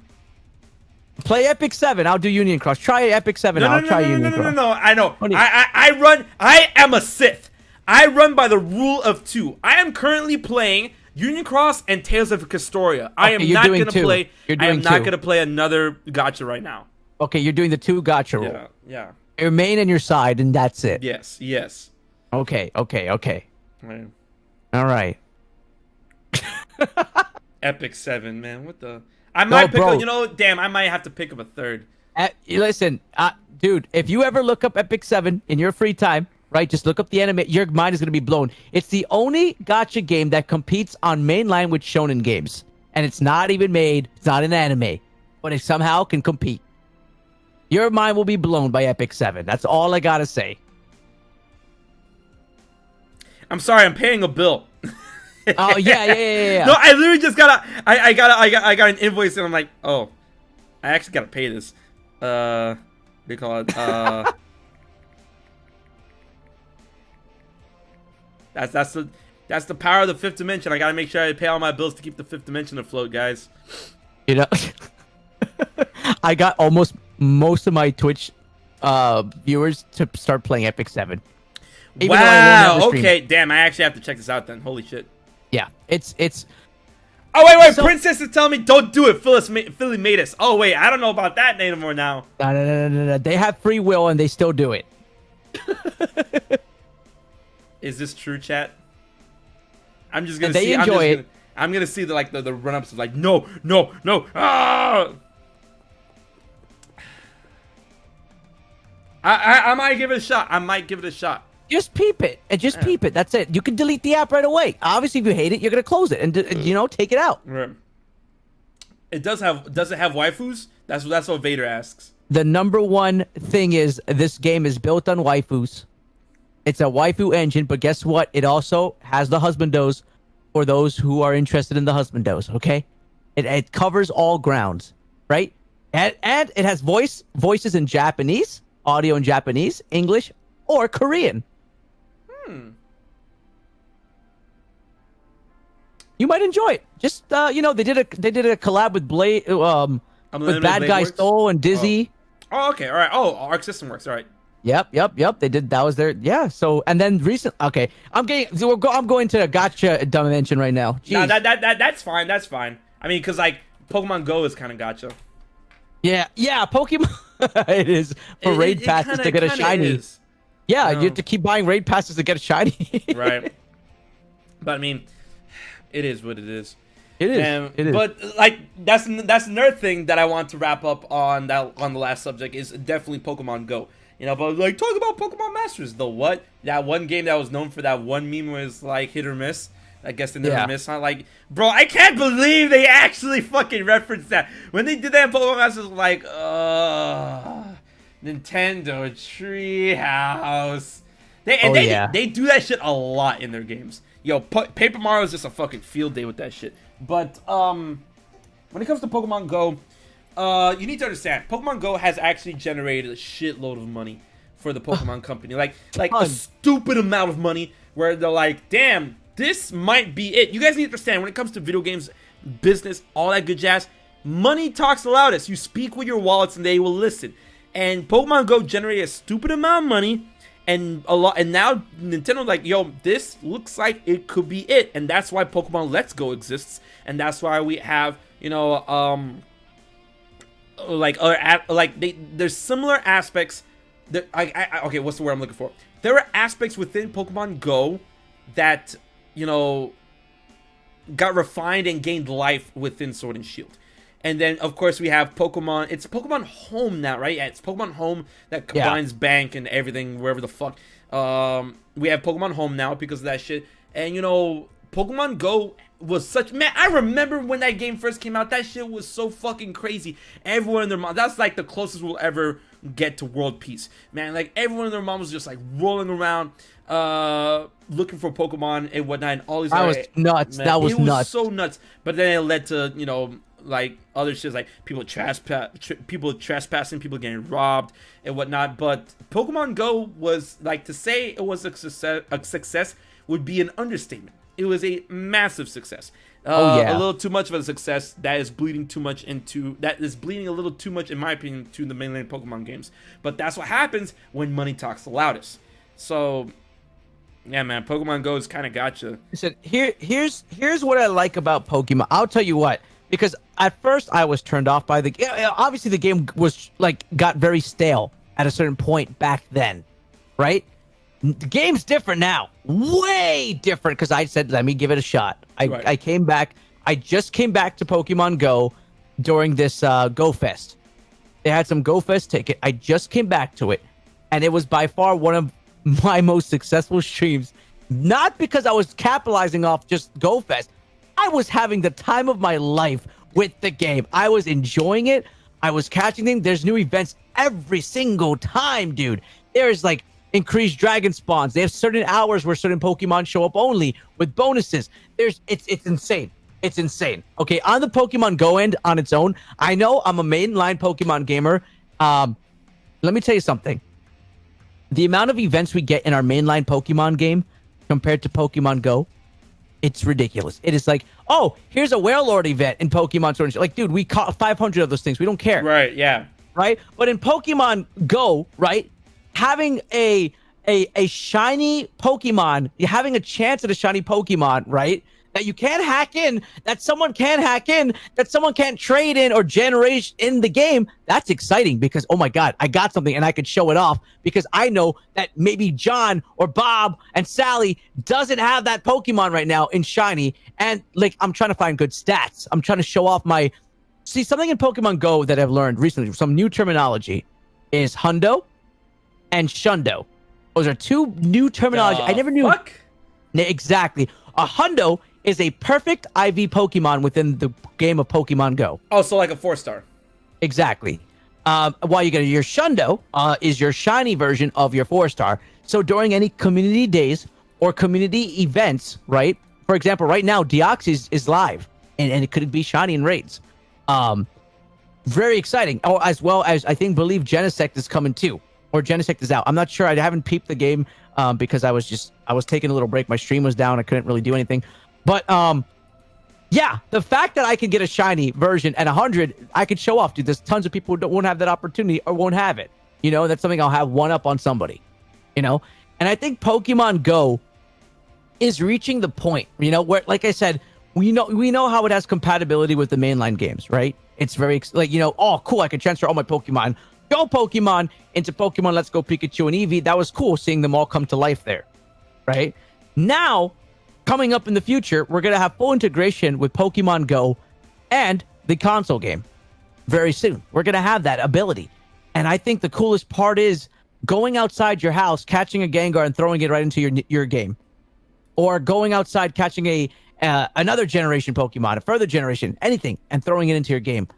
Play Epic 7. I'll do Union Cross. Try Epic 7. I'll try Union Cross. No. I know. What do you- I am a Sith. I run by the rule of two. I am currently playing Union Cross and Tales of Castoria. I am you're not doing gonna two. play. You're I am doing not two. gonna play another gotcha right now. Okay, you're doing the 2 gotcha rule. Yeah. Yeah. Your main and your side, and that's it. Yes. Okay. Right. All right. Epic 7, man. What the? I might pick bro. up. You know, damn. I might have to pick up a third. Listen, dude, if you ever look up Epic 7 in your free time, right, just look up the anime, your mind is going to be blown. It's the only gacha game that competes on mainline with shonen games. And it's not even made, it's not an anime, but it somehow can compete. Your mind will be blown by Epic 7. That's all I got to say. I'm sorry. I'm paying a bill. Oh, yeah. No, I literally just I got an invoice and I'm like, oh, I actually gotta pay this. What do you call it? That's the power of the fifth dimension. I gotta make sure I pay all my bills to keep the fifth dimension afloat, guys. You know, I got most of my Twitch viewers to start playing Epic 7. Even though I won't Wow. ever stream Okay. it. Damn. I actually have to check this out then. Holy shit. Yeah, it's Oh wait. So- Princess is telling me don't do it. Philly made us. Oh wait. I don't know about that anymore now. no. They have free will and they still do it. Is this true, chat? I'm just gonna They see. enjoy it. I'm gonna see the run-ups of like no. Ah! I might give it a shot. Just peep it and just peep it. That's it. You can delete the app right away. Obviously, if you hate it, you're gonna close it and take it out. Right. Does it have waifus? That's what Vader asks. The number one thing is this game is built on waifus. It's a waifu engine, but guess what? It also has the husbandos for those who are interested in the husbandos. Okay, it covers all grounds, right? And it has voices in Japanese, audio in Japanese, English, or Korean. You might enjoy it. Just they did a collab with with Unlimited Bad Blade Guy Works? Soul and Dizzy. Oh, okay. All right. Oh, Arc System Works. All right. Yep. They did. That was their So and then recent. Okay, I'm going to a gotcha dimension right now. No, Jeez. that's fine. That's fine. I mean, because like Pokemon Go is kind of gotcha. Yeah. Pokemon. It is for raid passes to get a shiny. Is. Yeah, No. you have to keep buying raid passes to get a shiny. Right. But I mean, it is what it is. It is. It is. But like that's another thing that I want to wrap up on the last subject is definitely Pokemon Go. But like talk about Pokemon Masters. The what? That one game that was known for that one meme was like hit or miss. I guess they never miss. Huh? Like, bro, I can't believe they actually fucking referenced that. When they did that in Pokemon Masters, like, Nintendo Treehouse. They do that shit a lot in their games. Yo, Paper Mario is just a fucking field day with that shit. But when it comes to Pokemon Go, you need to understand, Pokemon Go has actually generated a shitload of money for the Pokemon company. Like a stupid amount of money where they're like, damn, this might be it. You guys need to understand, when it comes to video games, business, all that good jazz, money talks the loudest. You speak with your wallets and they will listen. And Pokemon Go generated a stupid amount of money. And now Nintendo's like, yo, this looks like it could be it, and that's why Pokemon Let's Go exists, and that's why we have, you know, there's similar aspects. That okay, what's the word I'm looking for? There are aspects within Pokemon Go that, you know, got refined and gained life within Sword and Shield. And then, of course, we have Pokemon. It's Pokemon Home now, right? Yeah, it's Pokemon Home that combines bank and everything, wherever the fuck. We have Pokemon Home now because of that shit. And, you know, Pokemon Go was such... Man, I remember when that game first came out. That shit was so fucking crazy. Everyone and their mom... That's, like, the closest we'll ever get to world peace. Man, like, everyone and their mom was just, like, rolling around, looking for Pokemon and whatnot. And all these... That was nuts. Man, that was nuts. It was so nuts. But then it led to, you know... like other shit, like people trespassing, people getting robbed and whatnot. But Pokemon Go was, like, to say it was a success would be an understatement. It was a massive success. A little too much of a success that is bleeding a little too much, in my opinion, to the mainland Pokemon games. But that's what happens when money talks the loudest. So yeah, man, Pokemon Go has kind of gotcha. Listen, here's what I like about Pokemon. I'll tell you what. Because at first I was turned off by the game. Obviously, the game was got very stale at a certain point back then, right? The game's different now, way different. Because I said, let me give it a shot. I came back. I just came back to Pokemon Go during this Go Fest. They had some Go Fest ticket. I just came back to it, and it was by far one of my most successful streams. Not because I was capitalizing off just Go Fest. I was having the time of my life with the game. I was enjoying it. I was catching things. There's new events every single time, dude. There's like increased dragon spawns. They have certain hours where certain Pokemon show up only with bonuses. It's insane. It's insane. Okay, on the Pokemon Go end on its own, I know I'm a mainline Pokemon gamer. Let me tell you something. The amount of events we get in our mainline Pokemon game compared to Pokemon Go, it's ridiculous. It is like, oh, here's a Warlord event in Pokemon Sword and Shield. Like, dude, we caught 500 of those things. We don't care. Right, yeah. Right? But in Pokemon Go, right, having a shiny Pokemon, having a chance at a shiny Pokemon, right, that you can't hack in, that someone can't hack in, that someone can't trade in or generate in the game, that's exciting because, oh my God, I got something and I could show it off because I know that maybe John or Bob and Sally doesn't have that Pokemon right now in shiny. And like, I'm trying to find good stats. I'm trying to show off my... See, something in Pokemon Go that I've learned recently, some new terminology, is Hundo and Shundo. Those are two new terminology. I never knew. Fuck? Exactly. A Hundo is a perfect IV Pokemon within the game of Pokemon Go. Oh, so like a 4-star. Exactly. While you get your Shundo is your shiny version of your 4-star. So during any community days or community events, right? For example, right now, Deoxys is live, and it could be shiny in raids. Very exciting. Oh, as well as believe Genesect is coming too, or Genesect is out. I'm not sure. I haven't peeped the game because I was taking a little break. My stream was down. I couldn't really do anything. But yeah, the fact that I can get a shiny version at 100, I could show off, dude. There's tons of people who won't have that opportunity or won't have it. You know, that's something I'll have one up on somebody. You know, and I think Pokemon Go is reaching the point, you know, where, like I said, we know how it has compatibility with the mainline games, right? It's very like, you know, oh cool, I can transfer all my Pokemon into Pokemon Let's Go Pikachu and Eevee. That was cool seeing them all come to life there, right? Now, coming up in the future, we're gonna have full integration with Pokemon Go and the console game very soon. We're gonna have that ability, and I think the coolest part is going outside your house, catching a Gengar, and throwing it right into your game. or going outside catching a another generation Pokemon, a further generation, anything, and throwing it into your game.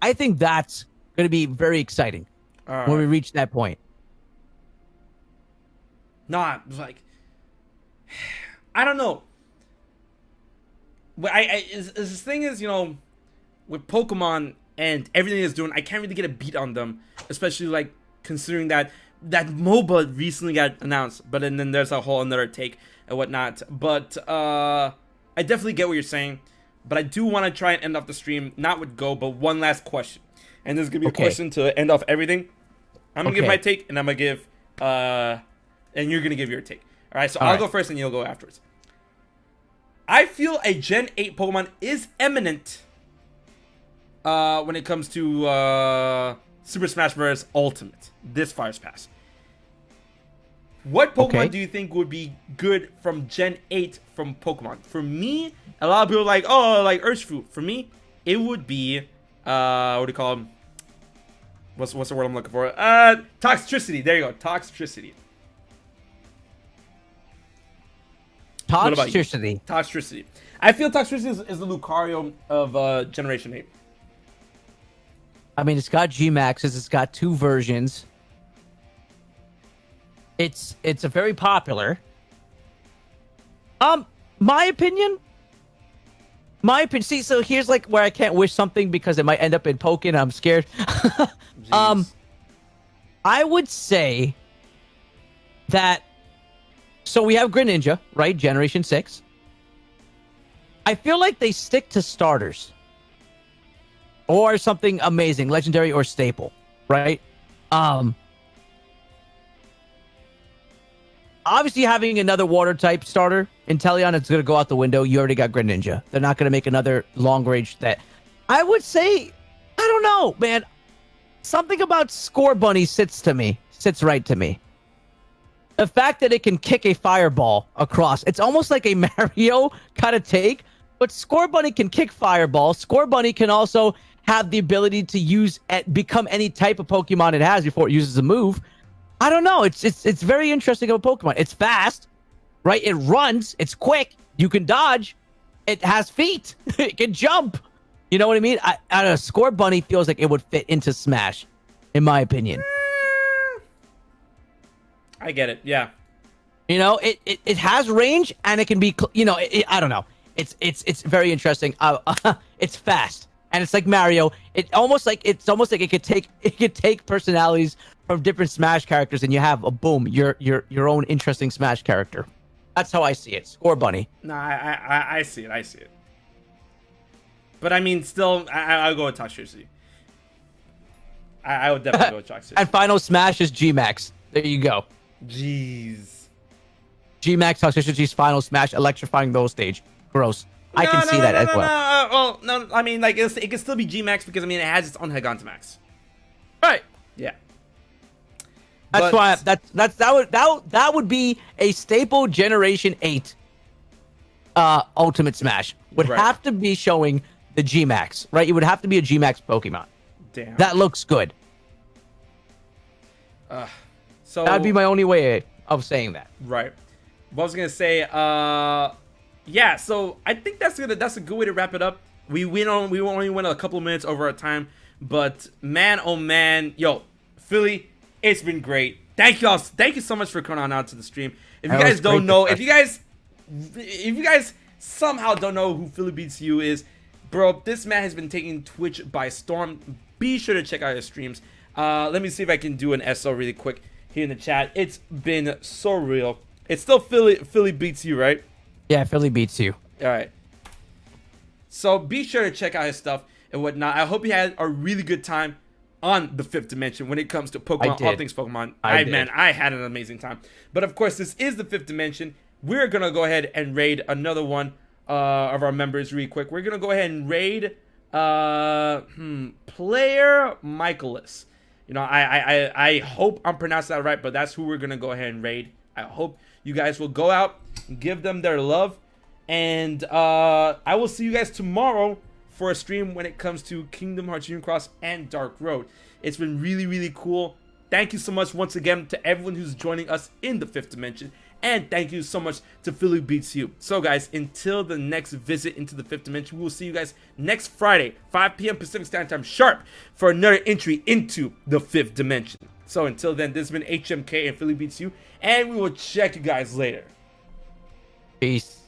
I think that's going to be very exciting when we reach that point. Nah, like, I don't know. But this thing is, you know, with Pokemon and everything it's doing, I can't really get a beat on them, especially like considering that MOBA recently got announced, but then there's a whole another take and whatnot. But I definitely get what you're saying, but I do want to try and end off the stream not with Go, but one last question, and this is gonna be a question to end off everything. I'm gonna give my take, and I'm gonna give and you're gonna give your take. All right, so I'll go first, and you'll go afterwards. I feel a Gen 8 Pokemon is imminent when it comes to Super Smash Bros. Ultimate, this Fire's Pass. What Pokemon do you think would be good from Gen 8 from Pokemon? For me, a lot of people are like, oh, like Urshifu. For me, it would be, what do you call them? What's the word I'm looking for? Toxtricity. There you go, Toxtricity. Toxtricity. Toxtricity. I feel Toxtricity is the Lucario of Generation 8. I mean, it's got G-Maxes. It's got 2 versions. It's a very popular. My opinion. See, so here's like where I can't wish something because it might end up in Poké and I'm scared. I would say that. So we have Greninja, right? Generation 6. I feel like they stick to starters. Or something amazing, legendary or staple, right? Obviously, having another water type starter, Inteleon, is going to go out the window. You already got Greninja. They're not going to make another long range that. I would say, I don't know, man. Something about Score Bunny sits right to me. The fact that it can kick a fireball across, it's almost like a Mario kind of take, but Score Bunny can kick fireball. Score Bunny can also have the ability to become any type of Pokemon it has before it uses a move. I don't know. It's very interesting of a Pokemon. It's fast, right? It runs. It's quick. You can dodge. It has feet. It can jump. You know what I mean? I don't know. Score Bunny feels like it would fit into Smash, in my opinion. I get it. Yeah. You know, it has range and it can be. You know, I don't know. It's very interesting. It's fast and it's like Mario. It's almost like it could take personalities from different Smash characters and you have a boom, your own interesting Smash character. That's how I see it. Score Bunny. Nah, I see it. But I mean, still, I'll go with Toxtricity. I would definitely go with Toxtricity. And final Smash is G-Max. There you go. Jeez. G-Max Toxtricity's final Smash, electrifying the whole stage. Gross. I can see that as well. No, I mean, like, it can still be G-Max because, I mean, it has its own Gigantamax. Right. Yeah. That's why that would be a staple Generation 8 Ultimate Smash. Would have to be showing the G-Max, right? It would have to be a G-Max Pokemon. Damn. That looks good. So that'd be my only way of saying that. Right. What I was gonna say, yeah. So I think that's a good way to wrap it up. We only went a couple of minutes over our time, but man, oh man, yo, Philly, it's been great. Thank you so much for coming on out to the stream. If you guys don't know, if you guys somehow don't know who PhillyBeatzU is, bro, this man has been taking Twitch by storm. Be sure to check out his streams. Let me see if I can do an SO really quick here in the chat. It's been so real. It's still PhillyBeatzU, right? Yeah, PhillyBeatzU. All right. So be sure to check out his stuff and whatnot. I hope you had a really good time on the 5th dimension when it comes to Pokemon, all things Pokemon. I had an amazing time. But of course, this is the 5th dimension. We're gonna go ahead and raid another one of our members really quick. We're gonna go ahead and raid Player Michaelis. You know, I hope I'm pronouncing that right, but that's who we're gonna go ahead and raid. I hope you guys will go out and give them their love, and I will see you guys tomorrow for a stream when it comes to Kingdom Hearts Union Cross and Dark Road. It's been really, really cool. Thank you so much once again to everyone who's joining us in the 5th dimension. And thank you so much to PhillyBeatzU. So guys, until the next visit into the 5th dimension, we will see you guys next Friday, 5 p.m. Pacific Standard Time sharp, for another entry into the 5th dimension. So until then, this has been HMK and PhillyBeatzU, and we will check you guys later. Peace.